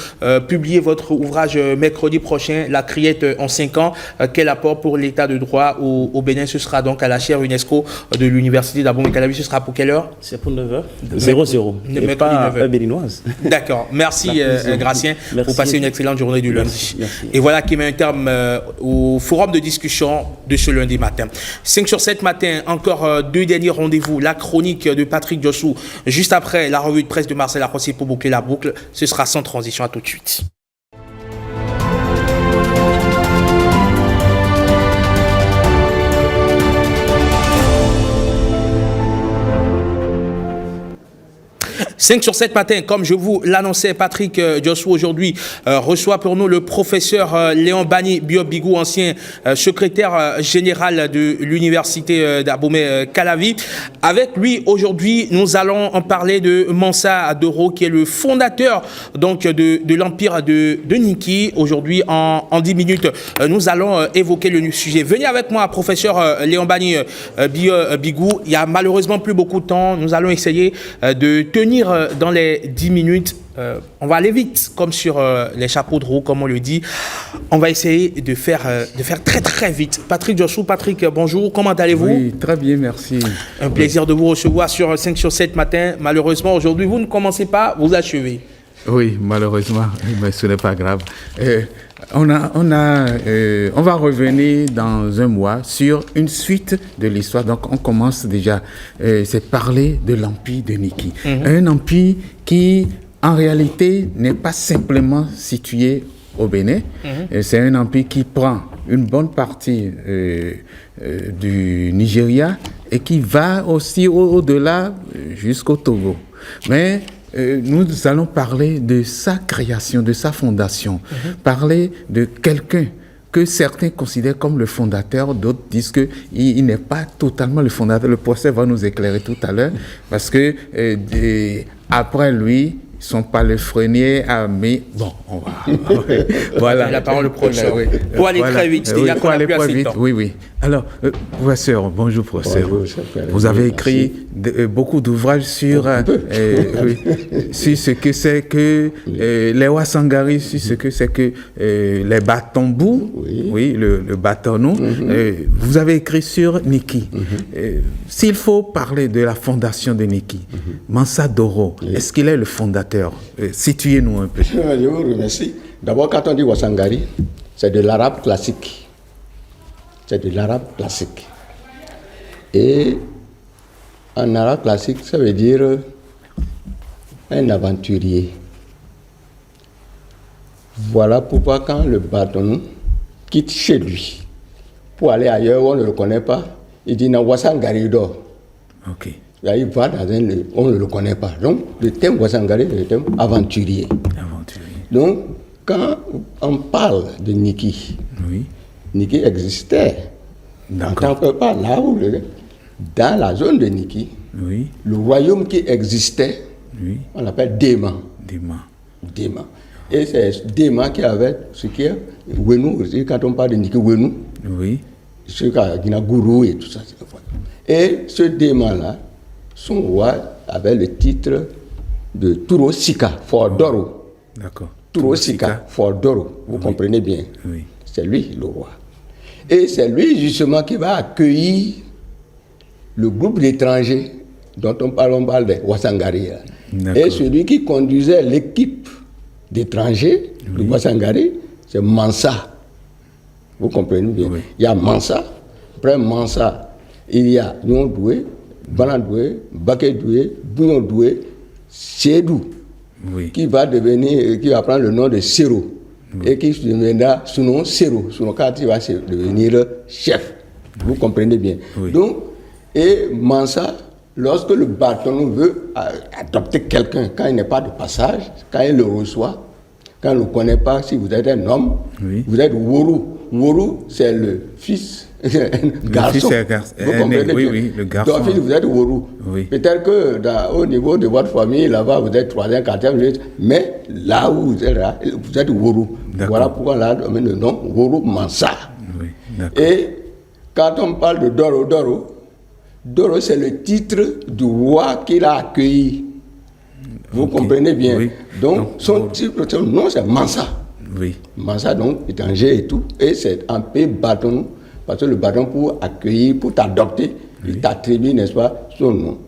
publiez votre ouvrage mercredi prochain, La Criette en 5 ans. Quel apport pour l'état de droit au Bénin? Ce sera donc à la chaire UNESCO de l'Université d'Abomey-Calavi. Ce sera pour quelle heure? C'est pour 9h. 00. Et pas béninoise. D'accord. Merci, Gracien. Vous passez une excellente journée du lundi. Merci. Et voilà qui met un terme au forum de discussion de ce lundi matin. 5 sur 7 matin, encore 2 derniers rendez-vous. La chronique de Patrick Djossou, juste après la revue de presse de Marcel Arrossi pour boucler la boucle. Ce sera sans transition. À tout de suite. « 5 sur 7 matin, comme je vous l'annonçais, Patrick Djossou aujourd'hui reçoit pour nous le professeur Léon Bani Biobigou, ancien secrétaire général de l'Université d'Abomey-Calavi. Avec lui, aujourd'hui, nous allons en parler de Mansa Doro, qui est le fondateur donc, de l'empire de Niki. Aujourd'hui, en 10 minutes, nous allons évoquer le sujet. Venez avec moi, professeur Léon Bani Biobigou. Il n'y a malheureusement plus beaucoup de temps. Nous allons essayer de tenir dans les 10 minutes. On va aller vite, comme sur les chapeaux de roue, comme on le dit. On va essayer de faire très très vite. Patrick Djossou, Patrick, bonjour, comment allez-vous? Oui, très bien, merci. Un plaisir de vous recevoir sur 5 sur 7 matin. Malheureusement, aujourd'hui, vous ne commencez pas, vous achevez. Oui, malheureusement, mais ce n'est pas grave. On va revenir dans un mois sur une suite de l'histoire. Donc, on commence déjà, c'est parler de l'empire de Niki. Un empire qui, en réalité, n'est pas simplement situé au Bénin. C'est un empire qui prend une bonne partie du Nigeria et qui va aussi au-delà jusqu'au Togo. Mais nous allons parler de sa création, de sa fondation, parler de quelqu'un que certains considèrent comme le fondateur, d'autres disent qu'il n'est pas totalement le fondateur. Le procès va nous éclairer tout à l'heure, parce que après lui, sont pas les freiniers, mais bon, on va. Voilà. La parole au professeur. Oui. Pour aller très vite, c'est-à-dire qu'on a plus assez de temps. Oui. Alors, professeur, bonjour professeur. Bonjour, vous avez écrit beaucoup d'ouvrages sur, sur ce que c'est que les Wasangari, sur ce que c'est que les Batambou, oui, le Batonou. Vous avez écrit sur Niki. S'il faut parler de la fondation de Niki, Mansa Doro, est-ce qu'il est le fondateur? Situez-nous un peu. Je vous remercie. D'abord, quand on dit Wasangari, c'est de l'arabe classique. C'est de l'arabe classique. Et en arabe classique, ça veut dire un aventurier. Voilà pourquoi quand le bâton quitte chez lui pour aller ailleurs où on ne le connaît pas, il dit « Wasangari dort ». Là, il va dans un lieu, on ne le connaît pas. Donc, le thème Wasangari, c'est le thème aventurier. Donc, quand on parle de Niki, Niki existait en tant que pas là où dans la zone de Niki, le royaume qui existait, on l'appelle Dema. Et c'est Dema qui avait ce qui est Wenu aussi, quand on parle de Niki Wenu, ce qui a Gourou et tout ça. Et ce Dema-là, son roi avait le titre de Turo Sika, Fort Doro. D'accord. Turo Sika, Fort Doro, vous comprenez bien. C'est lui le roi. Et c'est lui justement qui va accueillir le groupe d'étrangers dont on parle de Wasangari. Et celui qui conduisait l'équipe d'étrangers de Wasangari, c'est Mansa. Vous comprenez bien. Il y a Mansa. Après Mansa, il y a Nyondoué, Balandoué, Bakedoué, Bouillondoué, Sédou, qui va prendre le nom de Sero. Et qui deviendra sous nom Sero. Sous nom quand il va devenir chef. Vous comprenez bien. Donc, et Mansa lorsque le bâton veut adopter quelqu'un, quand il n'est pas de passage, quand il le reçoit, quand il ne le connaît pas, si vous êtes un homme, vous êtes Wourou. Wourou, c'est le fils, garçon. Vous comprenez bien. Oui, le garçon. Donc, vous êtes Wourou. Oui. Peut-être que au niveau de votre famille, là-bas, vous êtes 3e, 4e, mais là où vous êtes Wourou. Voilà pourquoi là, on met le nom Wourou Mansa. Oui, et quand on parle de Doro, Doro, c'est le titre du roi qu'il a accueilli. Vous comprenez bien. Oui. Donc, son nom, c'est Mansa. Oui. Mansa, donc, étranger et tout. Et c'est un peu bâton, parce que le bâton, pour accueillir, pour t'adopter, il t'attribue, n'est-ce pas, son nom.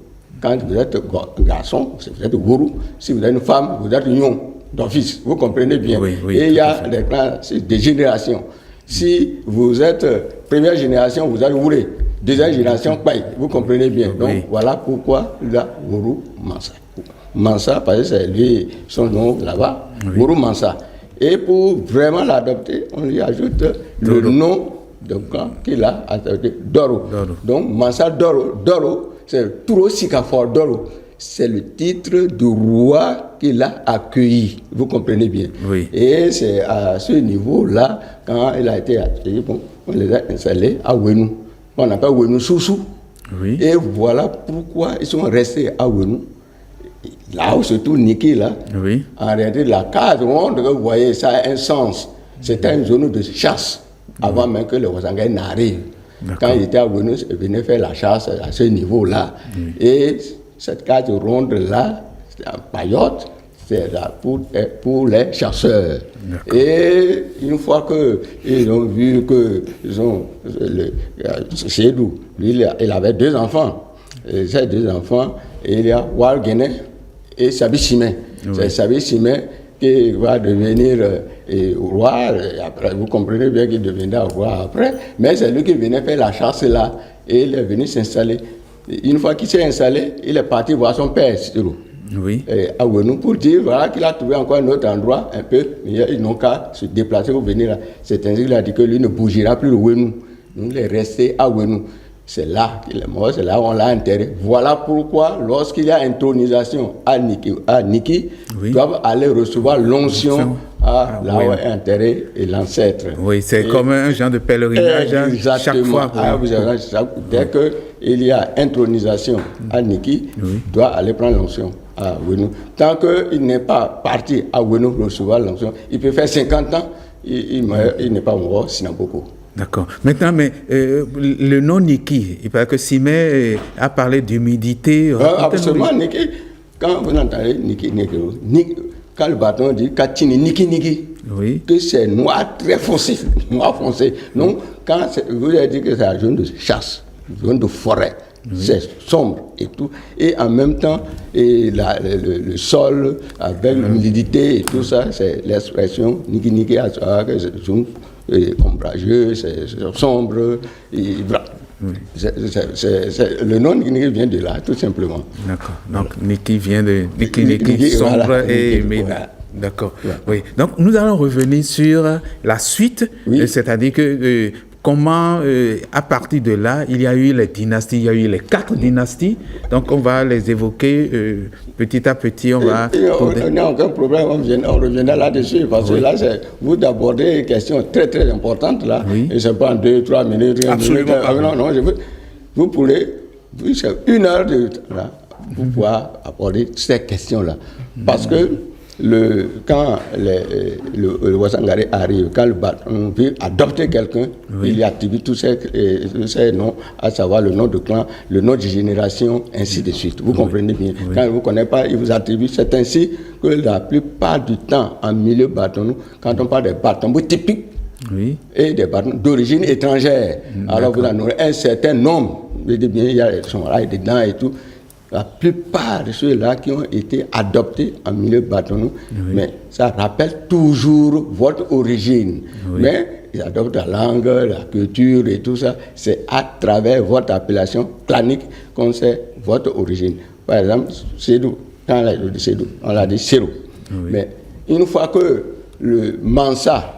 Quand vous êtes garçon, vous êtes Wourou. Si vous êtes une femme, vous êtes Nyon, d'office. Vous comprenez bien. Et il y a des générations. Si vous êtes première génération, vous êtes Wouré. Deuxième génération, Paï. Vous comprenez bien. Donc, voilà pourquoi il a Wourou Mansa. Mansa, parce que c'est lui, son nom là-bas, Wourou Mansa. Et pour vraiment l'adopter, on lui ajoute le nom qu'il a adopté, Doro. Donc, Mansa Doro. Doro, c'est Touro Sikafor Doro. C'est le titre du roi qu'il a accueilli. Vous comprenez bien. Oui. Et c'est à ce niveau-là, quand il a été accueilli, on les a installés à Ouenou. On appelle Ouenou Soussou. Oui. Et voilà pourquoi ils sont restés à Ouenou. Là où se trouve Niki, là, en réalité, la case ronde que vous voyez, ça a un sens. C'était une zone de chasse, avant même que les Wasangais n'arrivent. Quand il était à Ouenou, il venait faire la chasse à ce niveau-là. Et cette case ronde-là, c'est un paillote, c'est là pour les chasseurs. Et une fois qu'ils ont vu que Chédou, lui, il avait 2 enfants. Et ces 2 enfants, il y a Walguené et Sabi Simé. C'est Sabi Simé qui va devenir roi. Après, vous comprenez bien qu'il deviendra roi après. Mais c'est lui qui venait faire la chasse là. Et il est venu s'installer. Une fois qu'il s'est installé, il est parti voir son père, à Ouenou, pour dire voilà, qu'il a trouvé encore un autre endroit, un peu. Ils n'ont qu'à se déplacer pour venir là. C'est ainsi qu'il a dit que lui ne bougera plus de Ouenou. Donc il est resté à Ouenou. C'est là qu'il est mort, c'est là où on l'a enterré. Voilà pourquoi, lorsqu'il y a intronisation à Niki, ils doivent aller recevoir l'onction là où est enterré l'ancêtre. Oui, c'est comme un genre de pèlerinage chaque fois. Dès qu'il y a intronisation à Niki, il doit aller prendre l'onction à Ouenou. Tant qu'il n'est pas parti à Ouenou recevoir l'onction, il peut faire 50 ans, il n'est pas mort, sinon beaucoup. D'accord. Maintenant, mais le nom Niki, il paraît que Simé a parlé d'humidité. Absolument, Niki. Quand vous entendez Niki, quand le bâton dit Katini, Niki, que c'est noir très foncé, noir foncé. Donc, quand vous avez dit que c'est la zone de chasse, zone de forêt, c'est sombre et tout. Et en même temps, le sol avec l'humidité et tout ça, c'est l'expression Niki, que c'est zone ombrageux, c'est sombre. Le nom Niki vient de là, tout simplement. D'accord. Donc Niki vient de Niki sombre voilà, et humide. Voilà. D'accord. Voilà. Oui. Donc nous allons revenir sur la suite, c'est-à-dire que comment, à partir de là, il y a eu les dynasties, il y a eu les 4 dynasties. Donc, on va les évoquer petit à petit. On n'a aucun problème, on reviendra là-dessus, parce que là, vous abordez une question très, très importante, là. Et ce n'est pas en 2-3 minutes. Absolument pas. Non, vous pourrez, c'est 1 heure de temps, là, pour pouvoir aborder ces questions-là. Parce que quand le Wasangari arrive, quand le bâton veut adopter quelqu'un, il y attribue tous ces noms, à savoir le nom de clan, le nom de génération, ainsi de suite. Vous comprenez bien. Quand vous ne connaissez pas, il vous attribue. C'est ainsi que la plupart du temps, en milieu bâton, quand on parle des bâtons typiques et des bâtons d'origine étrangère, alors vous en aurez un certain nombre. Vous dites bien, il y a son rail dedans et tout. La plupart de ceux-là qui ont été adoptés en milieu bâtonneau, mais ça rappelle toujours votre origine. Mais ils adoptent la langue, la culture et tout ça. C'est à travers votre appellation clanique qu'on sait votre origine. Par exemple, Sédou, quand on a dit Sédou, on l'a dit Sérou. Mais une fois que le Mansa,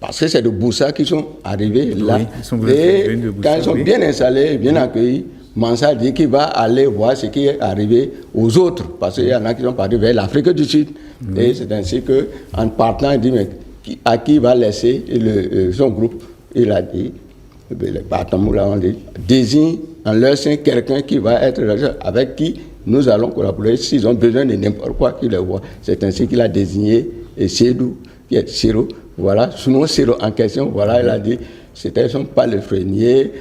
parce que c'est de Boussa qui sont arrivés là, et quand ils sont bien installés, bien accueillis, Mansa dit qu'il va aller voir ce qui est arrivé aux autres, parce qu'il y en a qui sont partis vers l'Afrique du Sud. Et c'est ainsi qu'en partant, il dit, mais à qui va laisser son groupe? Il a dit, les partenaires l'ont dit, désigne en leur sein quelqu'un qui va être avec qui nous allons collaborer s'ils ont besoin de n'importe quoi qu'ils le voient. C'est ainsi qu'il a désigné Sédou, qui est Siro. Voilà, sinon Siro en question, voilà, il a dit, c'était son palefrenier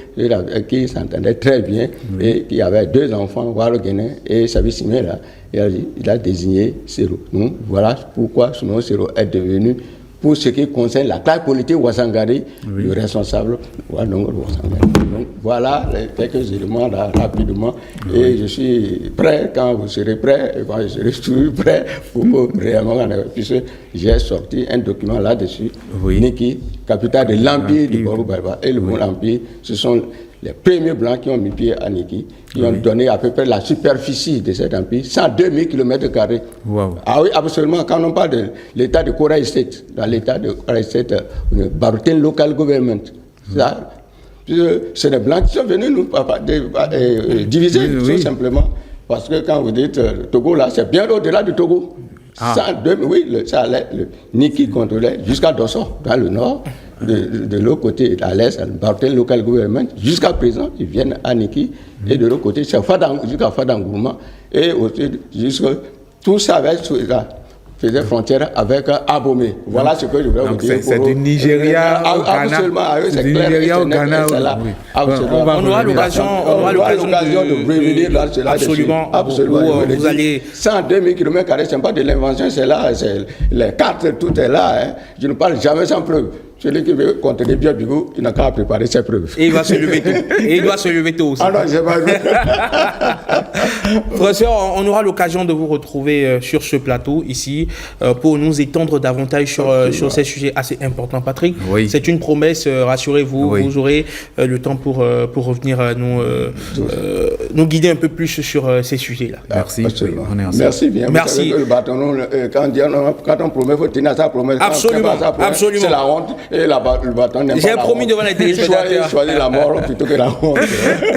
qui s'entendait très bien et qui avait 2 enfants, Waro Guénin et Sabi Simela. Il a désigné Siro. Donc voilà pourquoi sinon Siro est devenu, pour ce qui concerne la classe politique Ouassangari, le responsable. Donc voilà quelques éléments là, rapidement. Et je suis prêt, quand vous serez prêt, je serai toujours prêt pour réellement, puisque j'ai sorti un document là-dessus. Niki, capitale de l'Empire du Borou-Barba. Et le mot Empire, ce sont les premiers Blancs qui ont mis pied à Niki, qui ont donné à peu près la superficie de cet empire, 102 000 km². Wow. Ah oui, absolument. Quand on parle de l'état de Kora State, dans l'état de Kora State, Barouten Local Government, ça, c'est les Blancs qui sont venus nous diviser, tout simplement. Parce que quand vous dites Togo, là, c'est bien au-delà du Togo. 102, oui, ça allait, le Niki contrôlait jusqu'à Dosso, dans le nord. De l'autre côté, à l'est, le Barouten Local Government, jusqu'à présent, ils viennent à Niki, et de l'autre côté, c'est jusqu'à Fadangourma, et aussi, tout ça faisait frontière avec Abomey. Voilà ce que je voulais vous dire. C'est du Nigeria au Ghana. Absolument, c'est du clair. Nigeria au Ghana. On aura l'occasion de revenir là. Absolument. Vous allez 102 000 km², c'est pas de l'invention, c'est là, les cartes, tout est là. Hein. Je ne parle jamais sans preuve. Celui qui veut contenir bien Bigot, il n'a qu'à préparer ses preuves. Et il va se lever tôt. Et il doit se lever tôt aussi. Ah non, c'est pas vrai. Professeur, on aura l'occasion de vous retrouver sur ce plateau ici pour nous étendre davantage sur ces sujets assez importants. Patrick, c'est une promesse, rassurez-vous, vous aurez le temps pour revenir nous guider un peu plus sur ces sujets-là. Merci. Merci bien. Merci. Vous savez que le bâton, quand on promet, il faut tenir sa promesse. Absolument. Absolument. C'est la honte. Et le bâton n'aime pas. J'ai promis devant les téléspectateurs. Choisir la mort plutôt que la honte.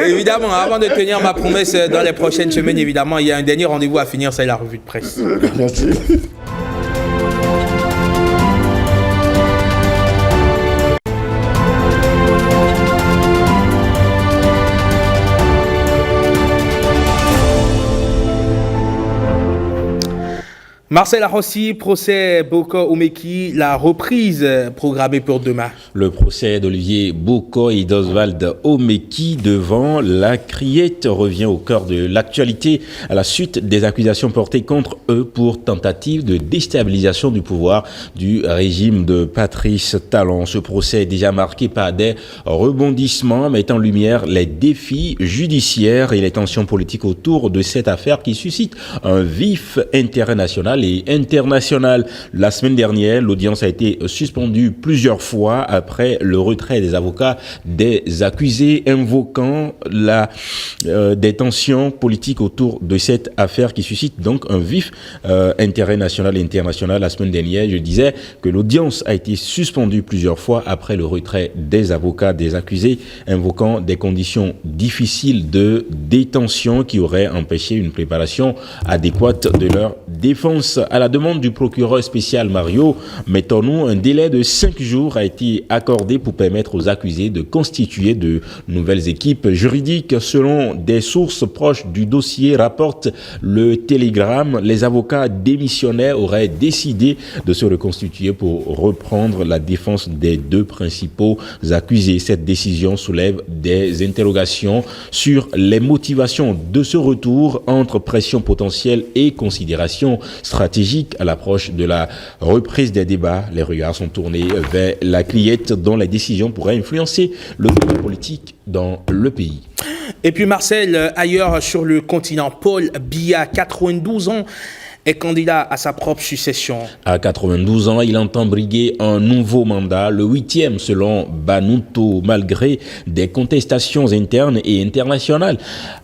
Évidemment, avant de tenir ma promesse dans les prochaines semaines, évidemment, il y a un dernier rendez-vous à finir, c'est la revue de presse. Merci. Marcel Arrossi, procès Boko Umeki, la reprise programmée pour demain. Le procès d'Olivier Boko et d'Oswald Umeki devant la Criette revient au cœur de l'actualité à la suite des accusations portées contre eux pour tentative de déstabilisation du pouvoir du régime de Patrice Talon. Ce procès est déjà marqué par des rebondissements mettant en lumière les défis judiciaires et les tensions politiques autour de cette affaire qui suscite un vif intérêt national et international. La semaine dernière, l'audience a été suspendue plusieurs fois après le retrait des avocats des accusés, invoquant des tensions politiques autour de cette affaire qui suscite donc un vif intérêt national et international. La semaine dernière, je disais que l'audience a été suspendue plusieurs fois après le retrait des avocats des accusés, invoquant des conditions difficiles de détention qui auraient empêché une préparation adéquate de leur défense. À la demande du procureur spécial Mario Mettonu, un délai de 5 jours a été accordé pour permettre aux accusés de constituer de nouvelles équipes juridiques. Selon des sources proches du dossier, rapporte le Télégramme, les avocats démissionnaires auraient décidé de se reconstituer pour reprendre la défense des 2 principaux accusés. Cette décision soulève des interrogations sur les motivations de ce retour entre pression potentielle et considération stratégique. À l'approche de la reprise des débats, les regards sont tournés vers la Criette dont les décisions pourraient influencer le débat politique dans le pays. Et puis Marcel, ailleurs sur le continent, Paul Biya, 92 ans, est candidat à sa propre succession. À 92 ans, il entend briguer un nouveau mandat, le 8e selon Banuto, malgré des contestations internes et internationales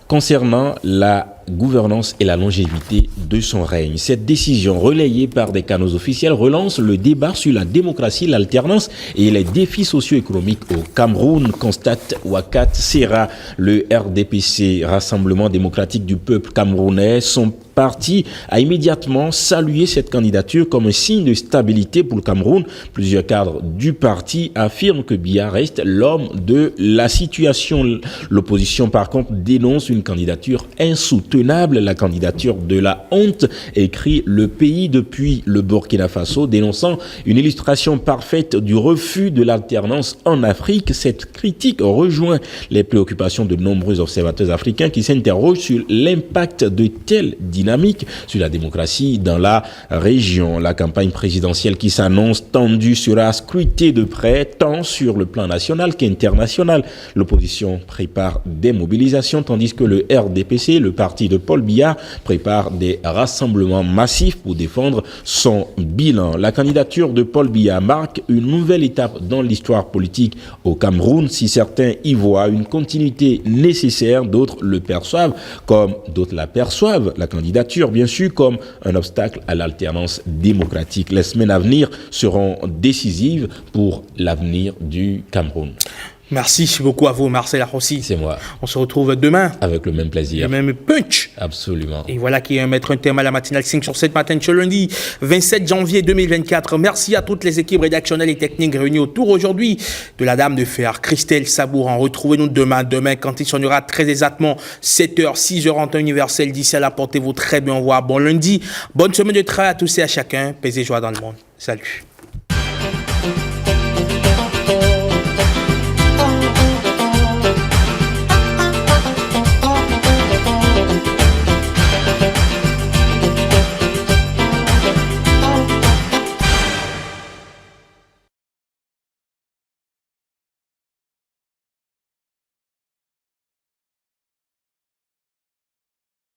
concernant la gouvernance et la longévité de son règne. Cette décision, relayée par des canaux officiels, relance le débat sur la démocratie, l'alternance et les défis socio-économiques au Cameroun, constate Wakat Serra. Le RDPC, Rassemblement démocratique du peuple camerounais, son parti a immédiatement salué cette candidature comme un signe de stabilité pour le Cameroun. Plusieurs cadres du parti affirment que Biya reste l'homme de la situation. L'opposition, par contre, dénonce une candidature insoutenable, la candidature de la honte, écrit Le Pays depuis le Burkina Faso, dénonçant une illustration parfaite du refus de l'alternance en Afrique. Cette critique rejoint les préoccupations de nombreux observateurs africains qui s'interrogent sur l'impact de telles dynamiques sur la démocratie dans la région. La campagne présidentielle qui s'annonce tendue sera scrutée de près, tant sur le plan national qu'international. L'opposition prépare des mobilisations, tandis que le RDPC, le parti de Paul Biya, prépare des rassemblements massifs pour défendre son bilan. La candidature de Paul Biya marque une nouvelle étape dans l'histoire politique au Cameroun. Si certains y voient une continuité nécessaire, d'autres le perçoivent comme d'autres la perçoivent. La candidature, bien sûr, comme un obstacle à l'alternance démocratique. Les semaines à venir seront décisives pour l'avenir du Cameroun. Merci beaucoup à vous, Marcel Arrossi. C'est moi. On se retrouve demain. Avec le même plaisir. Le même punch. Absolument. Et voilà qui est mettre un thème à la matinale 5 sur 7 matin, ce lundi 27 janvier 2024. Merci à toutes les équipes rédactionnelles et techniques réunies autour aujourd'hui de la Dame de Fer, Christelle Sabouran. Retrouvez-nous demain quand il sonnera très exactement 7h, 6h en temps universel. D'ici là, portez-vous très bien. Au revoir. Bon lundi. Bonne semaine de travail à tous et à chacun. Paix et joie dans le monde. Salut.